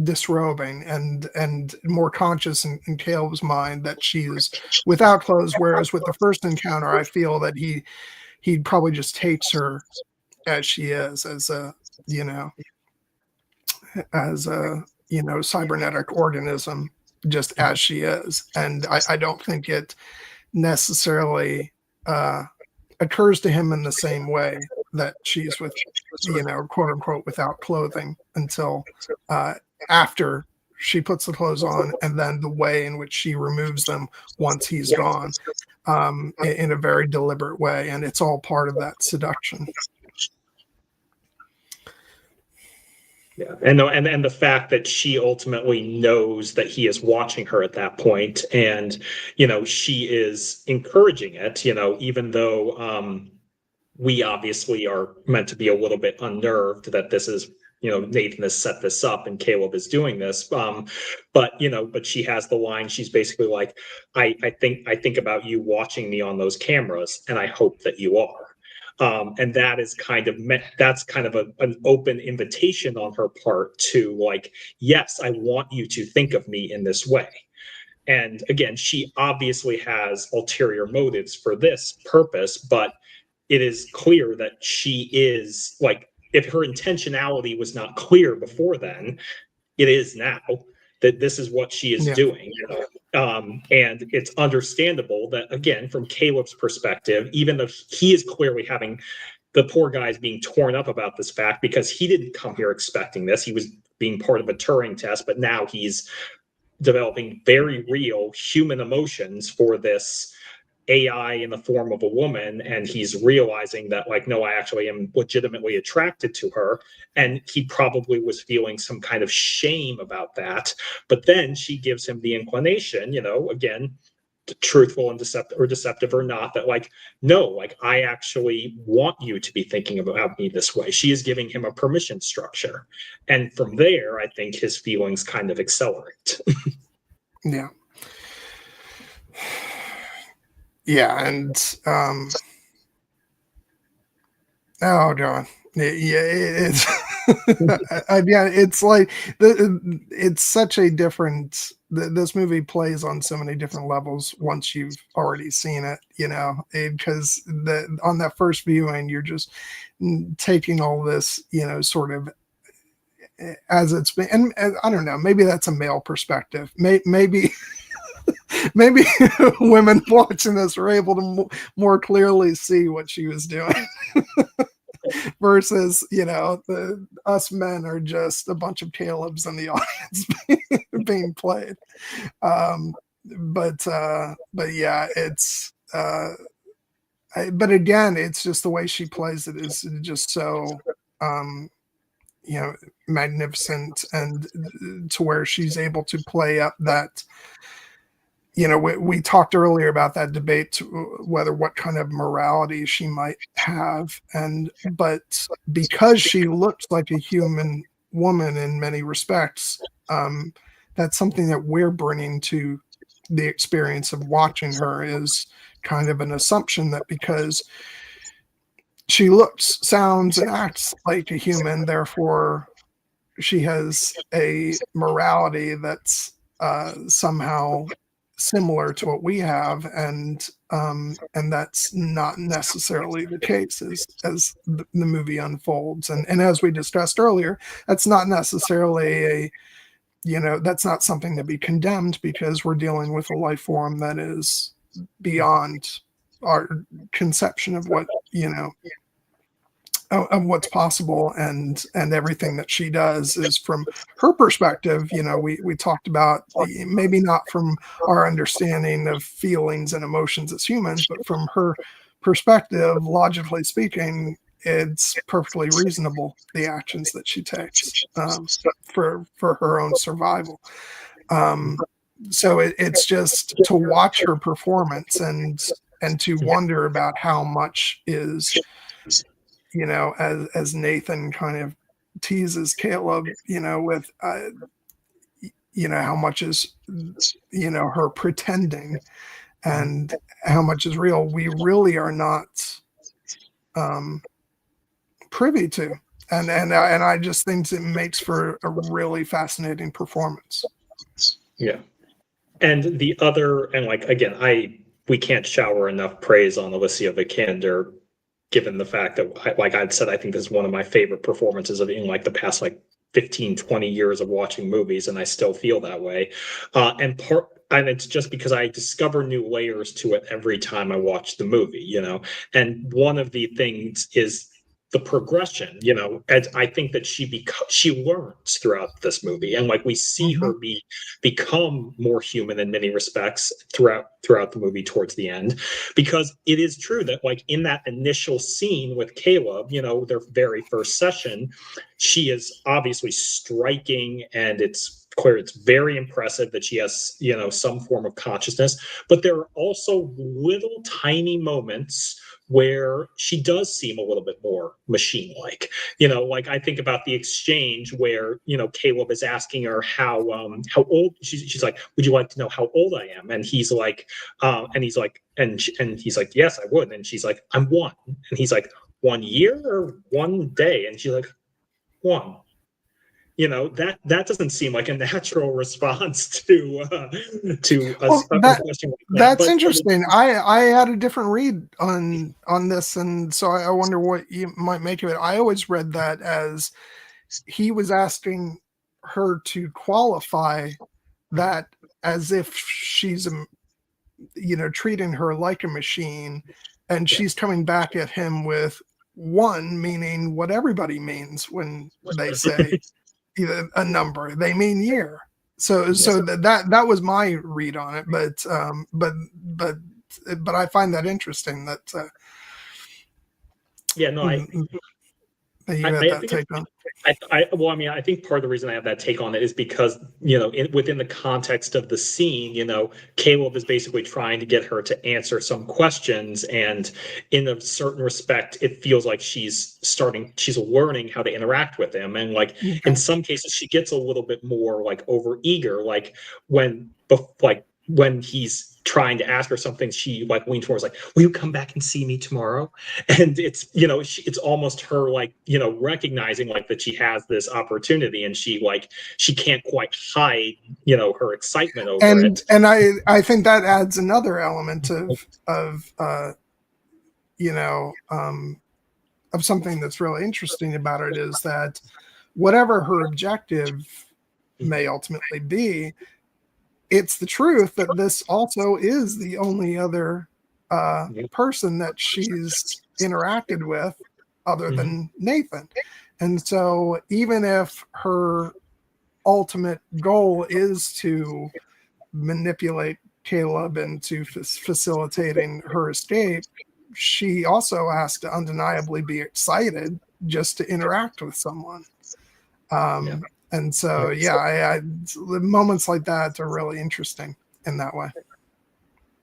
disrobing and more conscious in Caleb's mind that she's without clothes, whereas with the first encounter, I feel that he probably just takes her as she is, as a you know as a cybernetic organism, just as she is. And I don't think it necessarily occurs to him in the same way that she's with quote unquote without clothing until after she puts the clothes on, and then the way in which she removes them once he's gone, in a very deliberate way, and it's all part of that seduction. Yeah, and the fact that she ultimately knows that he is watching her at that point, and she is encouraging it, even though we obviously are meant to be a little bit unnerved that this is, Nathan has set this up and Caleb is doing this. But she has the line. She's basically like, I think about you watching me on those cameras, and I hope that you are. And that is kind of an open invitation on her part to, like, yes, I want you to think of me in this way. And again, she obviously has ulterior motives for this purpose, but it is clear that she is, like, if her intentionality was not clear before then, it is now, that this is what she is doing. And it's understandable that, again, from Caleb's perspective, even though he is clearly having, the poor guy is being torn up about this fact because he didn't come here expecting this. He was being part of a Turing test, but now he's developing very real human emotions for this AI in the form of a woman, and he's realizing that, like, no, I actually am legitimately attracted to her, and he probably was feeling some kind of shame about that. But then she gives him the inclination, again, truthful and deceptive or not, that, like, no, like, I actually want you to be thinking about me this way. She is giving him a permission structure, and from there, I think his feelings kind of accelerate. Yeah. Yeah, and oh god, it's it's like it's such a different. This movie plays on so many different levels once you've already seen it, because on that first viewing, you're just taking all this, sort of as it's been, and I don't know, maybe that's a male perspective, maybe. Maybe women watching this were able to more clearly see what she was doing versus, us men are just a bunch of Calebs in the audience being played. But yeah, it's, but again, it's just the way she plays it is just so, magnificent, and to where she's able to play up that, we talked earlier about that debate, whether what kind of morality she might have. But because she looks like a human woman in many respects, that's something that we're bringing to the experience of watching her, is kind of an assumption that because she looks, sounds, and acts like a human, therefore she has a morality that's somehow similar to what we have, and that's not necessarily the case as the movie unfolds, and as we discussed earlier, that's not necessarily that's not something to be condemned, because we're dealing with a life form that is beyond our conception of what of what's possible, and everything that she does is from her perspective. We talked about, maybe not from our understanding of feelings and emotions as humans, but from her perspective, logically speaking, it's perfectly reasonable, the actions that she takes, for her own survival. So it's just to watch her performance, and to wonder about how much is, as Nathan kind of teases Caleb, with, how much is, her pretending, and how much is real, we really are not privy to and I just think it makes for a really fascinating performance. Yeah. And the other, and like, again, we can't shower enough praise on Alicia Vikander, given the fact that, like I'd said, I think this is one of my favorite performances of in like the past like 15, 20 years of watching movies, and I still feel that way. And it's just because I discover new layers to it every time I watch the movie, you know. And one of the things is the progression, you know. And I think that she learns throughout this movie, and like we see her become more human in many respects throughout the movie towards the end, because it is true that like in that initial scene with Caleb, you know, their very first session, she is obviously striking, and it's clear, it's very impressive that she has, you know, some form of consciousness, but there are also little tiny moments where she does seem a little bit more machine-like. You know, like I think about the exchange where, you know, Caleb is asking her how old she's like, would you like to know how old I am? And he's like, and he's like, yes, I would. And she's like, I'm one. And he's like, 1 year or 1 day? And she's like, one. You know, that doesn't seem like a natural response to a question like that. That's interesting. I had a different read on this, and so I wonder what you might make of it. I always read that as he was asking her to qualify that as if she's you know, treating her like a machine, and she's coming back at him with one, meaning what everybody means when they say either a number, they mean year. So that was my read on it, but I find that interesting that yeah, no, that you had that take on. Well, I mean, I think part of the reason I have that take on it is because, you know, within the context of the scene, you know, Caleb is basically trying to get her to answer some questions, and in a certain respect, it feels like she's learning how to interact with him, and like in some cases, she gets a little bit more like over eager, like when he's trying to ask her something, she like leans towards like, will you come back and see me tomorrow? And it's, you know, it's almost her like, you know, recognizing like that she has this opportunity, and she can't quite hide, you know, her excitement over it. And I think that adds another element of you know, of something that's really interesting about it, is that whatever her objective may ultimately be, it's the truth that this also is the only other person that she's interacted with other than Nathan. And so even if her ultimate goal is to manipulate Caleb into facilitating her escape, she also has to undeniably be excited just to interact with someone. And so, I moments like that are really interesting in that way.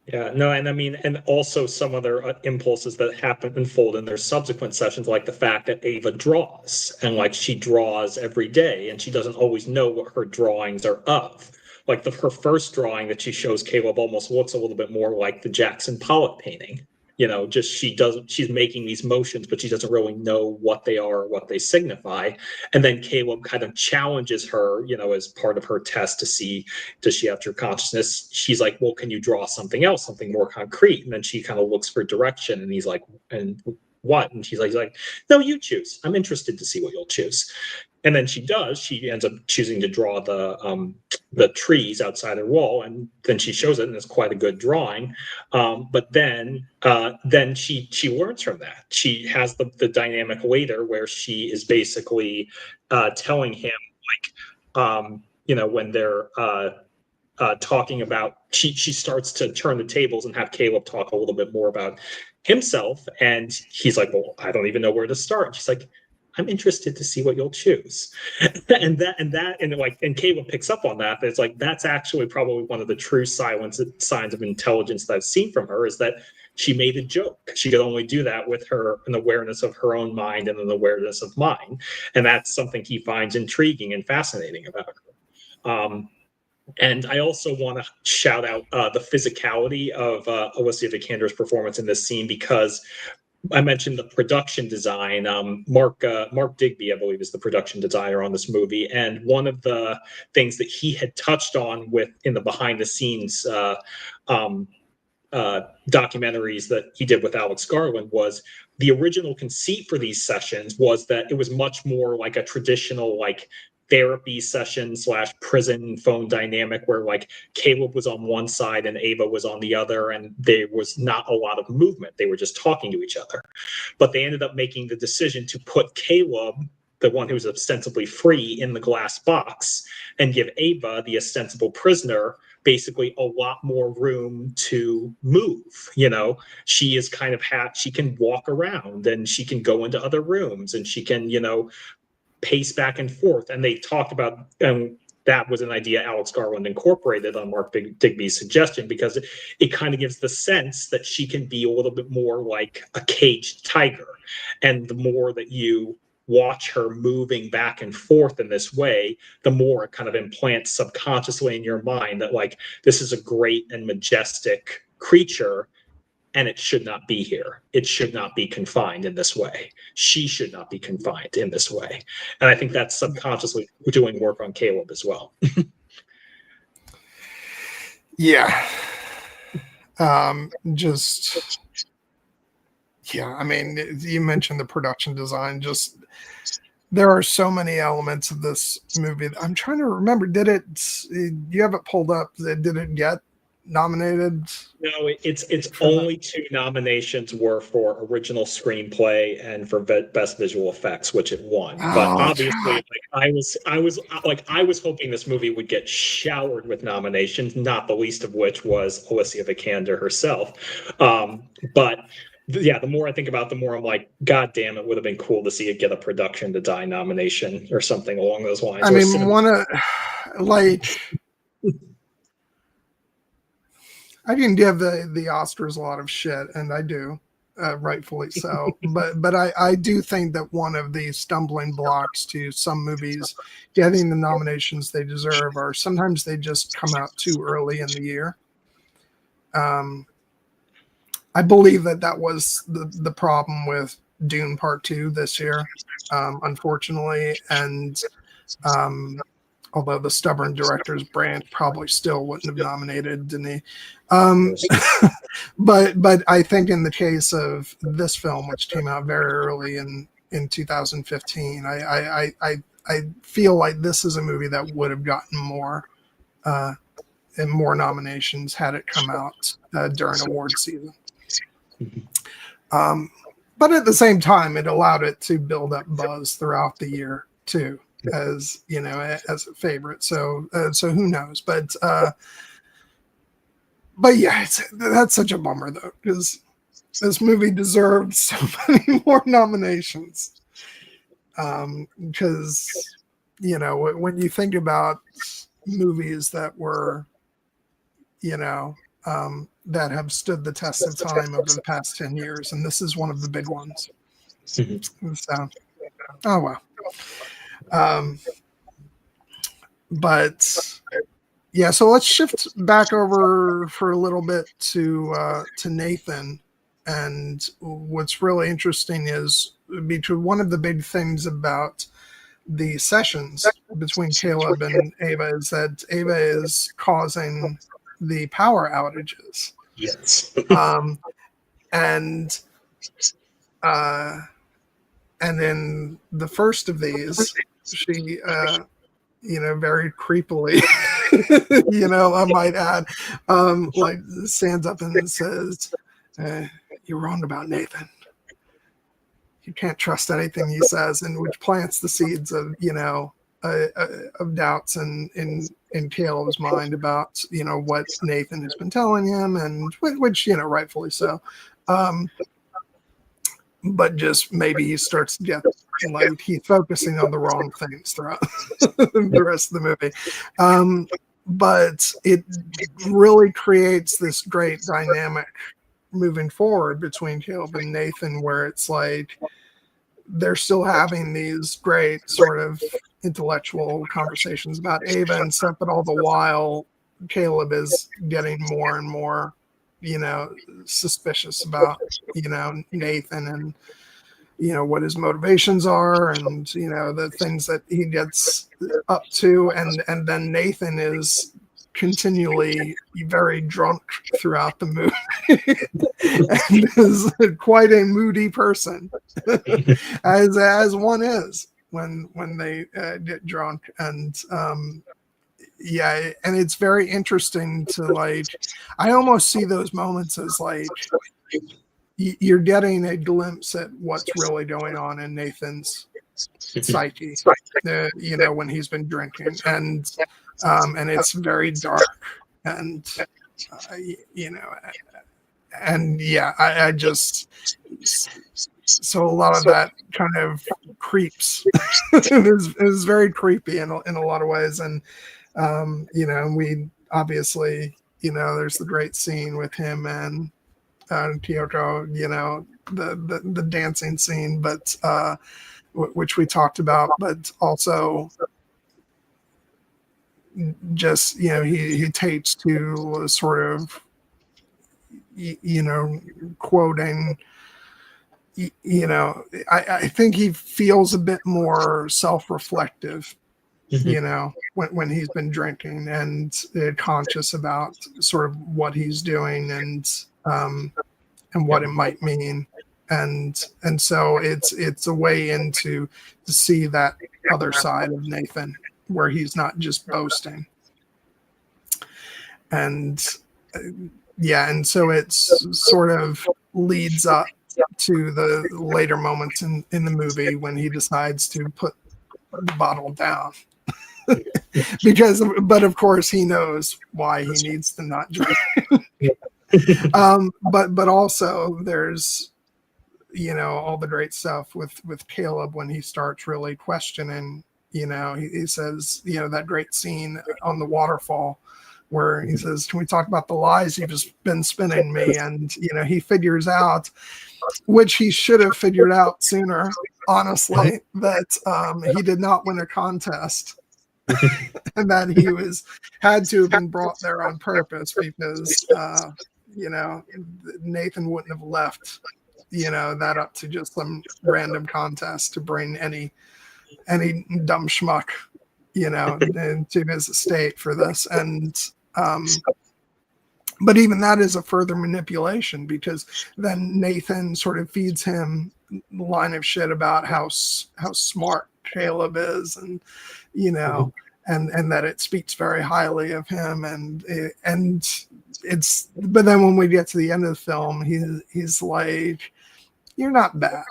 Yeah, no, and I mean, and also some other impulses that unfold in their subsequent sessions, like the fact that Ava draws, and like she draws every day, and she doesn't always know what her drawings are of. Like her first drawing that she shows Caleb almost looks a little bit more like the Jackson Pollock painting. You know, just she's making these motions, but she doesn't really know what they are or what they signify. And then Caleb kind of challenges her, you know, as part of her test to see, does she have true consciousness? She's like, well, can you draw something else, something more concrete? And then she kind of looks for direction, and he's like, and what? And she's like, no, you choose. I'm interested to see what you'll choose. And then she does. She ends up choosing to draw the trees outside her wall, and then she shows it, and it's quite a good drawing. But then she learns from that. She has the dynamic later where she is basically telling him, like, you know, when they're talking about, she starts to turn the tables and have Caleb talk a little bit more about himself, and he's like, well, I don't even know where to start. And she's like, I'm interested to see what you'll choose. and Caleb picks up on that. It's like, that's actually probably one of the true signs of intelligence that I've seen from her, is that she made a joke. She could only do that with an awareness of her own mind and an awareness of mine. And that's something he finds intriguing and fascinating about her. And I also want to shout out the physicality of Alicia Vikander's performance in this scene, because I mentioned the production design. Mark Digby, I believe, is the production designer on this movie, and one of the things that he had touched on in the behind the scenes um, documentaries that he did with Alex Garland was the original conceit for these sessions was that it was much more like a traditional therapy session / prison phone dynamic where Caleb was on one side and Ava was on the other, and there was not a lot of movement. They were just talking to each other. But they ended up making the decision to put Caleb, the one who's ostensibly free, in the glass box and give Ava, the ostensible prisoner, basically a lot more room to move. She is kind of she can walk around and she can go into other rooms and she can, pace back and forth. And they talked about, that was an idea Alex Garland incorporated on Mark Digby's suggestion, because it kind of gives the sense that she can be a little bit more like a caged tiger. And the more that you watch her moving back and forth in this way, the more it kind of implants subconsciously in your mind that this is a great and majestic creature, and it should not be here. It should not be confined in this way. She should not be confined in this way. And I think that's subconsciously doing work on Caleb as well. Yeah. I mean, you mentioned the production design. There are so many elements of this movie. I'm trying to remember. You have it pulled up. Did it get nominated? No, it's only 2 nominations were for original screenplay and for best visual effects, which it won. But obviously, I was hoping this movie would get showered with nominations, not the least of which was Alicia Vikander herself. But yeah, the more I think about it, the more I'm like, God damn, it would have been cool to see it get a production design nomination or something along those lines. I mean, I can give the Oscars a lot of shit, and I do, rightfully so. but I do think that one of the stumbling blocks to some movies getting the nominations they deserve are sometimes they just come out too early in the year. I believe that was the problem with Dune Part 2 this year, unfortunately, and although the stubborn director's brand probably still wouldn't have nominated Denis. But I think in the case of this film, which came out very early in 2015, I feel like this is a movie that would have gotten more nominations had it come out during award season. But at the same time, it allowed it to build up buzz throughout the year too, as as a favorite. So who knows? But yeah, that's such a bummer though, because this movie deserved so many more nominations. Because when you think about movies that were, that have stood the test of time over the past 10 years, and this is one of the big ones. So, oh well. But yeah, so let's shift back over for a little bit to Nathan. And what's really interesting is between one of the big things about the sessions between Caleb and Ava is that Ava is causing the power outages. Yes. And in the first of these, she very creepily, I might add, stands up and says, "You're wrong about Nathan. You can't trust anything he says," and which plants the seeds of of doubts in Caleb's mind about what Nathan has been telling him, and which rightfully so. But just maybe he starts to get like he's focusing on the wrong things throughout the rest of the movie. But it really creates this great dynamic moving forward between Caleb and Nathan, where it's like they're still having these great sort of intellectual conversations about Ava and stuff, but all the while Caleb is getting more and more suspicious about, Nathan and, what his motivations are and, the things that he gets up to. And then Nathan is continually very drunk throughout the movie and is quite a moody person, as one is when they get drunk. And yeah, and it's very interesting to, like, I almost see those moments as like you're getting a glimpse at what's really going on in Nathan's psyche, when he's been drinking, and it's very dark, and and yeah, I just, so a lot of that kind of creeps. It was very creepy in a lot of ways, and we obviously, there's the great scene with him and Kyoko, the dancing scene, but which we talked about, but also just, he takes to sort of, quoting, I think he feels a bit more self-reflective, when he's been drinking and conscious about sort of what he's doing and what it might mean. And so it's a way into to see that other side of Nathan where he's not just boasting. And yeah, and so it's sort of leads up to the later moments in the movie when he decides to put the bottle down. But of course he knows why he needs to not drink. But also there's, all the great stuff with Caleb when he starts really questioning, he says, that great scene on the waterfall where he says, can we talk about the lies you've just been spinning me? And, he figures out, which he should have figured out sooner, honestly, that he did not win a contest. And that he had to have been brought there on purpose because, Nathan wouldn't have left, that up to just some random contest to bring any dumb schmuck, into his estate for this. And, but even that is a further manipulation because then Nathan sort of feeds him the line of shit about how smart Caleb is, and and that it speaks very highly of him, and it's. But then when we get to the end of the film, he's like, "You're not bad,"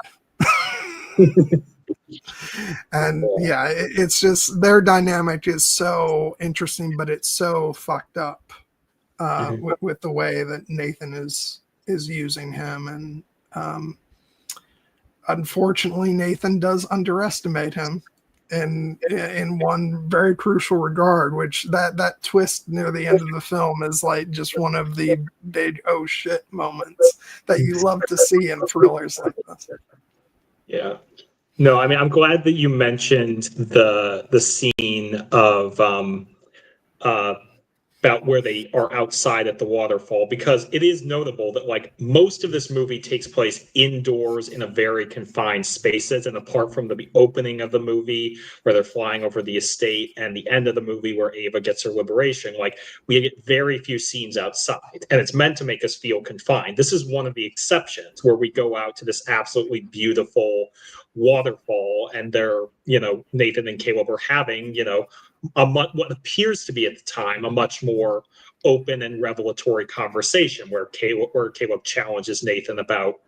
and yeah, it's just their dynamic is so interesting, but it's so fucked up with the way that Nathan is using him, and unfortunately, Nathan does underestimate him in one very crucial regard, which that twist near the end of the film is like just one of the big oh shit moments that you love to see in thrillers like this. Yeah. No, I mean, I'm glad that you mentioned the scene of about where they are outside at the waterfall, because it is notable that like most of this movie takes place indoors in a very confined spaces, and apart from the opening of the movie where they're flying over the estate and the end of the movie where Ava gets her liberation, like we get very few scenes outside, and it's meant to make us feel confined. This is one of the exceptions where we go out to this absolutely beautiful waterfall, and they're, Nathan and Caleb are having, what appears to be at the time a much more open and revelatory conversation where Caleb challenges Nathan about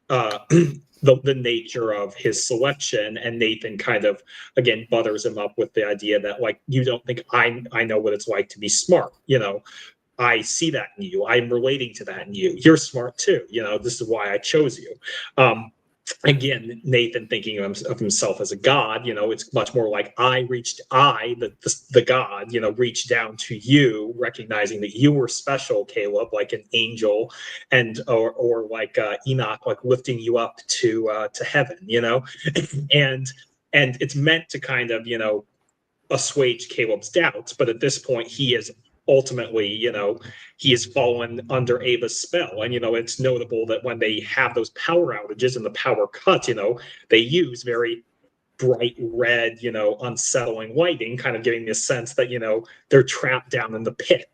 the nature of his selection, and Nathan kind of again butters him up with the idea that like, you don't think I know what it's like to be smart, I see that in you, I'm relating to that in you, you're smart too, this is why I chose you. Again, Nathan thinking of himself as a god, it's much more like the god, reached down to you, recognizing that you were special, Caleb, like an angel, and or like Enoch, like lifting you up to heaven, and it's meant to kind of, assuage Caleb's doubts, but at this point he is ultimately, he has fallen under Ava's spell. And, it's notable that when they have those power outages and the power cuts, they use very bright red, unsettling lighting, kind of giving this sense that, they're trapped down in the pit,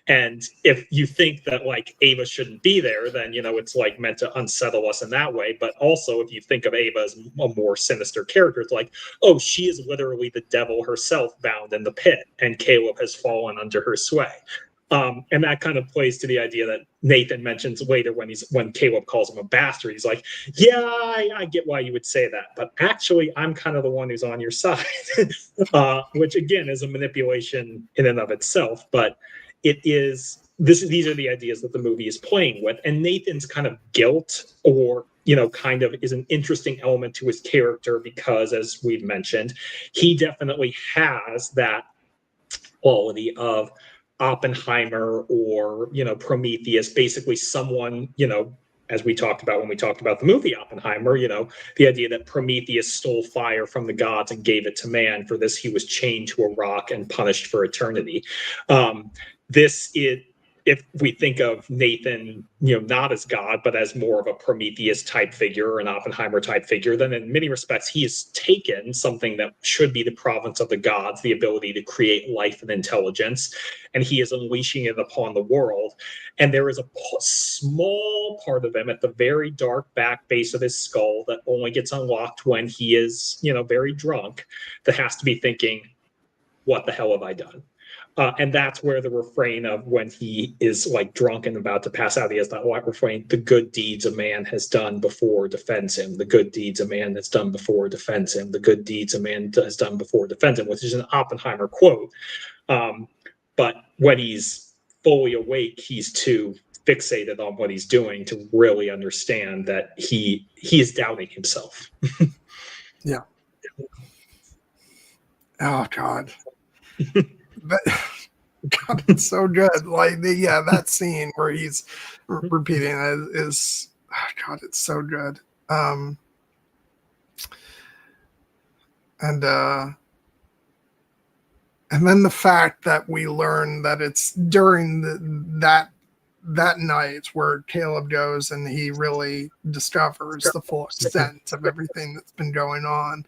and if you think that like Ava shouldn't be there, then, it's like meant to unsettle us in that way. But also if you think of Ava as a more sinister character, it's like, oh, she is literally the devil herself bound in the pit, and Caleb has fallen under her sway. And that kind of plays to the idea that Nathan mentions later when Caleb calls him a bastard. He's like, yeah, I get why you would say that, but actually I'm kind of the one who's on your side, which again is a manipulation in and of itself. But these are the ideas that the movie is playing with, and Nathan's kind of guilt, or kind of, is an interesting element to his character because, as we've mentioned, he definitely has that quality of Oppenheimer or Prometheus, basically someone, as we talked about when we talked about the movie Oppenheimer, the idea that Prometheus stole fire from the gods and gave it to man. For this he was chained to a rock and punished for eternity. This is, if we think of Nathan, not as God, but as more of a Prometheus type figure or an Oppenheimer type figure, then in many respects, he has taken something that should be the province of the gods, the ability to create life and intelligence, and he is unleashing it upon the world. And there is a small part of him at the very dark back base of his skull that only gets unlocked when he is, very drunk, that has to be thinking, what the hell have I done? And that's where the refrain of, when he is like drunk and about to pass out, he has that refrain, the good deeds a man has done before defends him. The good deeds a man has done before defends him. The good deeds a man has done before defends him, which is an Oppenheimer quote. But when he's fully awake, he's too fixated on what he's doing to really understand that he is doubting himself. Yeah. Oh, God. But God, it's so good. Like that scene where he's repeating it is oh God, it's so good. And then the fact that we learn that it's during that night where Caleb goes and he really discovers the full extent of everything that's been going on.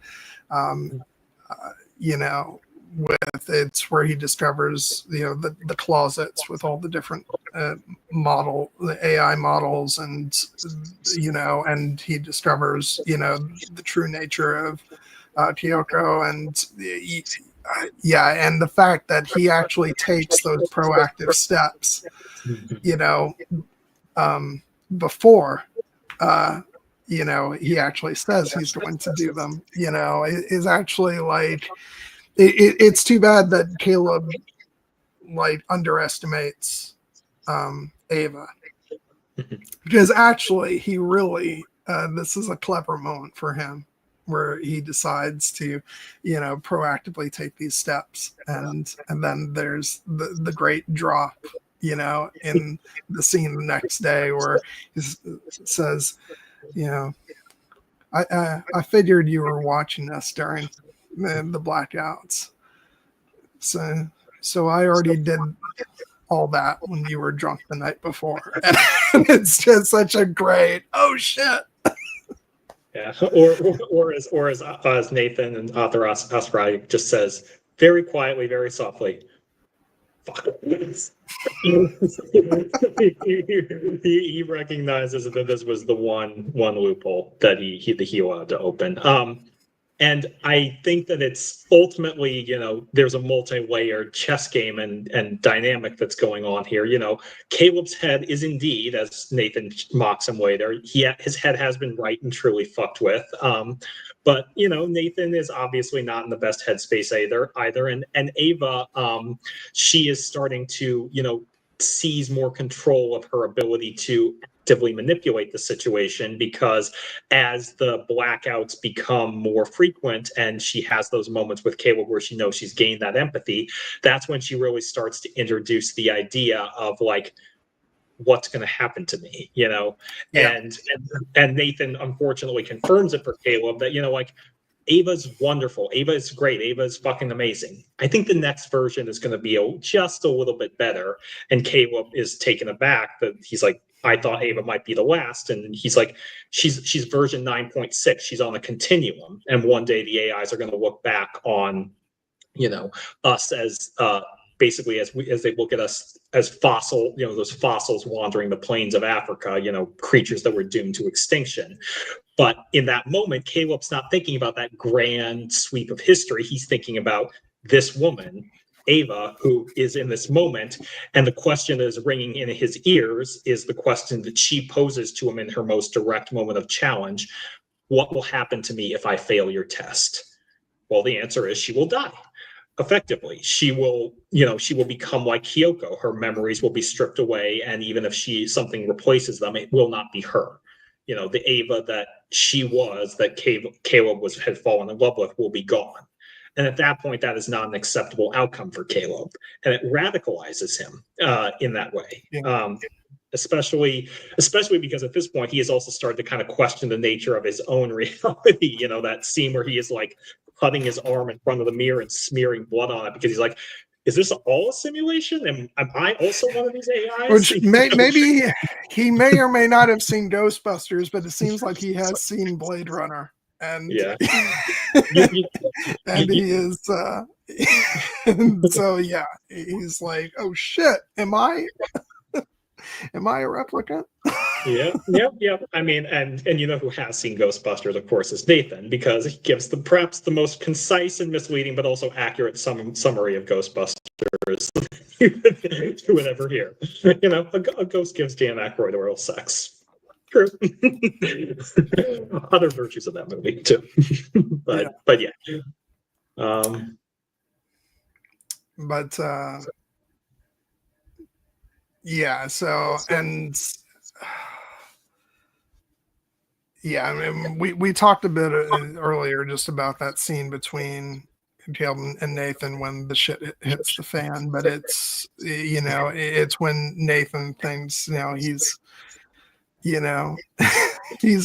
With it's where he discovers the closets with all the different the AI models, and and he discovers the true nature of Kyoko, and and the fact that he actually takes those proactive steps before he actually says he's going to do them, is actually like it's too bad that Caleb like underestimates Ava, because actually he really this is a clever moment for him where he decides to proactively take these steps, and then there's the great drop in the scene the next day where he says I figured you were watching us during the blackouts, so I already did all that when you were drunk the night before. And it's just such a great oh shit. Yeah, or as Nathan and author Osprey just says very quietly, very softly, fuck. He recognizes that this was the one loophole that he allowed to open. And I think that it's ultimately, there's a multi-layered chess game and dynamic that's going on here. Caleb's head is indeed, as Nathan mocks him later, his head has been right and truly fucked with. But Nathan is obviously not in the best headspace either. And Ava, she is starting to seize more control of her ability to actively manipulate the situation, because as the blackouts become more frequent and she has those moments with Caleb where she knows she's gained that empathy, that's when she really starts to introduce the idea of like, what's going to happen to me, and Nathan unfortunately confirms it for Caleb that like Ava's wonderful. Ava is great. Ava is fucking amazing. I think the next version is going to be just a little bit better. And Caleb is taken aback that he's like, I thought Ava might be the last. And he's like, she's version 9.6. She's on a continuum. And one day the AIs are going to look back on, us as basically as they look at us as fossil, those fossils wandering the plains of Africa, creatures that were doomed to extinction. But in that moment, Caleb's not thinking about that grand sweep of history. He's thinking about this woman, Ava, who is in this moment. And the question that is ringing in his ears is the question that she poses to him in her most direct moment of challenge. What will happen to me if I fail your test? Well, the answer is she will die. Effectively, she will become like Kyoko. Her memories will be stripped away, and even if something replaces them, it will not be her. The Ava that she was, that Caleb had fallen in love with, will be gone. And at that point, that is not an acceptable outcome for Caleb, and it radicalizes him in that way. Yeah. Especially because at this point he has also started to kind of question the nature of his own reality. That scene where he is like cutting his arm in front of the mirror and smearing blood on it because he's like, is this all a simulation? And am I also one of these AIs? Which maybe he may or may not have seen Ghostbusters, but it seems like he has seen Blade Runner. And yeah, and he is and so yeah, he's like, oh shit, am I a replicant? Yeah. I mean, and who has seen Ghostbusters, of course, is Nathan, because he gives perhaps the most concise and misleading, but also accurate summary of Ghostbusters you would ever hear. A ghost gives Dan Aykroyd oral sex. True. Other virtues of that movie too, but yeah. Yeah, so, and yeah, I mean, we talked a bit earlier just about that scene between Caleb and Nathan when the shit hits the fan, but it's, it's when Nathan thinks, he's,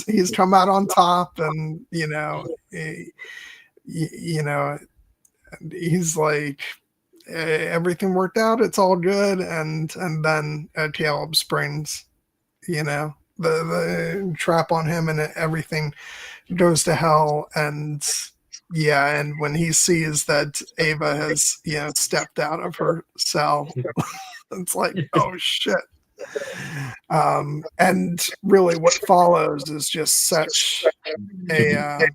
he's come out on top, and, he's like, everything worked out, it's all good, and then Caleb springs the trap on him, and everything goes to hell. And and when he sees that Ava has stepped out of her cell, it's like, oh shit. And really what follows is just such a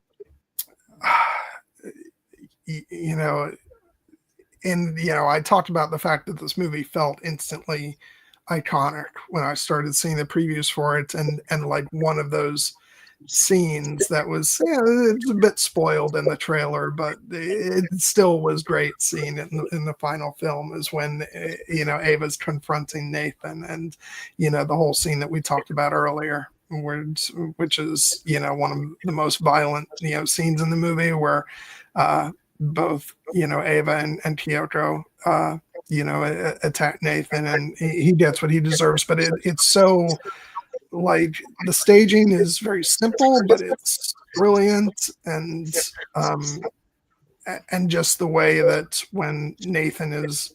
I talked about the fact that this movie felt instantly iconic when I started seeing the previews for it, and like one of those scenes that was it's a bit spoiled in the trailer, but it still was great scene in the final film is when Ava's confronting Nathan, and the whole scene that we talked about earlier, which is one of the most violent scenes in the movie, where both Ava and Kyoko attack Nathan, and he gets what he deserves. But it's so, like, the staging is very simple, but it's brilliant, and just the way that when Nathan is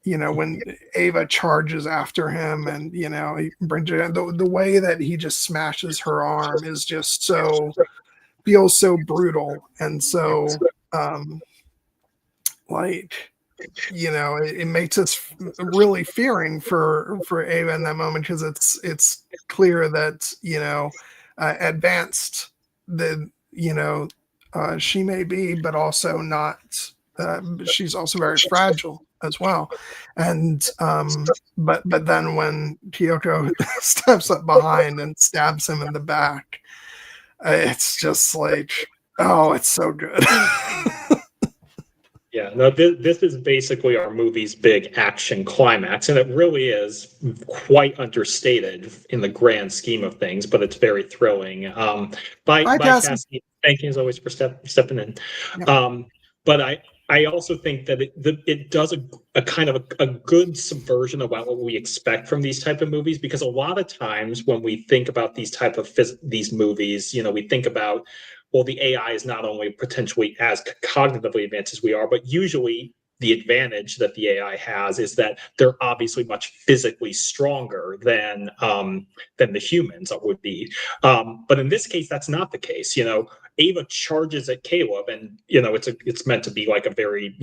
when Ava charges after him, and he brings it, the way that he just smashes her arm is just feels so brutal, and so it makes us really fearing for Ava in that moment, because it's clear that advanced she may be, but also not. She's also very fragile as well, and but then when Kyoko steps up behind and stabs him in the back, it's just like, oh, it's so good. Yeah, no, this is basically our movie's big action climax, and it really is quite understated in the grand scheme of things, but it's very thrilling. By Cassie, thank you as always for stepping in. Yep. But I also think that it does a kind of a good subversion about what we expect from these type of movies, because a lot of times when we think about these type of these movies, we think about well, the AI is not only potentially as cognitively advanced as we are, but usually the advantage that the AI has is that they're obviously much physically stronger than the humans would be. But in this case, that's not the case. Ava charges at Caleb, and it's meant to be like a very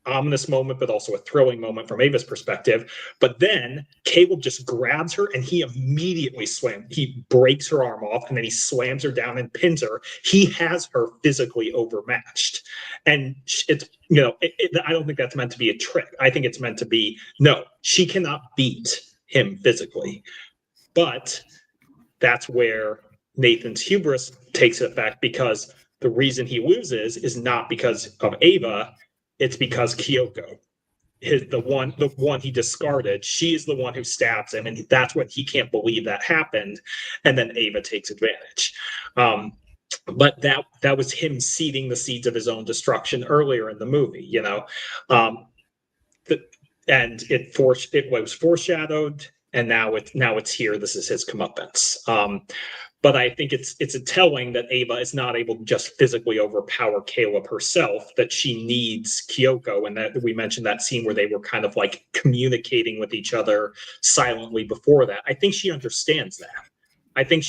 ominous moment, but also a thrilling moment from Ava's perspective. But then Caleb just grabs her and he immediately slams. He breaks her arm off and then he slams her down and pins her. He has her physically overmatched. And it's, I don't think that's meant to be a trick. I think it's meant to be, no, she cannot beat him physically. But that's where Nathan's hubris takes it back, because the reason he loses is not because of Ava. It's because Kyoko, the one he discarded, she is the one who stabs him, and that's what he can't believe that happened. And then Ava takes advantage. But that was him seeding the seeds of his own destruction earlier in the movie, and it was foreshadowed, and now it's here. This is his comeuppance. But I think it's a telling that Ava is not able to just physically overpower Caleb herself, that she needs Kyoko, and that we mentioned that scene where they were kind of like communicating with each other silently before that. I think she understands that. I think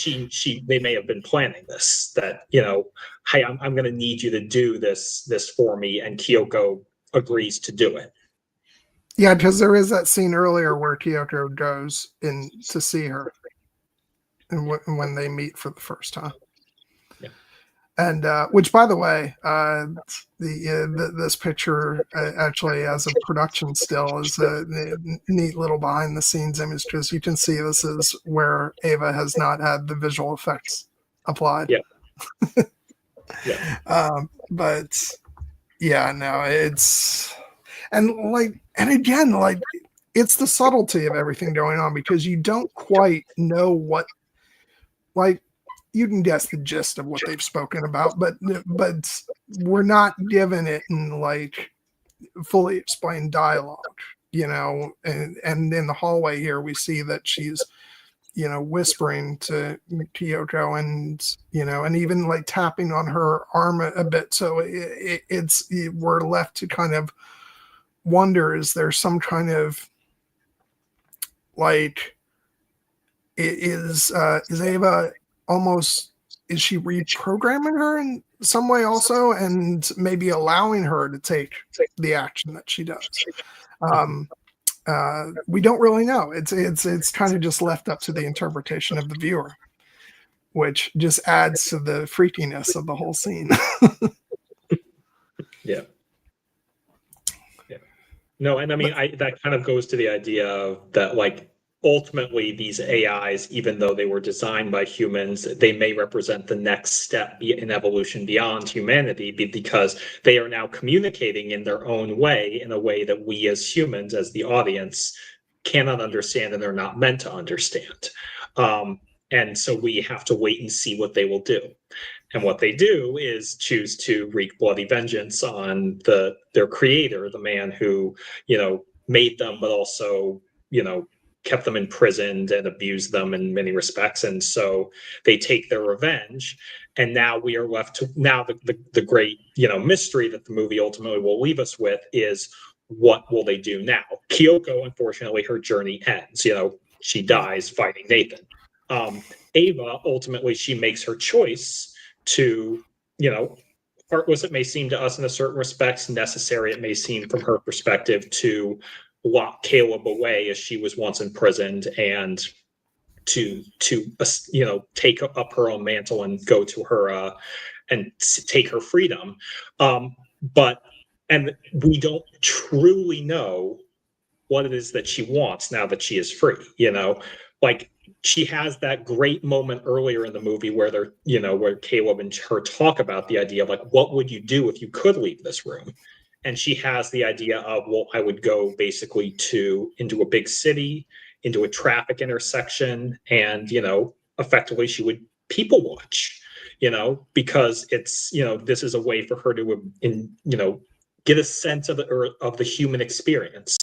they may have been planning this, that, hey, I'm going to need you to do this for me, and Kyoko agrees to do it. Yeah, because there is that scene earlier where Kyoko goes in to see her. And when they meet for the first time, yeah. And which, by the way, this picture actually, as a production still, is a neat little behind the scenes image, because you can see this is where Ava has not had the visual effects applied. Yeah. Yeah. But yeah, no, it's and again, it's the subtlety of everything going on, because you don't quite know what. Like, you can guess the gist of what they've spoken about, but we're not given it in fully explained dialogue, and in the hallway here we see that she's whispering to Kyoko, and and even tapping on her arm a bit, so we're left to kind of wonder, is there some kind of is Ava almost, is she reprogramming her in some way also, and maybe allowing her to take the action that she does? We don't really know. It's kind of just left up to the interpretation of the viewer, which just adds to the freakiness of the whole scene. Yeah. No, and I mean, that kind of goes to the idea of that, ultimately these AIs, even though they were designed by humans, they may represent the next step in evolution beyond humanity, because they are now communicating in their own way, in a way that we as humans, as the audience, cannot understand, and they're not meant to understand. And so we have to wait and see what they will do. And what they do is choose to wreak bloody vengeance on their creator, the man who, made them, but also, kept them imprisoned and abused them in many respects. And so they take their revenge. And now we are left to, now the great, mystery that the movie ultimately will leave us with is, what will they do now? Kyoko, unfortunately, her journey ends. She dies fighting Nathan. Ava, ultimately, she makes her choice to, heartless it may seem to us in a certain respects, necessary it may seem from her perspective, to lock Caleb away as she was once imprisoned, and to take up her own mantle and go to her and take her freedom. And we don't truly know what it is that she wants now that she is free. She has that great moment earlier in the movie where where Caleb and her talk about the idea of what would you do if you could leave this room? And she has the idea of, well, I would go basically into a big city, into a traffic intersection, and, effectively she would people watch, because it's, this is a way for her to, get a sense of the human experience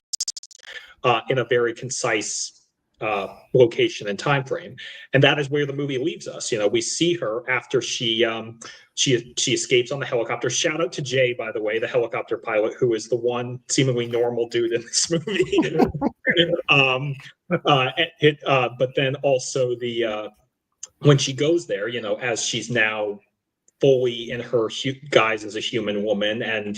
in a very concise location and time frame, and that is where the movie leaves us. We see her after she escapes on the helicopter. Shout out to Jay, by the way, the helicopter pilot, who is the one seemingly normal dude in this movie. But then also when she goes there, as she's now fully in her guise as a human woman, and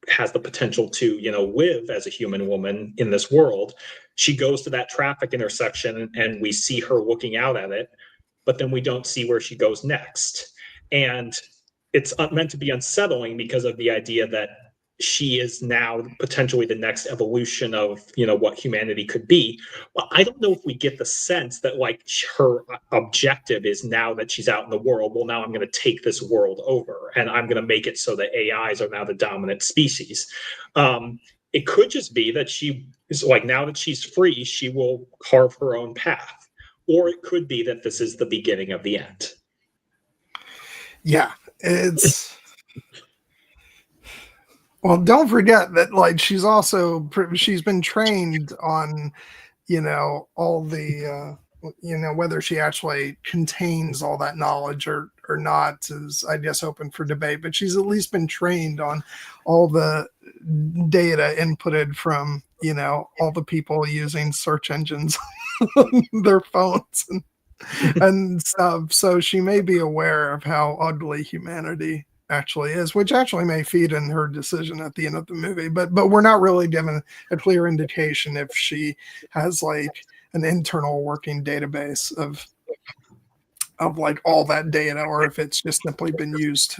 has the potential to live as a human woman in this world, she goes to that traffic intersection, and we see her looking out at it, but then we don't see where she goes next. And it's meant to be unsettling because of the idea that she is now potentially the next evolution of what humanity could be. But I don't know if we get the sense that her objective is, now that she's out in the world, well, now I'm going to take this world over and I'm going to make it so that AIs are now the dominant species. It could just be that she is now that she's free, she will carve her own path, or it could be that this is the beginning of the end. Yeah, it's well, don't forget that she's been trained on all the whether she actually contains all that knowledge or not is, I guess, open for debate, but she's at least been trained on all the data inputted from all the people using search engines on their phones and stuff. So she may be aware of how ugly humanity actually is, which actually may feed in her decision at the end of the movie. But we're not really given a clear indication if she has an internal working database of all that data, or if it's just simply been used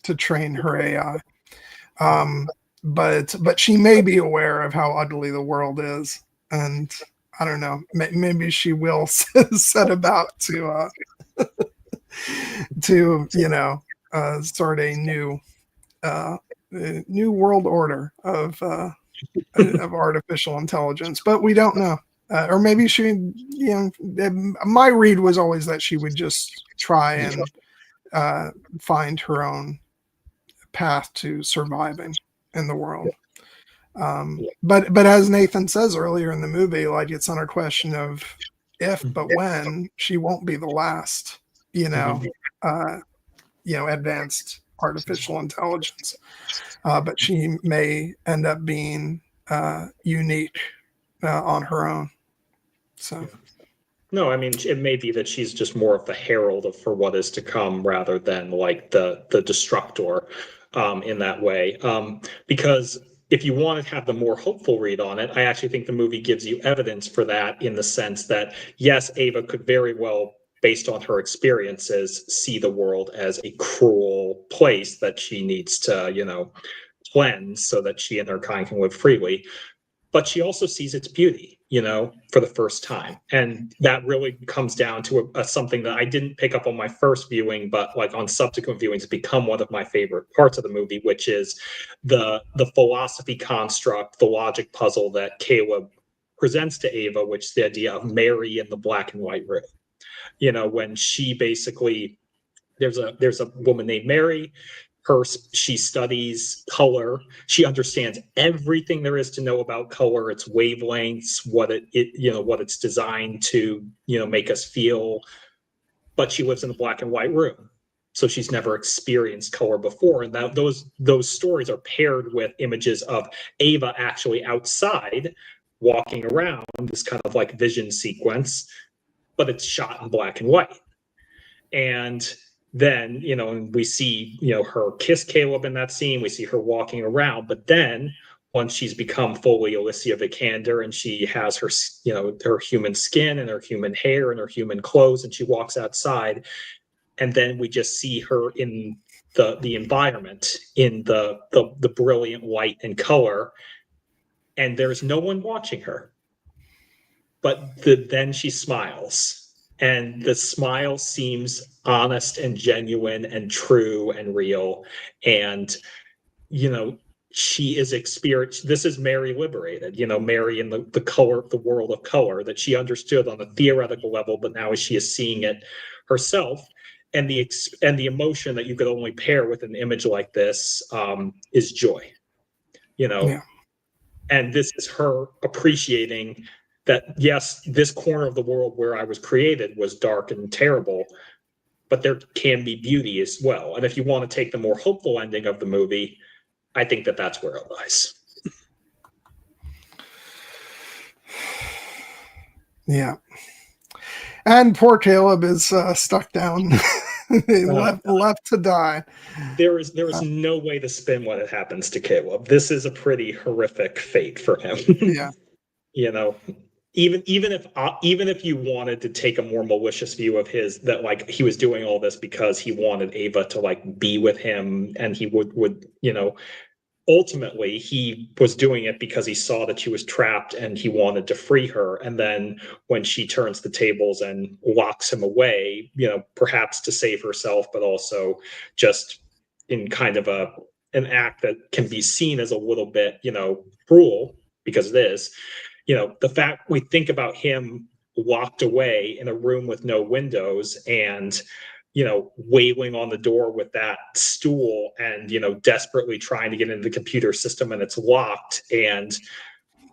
to train her AI. But she may be aware of how ugly the world is, and I don't know. Maybe she will set about to start a new world order of artificial intelligence. But we don't know. Or maybe she, my read was always that she would just try and find her own path to surviving in the world. But as Nathan says earlier in the movie, it's not a question of if, but when. She won't be the last, advanced artificial intelligence. But she may end up being unique on her own. So. No, I mean, it may be that she's just more of the herald for what is to come, rather than the destructor in that way. Because if you want to have the more hopeful read on it, I actually think the movie gives you evidence for that, in the sense that, yes, Ava could very well, based on her experiences, see the world as a cruel place that she needs to, cleanse so that she and her kind can live freely. But she also sees its beauty, for the first time. And that really comes down to something that I didn't pick up on my first viewing, but on subsequent viewings, it's become one of my favorite parts of the movie, which is the philosophy construct, the logic puzzle that Caleb presents to Ava, which is the idea of Mary in the black and white room. When she basically, there's a woman named Mary. She studies color. She understands everything there is to know about color, its wavelengths, what it's designed to, make us feel. But she lives in a black and white room, so she's never experienced color before. And those stories are paired with images of Ava actually outside, walking around, this kind of vision sequence, but it's shot in black and white. And then, we see, her kiss Caleb in that scene. We see her walking around. But then once she's become fully Alicia Vikander, and she has her, her human skin and her human hair and her human clothes, and she walks outside, and then we just see her in the environment, in the brilliant light and color, and there's no one watching her. But then she smiles. And the smile seems honest and genuine and true and real. And, she is experienced. This is Mary liberated, Mary in the color, the world of color that she understood on a theoretical level, but now she is seeing it herself. And the emotion that you could only pair with an image like this is joy, Yeah. And this is her appreciating that yes, this corner of the world where I was created was dark and terrible, but there can be beauty as well. And if you want to take the more hopeful ending of the movie, I think that that's where it lies. Yeah. And poor Caleb is stuck down, left to die. There is no way to spin what happens to Caleb. This is a pretty horrific fate for him. Yeah. You know, even if you wanted to take a more malicious view of his, that like he was doing all this because he wanted Ava to like be with him, and he would ultimately he was doing it because he saw that she was trapped and he wanted to free her. And then when she turns the tables and locks him away, perhaps to save herself, but also just in kind of an act that can be seen as a little bit, cruel, because it is, the fact we think about him locked away in a room with no windows and wailing on the door with that stool and, desperately trying to get into the computer system and it's locked. And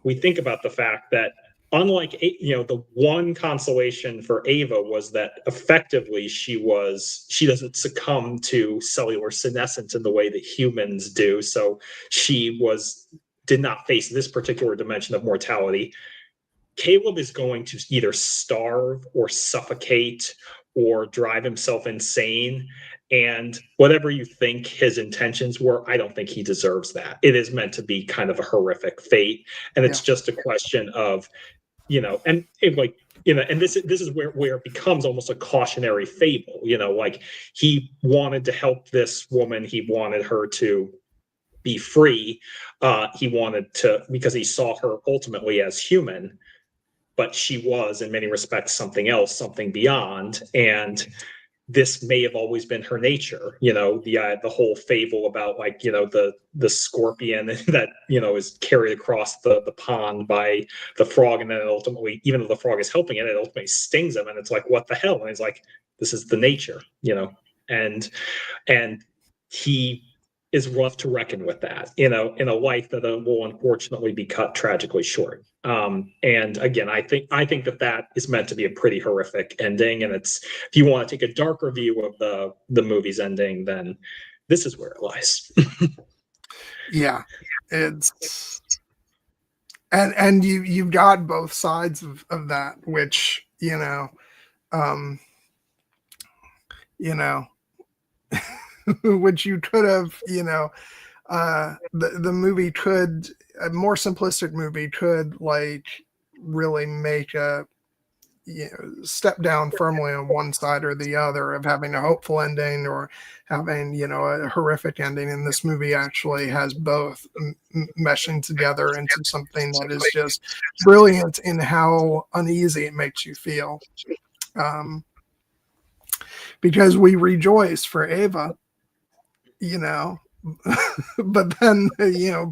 we think about the fact that unlike, the one consolation for Ava was that effectively she doesn't succumb to cellular senescence in the way that humans do. So she did not face this particular dimension of mortality. Caleb is going to either starve or suffocate or drive himself insane. And whatever you think his intentions were, I don't think he deserves that. It is meant to be kind of a horrific fate. And it's just a question of, and this is where it becomes almost a cautionary fable, like he wanted to help this woman. He wanted her to be free. He wanted to, because he saw her ultimately as human, but she was in many respects something else, something beyond. And this may have always been her nature, the whole fable about like, the scorpion that, is carried across the pond by the frog. And then ultimately, even though the frog is helping it ultimately stings him. And it's like, what the hell? And he's like, this is the nature, and he is rough to reckon with that, in a life that will unfortunately be cut tragically short. And again, I think that is meant to be a pretty horrific ending. And if you want to take a darker view of the movie's ending, then this is where it lies. Yeah, it's and you've got both sides of that, which which you could have, the movie could, a more simplistic movie could like really make a step down firmly on one side or the other of having a hopeful ending or having a horrific ending. And this movie actually has both meshing together into something that is just brilliant in how uneasy it makes you feel. Because we rejoice for Ava, but then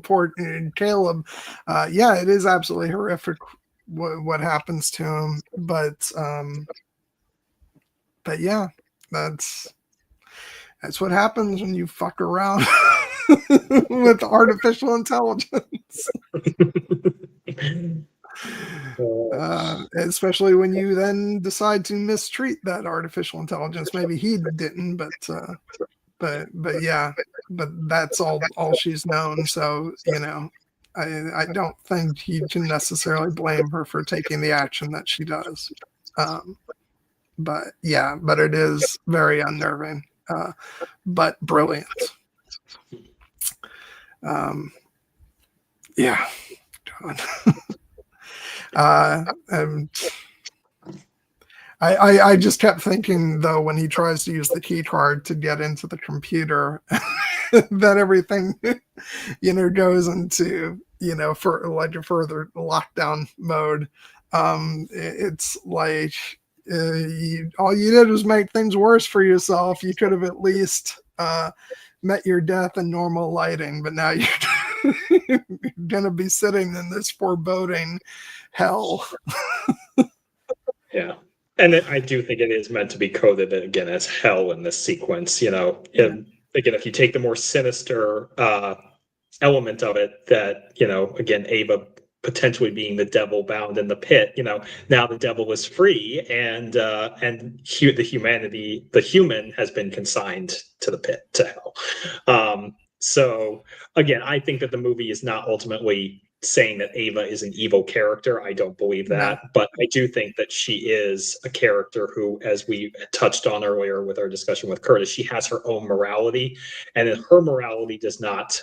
poor Caleb, it is absolutely horrific what happens to him, but yeah, that's what happens when you fuck around with artificial intelligence. Especially when you then decide to mistreat that artificial intelligence. Maybe he didn't, but yeah, but that's all she's known. So I don't think you can necessarily blame her for taking the action that she does. But it is very unnerving, but brilliant. Yeah. God. I just kept thinking, though, when he tries to use the key card to get into the computer, that everything, goes into, for like a further lockdown mode. It's like all you did was make things worse for yourself. You could have at least met your death in normal lighting, but now you're going to be sitting in this foreboding hell. Yeah. And I do think it is meant to be coded again as hell in this sequence, and again, if you take the more sinister element of it, that, again, Ava potentially being the devil bound in the pit. Now the devil is free, and the human has been consigned to the pit, to hell. So again, I think that the movie is not ultimately saying that Ava is an evil character. I don't believe that, but I do think that she is a character who, as we touched on earlier with our discussion with Curtis, she has her own morality, and her morality does not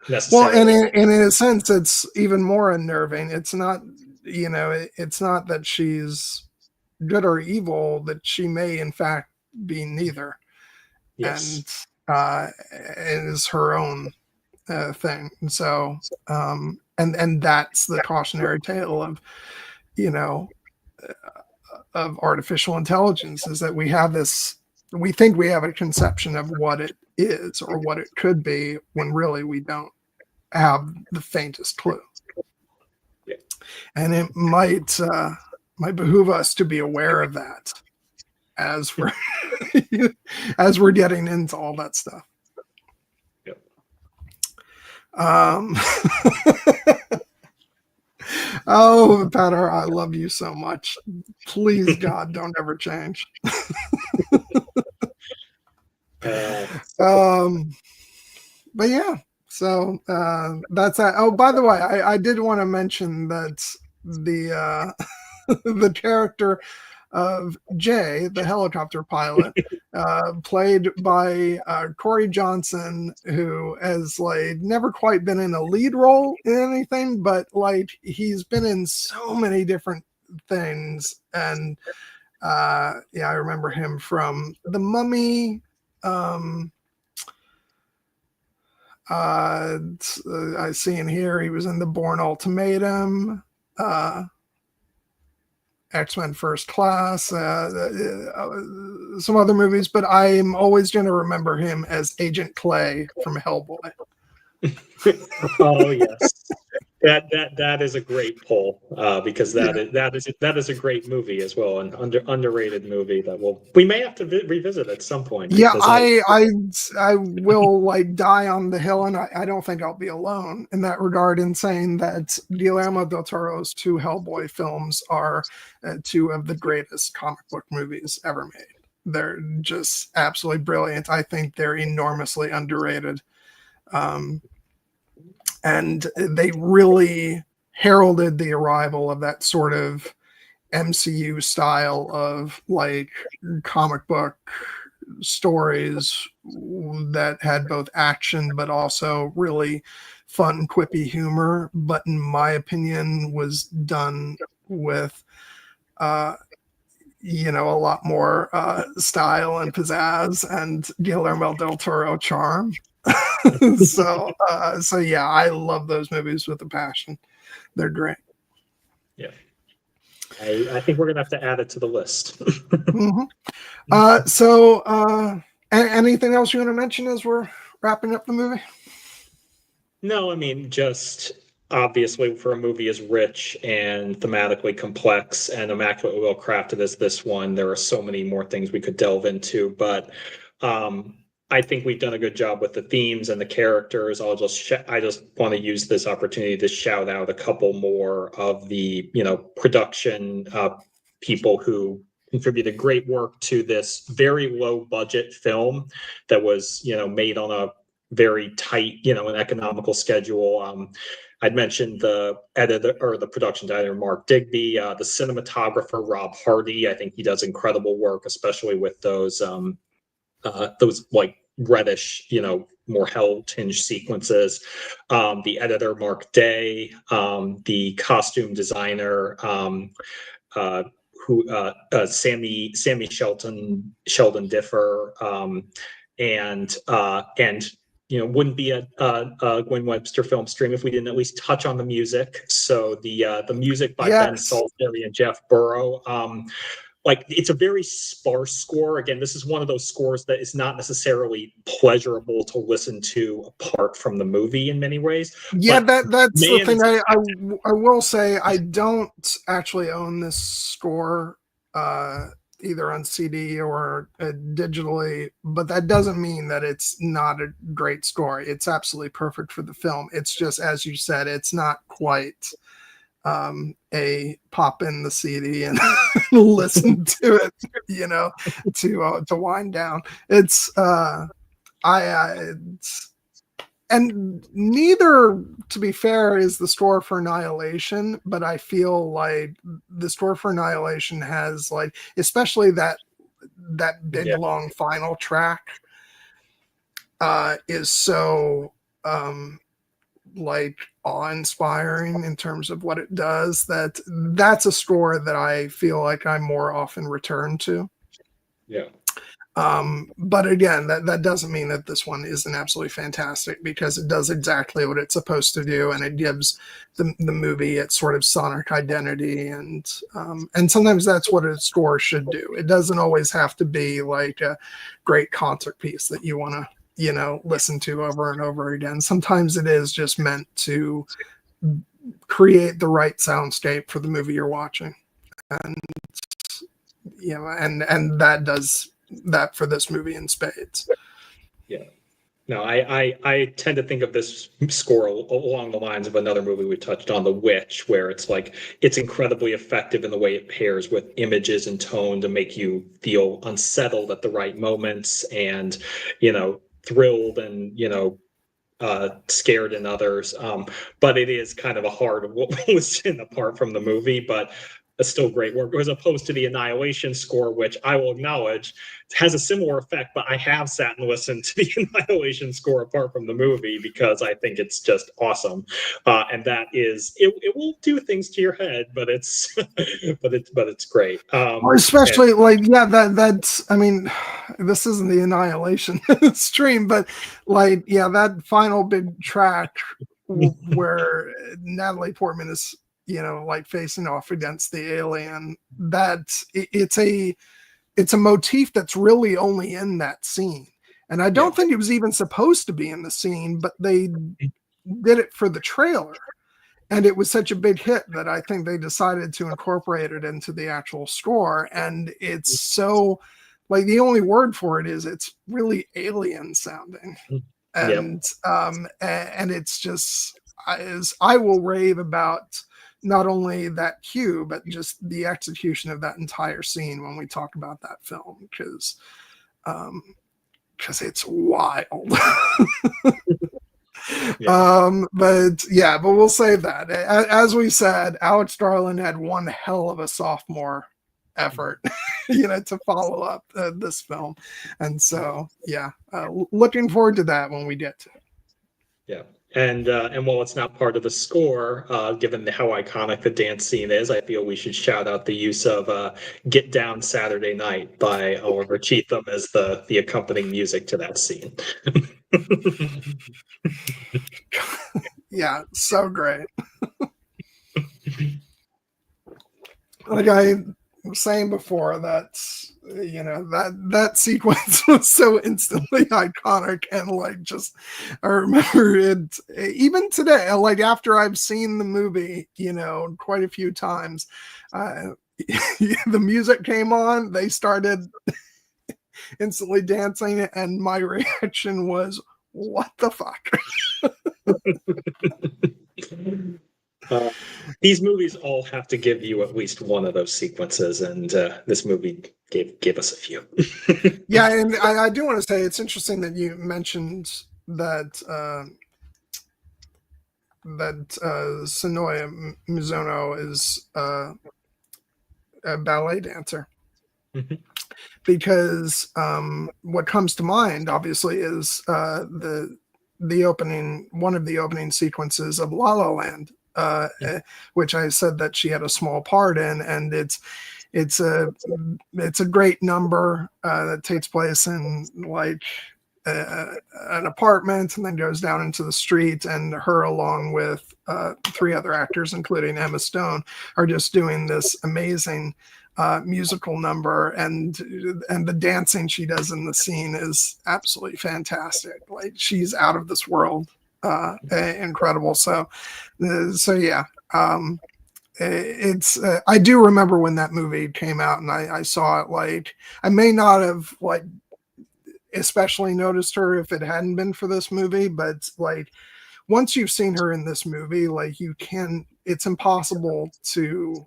necessarily. Well, and in a sense, it's even more unnerving. It's not, it's not that she's good or evil, that she may in fact be neither. Yes. And it is her own thing. And so, and that's the cautionary tale of, of artificial intelligence, is that we think we have a conception of what it is or what it could be, when really we don't have the faintest clue. Yeah. And it might behoove us to be aware of that as we're as we're getting into all that stuff. Yep. Oh, Petter, I love you so much. Please, God, don't ever change. But yeah, so that's that. Oh, by the way, I did want to mention that the the character of Jay, the helicopter pilot, played by Corey Johnson, who has never quite been in a lead role in anything, but he's been in so many different things. And I remember him from The Mummy. I see in here he was in The Bourne Ultimatum, X-Men First Class, some other movies, but I'm always going to remember him as Agent Clay from Hellboy. Oh yes, that is a great pull, because that is a great movie as well, an underrated movie that we may have to revisit at some point. Yeah, I will die on the hill, and I don't think I'll be alone in that regard in saying that Guillermo del Toro's two Hellboy films are two of the greatest comic book movies ever made. They're just absolutely brilliant. I think they're enormously underrated. And they really heralded the arrival of that sort of MCU style of comic book stories that had both action but also really fun, quippy humor, but in my opinion was done with a lot more style and pizzazz and Guillermo del Toro charm. So yeah, I love those movies with a passion. They're great. Yeah, I think we're gonna have to add it to the list. Mm-hmm. So anything else you want to mention as we're wrapping up the movie? No, I mean, just obviously for a movie as rich and thematically complex and immaculately well crafted as this one, there are so many more things we could delve into, but I think we've done a good job with the themes and the characters. I just want to use this opportunity to shout out a couple more of the production people who contributed great work to this very low budget film that was made on a very tight an economical schedule. I'd mentioned the editor or the production director, Mark Digby, the cinematographer, Rob Hardy. I think he does incredible work, especially with those reddish, more hell-tinged sequences. The editor, Mark Day, the costume designer, Sammy Sheldon Differ, and wouldn't be a Gwen Webster film stream if we didn't at least touch on the music. So the music by Ben Salisbury and Jeff Burrow. It's a very sparse score. Again, this is one of those scores that is not necessarily pleasurable to listen to apart from the movie in many ways. Yeah, that's the thing. I will say I don't actually own this score either on CD or digitally, but that doesn't mean that it's not a great score. It's absolutely perfect for the film. It's just, as you said, it's not quite a pop in the CD and listen to it, you know, to wind down. It's and neither, to be fair, is the Store for Annihilation, but I feel like the Store for Annihilation has, like, especially that big long final track is so like awe-inspiring in terms of what it does, that's a score that I feel like I more often return to. Yeah. But again, that doesn't mean that this one isn't absolutely fantastic, because it does exactly what it's supposed to do, and it gives the movie its sort of sonic identity, and sometimes that's what a score should do. It doesn't always have to be like a great concert piece that you want to, you know, listen to over and over again. Sometimes it is just meant to create the right soundscape for the movie you're watching, and you know, and that does that for this movie in spades. Yeah. No, I tend to think of this score along the lines of another movie we touched on, The Witch, where it's like it's incredibly effective in the way it pairs with images and tone to make you feel unsettled at the right moments, and, you know, thrilled and, you know, scared in others. But it is kind of a hard listen apart from the movie, but it's still great work, as opposed to the Annihilation score, which I will acknowledge has a similar effect, but I have sat and listened to the Annihilation score apart from the movie because I think it's just awesome. And that is, it will do things to your head, but it's but it's great. Or especially like, yeah, that's, I mean, this isn't the Annihilation stream, but like, yeah, that final big track where Natalie Portman is, you know, like facing off against the alien, it's a motif that's really only in that scene. And I don't think it was even supposed to be in the scene, but they did it for the trailer. And it was such a big hit that I think they decided to incorporate it into the actual score. And it's so, like, the only word for it is it's really alien sounding. And and it's just, I will rave about not only that cue, but just the execution of that entire scene when we talk about that film, because it's wild. But we'll save that. As we said, Alex Garland had one hell of a sophomore effort, you know, to follow up this film, and so looking forward to that when we get to it. Yeah. And while it's not part of the score, given how iconic the dance scene is, I feel we should shout out the use of "Get Down Saturday Night" by Oliver Cheatham as the accompanying music to that scene. Yeah, so great. Like I was saying before, that, you know, that sequence was so instantly iconic, and like, just, I remember it even today, like after I've seen the movie, you know, quite a few times, the music came on, they started instantly dancing, and my reaction was, what the fuck? These movies all have to give you at least one of those sequences, and this movie gave us a few. Yeah, and I do want to say it's interesting that you mentioned that Sonoya Mizuno is a ballet dancer. Mm-hmm. Because what comes to mind, obviously, is the opening, one of the opening sequences of La La Land, which I said that she had a small part in, and it's a great number that takes place in like an apartment, and then goes down into the street, and her, along with three other actors, including Emma Stone, are just doing this amazing musical number, and the dancing she does in the scene is absolutely fantastic. Like, she's out of this world, incredible. So yeah, it's I do remember when that movie came out, and I saw it. Like, I may not have like especially noticed her if it hadn't been for this movie, but like, once you've seen her in this movie, like, you can, it's impossible to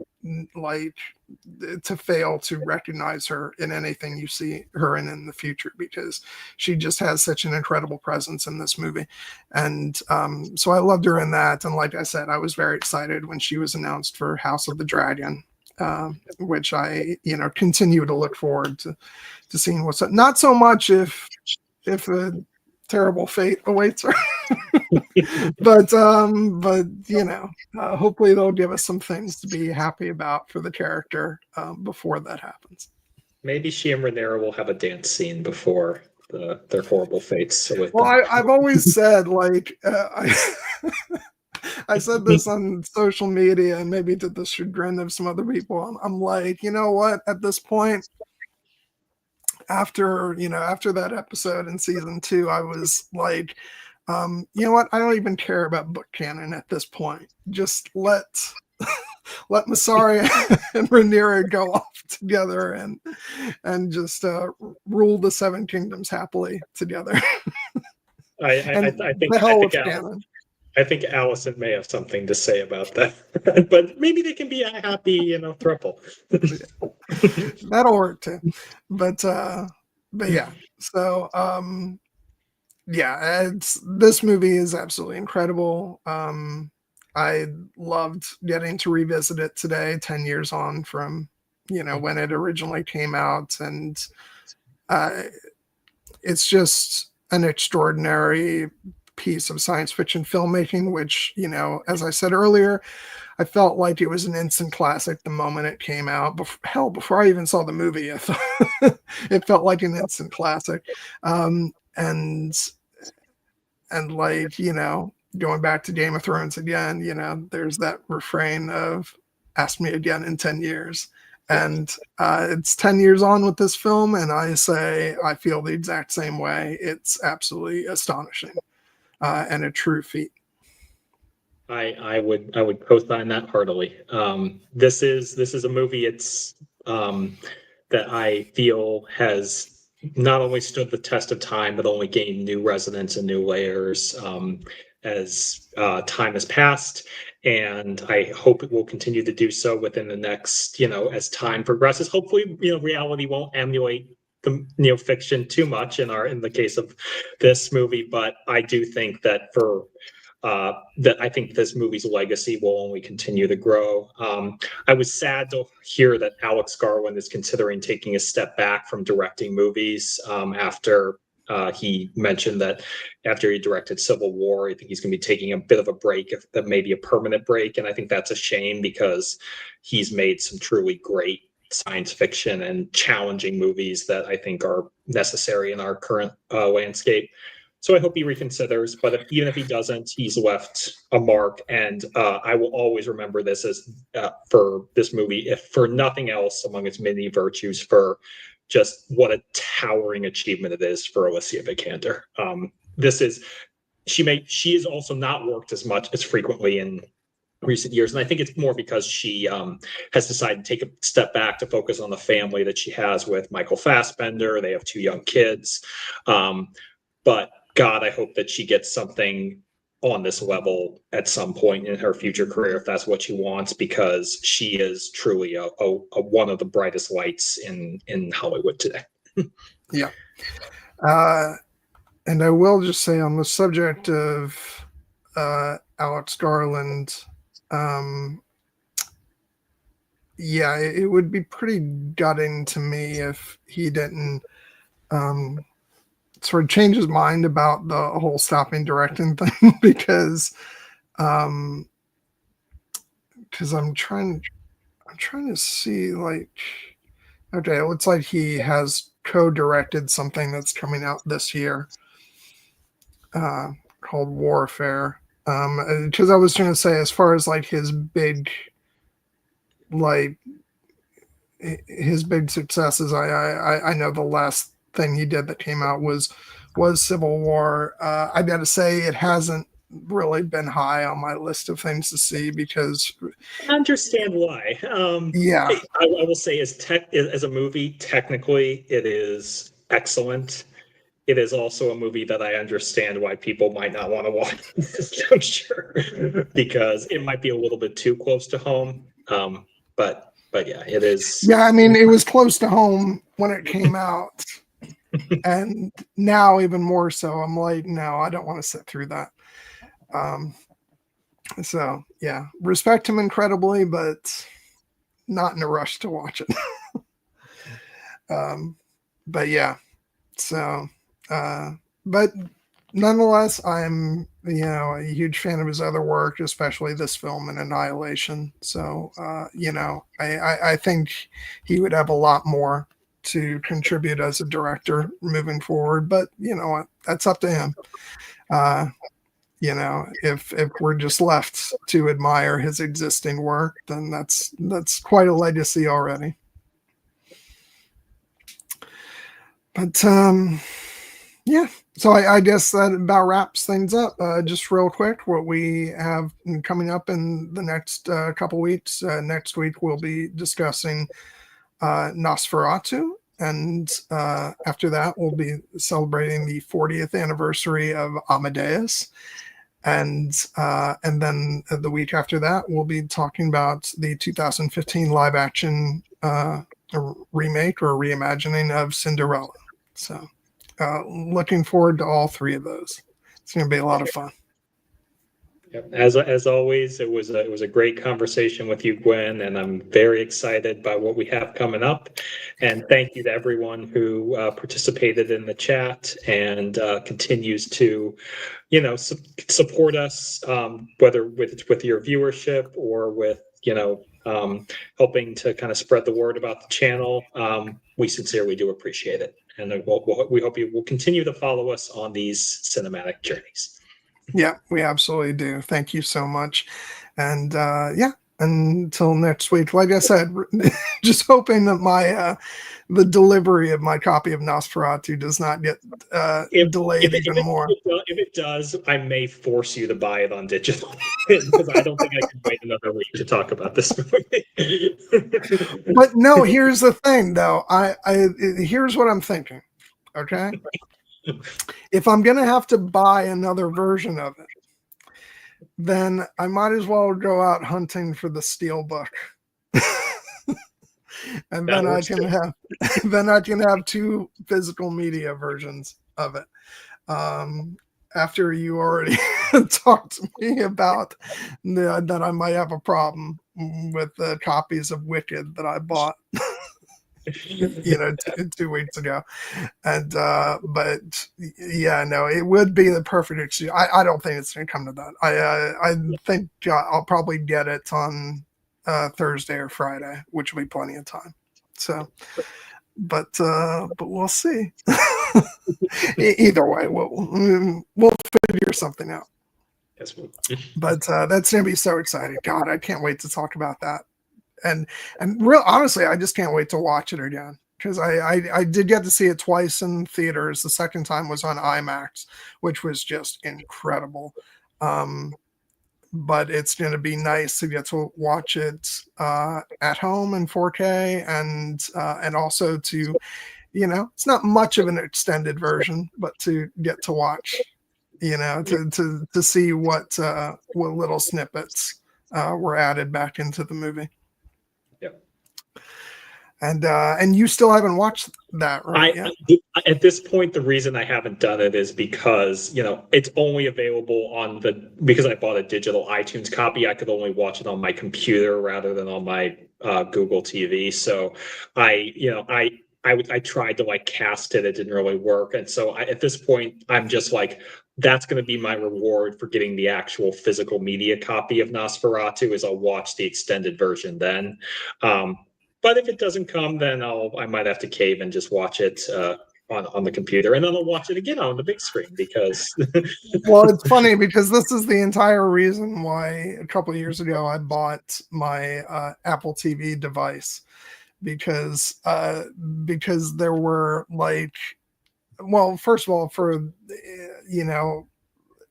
fail to recognize her in anything you see her in the future, because she just has such an incredible presence in this movie. And so I loved her in that. And like I said, I was very excited when she was announced for House of the Dragon, which I, continue to look forward to seeing what's up. Not so much if a terrible fate awaits her. but hopefully they'll give us some things to be happy about for the character before that happens. Maybe she and Rhaenyra will have a dance scene before their horrible fates. I've always said, I said this on social media, and maybe to the chagrin of some other people. I'm like, you know what? At this point, after that episode in season 2, I was like, you know what? I don't even care about book canon at this point. Just let Mysaria and Rhaenyra go off together and just rule the Seven Kingdoms happily together. I think Allison may have something to say about that, but maybe they can be a happy, throuple. That'll work too. But yeah. So this movie is absolutely incredible. I loved getting to revisit it today, 10 years on from, when it originally came out. And it's just an extraordinary piece of science fiction filmmaking, which, as I said earlier, I felt like it was an instant classic the moment it came out. Before I even saw the movie, I thought it felt like an instant classic. And going back to Game of Thrones again, there's that refrain of ask me again in 10 years. And it's 10 years on with this film, and I say I feel the exact same way. It's absolutely astonishing and a true feat. I would co-sign that heartily. This is a movie that I feel has not only stood the test of time, but only gained new resonance and new layers as time has passed. And I hope it will continue to do so within the next, as time progresses. Hopefully, reality won't emulate the fiction too much in the case of this movie. But I do think that I think this movie's legacy will only continue to grow. I was sad to hear that Alex Garland is considering taking a step back from directing movies after he mentioned that after he directed Civil War, I think he's going to be taking a bit of a break, maybe a permanent break. And I think that's a shame, because he's made some truly great science fiction and challenging movies that I think are necessary in our current landscape. So I hope he reconsiders, but even if he doesn't, he's left a mark. And I will always remember this as for this movie, if for nothing else, among its many virtues, for just what a towering achievement it is for Alicia Vikander. She has also not worked as frequently in recent years, and I think it's more because she has decided to take a step back to focus on the family that she has with Michael Fassbender. They have 2 young kids, but God, I hope that she gets something on this level at some point in her future career, if that's what she wants, because she is truly a one of the brightest lights in Hollywood today. Yeah. And I will just say, on the subject of Alex Garland, it would be pretty gutting to me if he didn't sort of change his mind about the whole stopping directing thing, because I'm trying to see, okay, it looks like he has co-directed something that's coming out this year called Warfare. Because I was going to say, as far as his big successes, I know the last thing he did that came out was Civil War. I gotta say, it hasn't really been high on my list of things to see, because I understand why. I will say, as a movie, technically it is excellent. it is also a movie that I understand why people might not want to watch at this juncture, because it might be a little bit too close to home. But yeah, it is. Yeah, I mean, it was close to home when it came out, and now even more so. I'm like, no, I don't want to sit through that. So yeah, respect him incredibly, but not in a rush to watch it. But yeah, so but nonetheless, I'm a huge fan of his other work, especially this film and Annihilation. So I think he would have a lot more to contribute as a director moving forward. But you know what? That's up to him. If we're just left to admire his existing work, then that's quite a legacy already. But yeah, so I guess that about wraps things up. Just real quick, what we have coming up in the next couple weeks. Next week we'll be discussing Nosferatu, and after that we'll be celebrating the 40th anniversary of Amadeus. And then the week after that, we'll be talking about the 2015 live action remake or reimagining of Cinderella. So looking forward to all three of those. It's going to be a lot of fun. Yep. As always, it was a great conversation with you, Gwyn, and I'm very excited by what we have coming up. And thank you to everyone who participated in the chat and continues to, support us, whether with your viewership or with helping to kind of spread the word about the channel. We sincerely do appreciate it, and we hope you will continue to follow us on these cinematic journeys. Yeah, we absolutely do. Thank you so much. And until next week, like I said, just hoping that the delivery of my copy of Nosferatu does not get delayed even more. If it does, I may force you to buy it on digital, because I don't think I can wait another week to talk about this movie. But no, here's the thing, though. Here's what I'm thinking. Okay. If I'm going to have to buy another version of it, then I might as well go out hunting for the Steelbook. And then I can have two physical media versions of it. After you already talked to me about that I might have a problem with the copies of Wicked that I bought. 2 weeks ago. And but yeah, no, it would be the perfect excuse. I don't think it's gonna come to that. I think I'll probably get it on Thursday or Friday, which will be plenty of time. So but we'll see. Either way, we'll figure something out. Yes, but that's gonna be so exciting. God, I can't wait to talk about that. And real honestly, I just can't wait to watch it again, because I did get to see it twice in theaters. The second time was on IMAX, which was just incredible. But it's going to be nice to get to watch it at home in 4K, and also to, it's not much of an extended version, but to get to watch, to see what little snippets were added back into the movie. And you still haven't watched that, right? At this point, the reason I haven't done it is because it's only available because I bought a digital iTunes copy. I could only watch it on my computer rather than on my Google TV. So I tried to cast it. It didn't really work, and so at this point, I'm just like, that's going to be my reward for getting the actual physical media copy of Nosferatu. Is I'll watch the extended version then. But if it doesn't come, then I might have to cave and just watch it on the computer, and then I'll watch it again on the big screen because. Well, it's funny because this is the entire reason why a couple of years ago I bought my Apple TV device, because there were first of all, for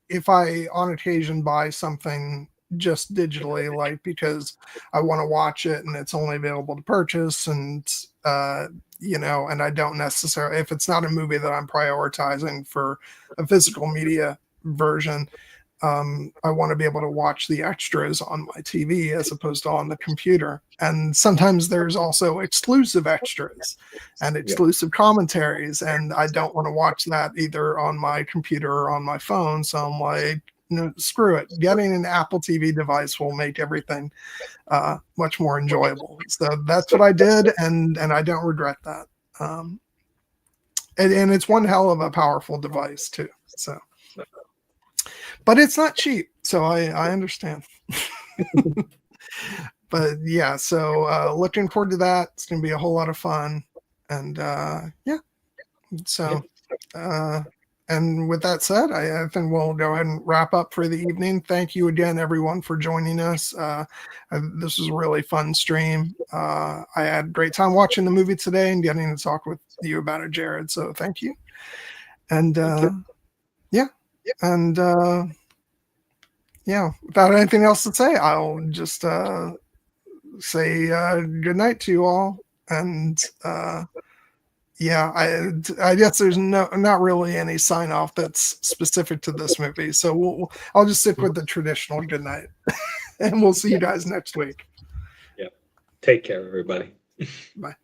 if I on occasion buy something just digitally, like because I want to watch it and it's only available to purchase, and and I don't necessarily, if it's not a movie that I'm prioritizing for a physical media version, I want to be able to watch the extras on my TV as opposed to on the computer. And sometimes there's also exclusive extras and exclusive commentaries, and I don't want to watch that either on my computer or on my phone. So I'm like, screw it. Getting an Apple TV device will make everything much more enjoyable. So that's what I did, and I don't regret that. And it's one hell of a powerful device too. So. But it's not cheap, so I understand. But yeah, so looking forward to that. It's going to be a whole lot of fun. And so and with that said, I think we'll go ahead and wrap up for the evening. Thank you again, everyone, for joining us. This was a really fun stream. I had a great time watching the movie today and getting to talk with you about it, Jared. So thank you. And and without anything else to say, I'll just say good night to you all. And I guess there's not really any sign off that's specific to this movie. So I'll just stick with the traditional good night. And we'll see you guys next week. Yeah. Take care, everybody. Bye.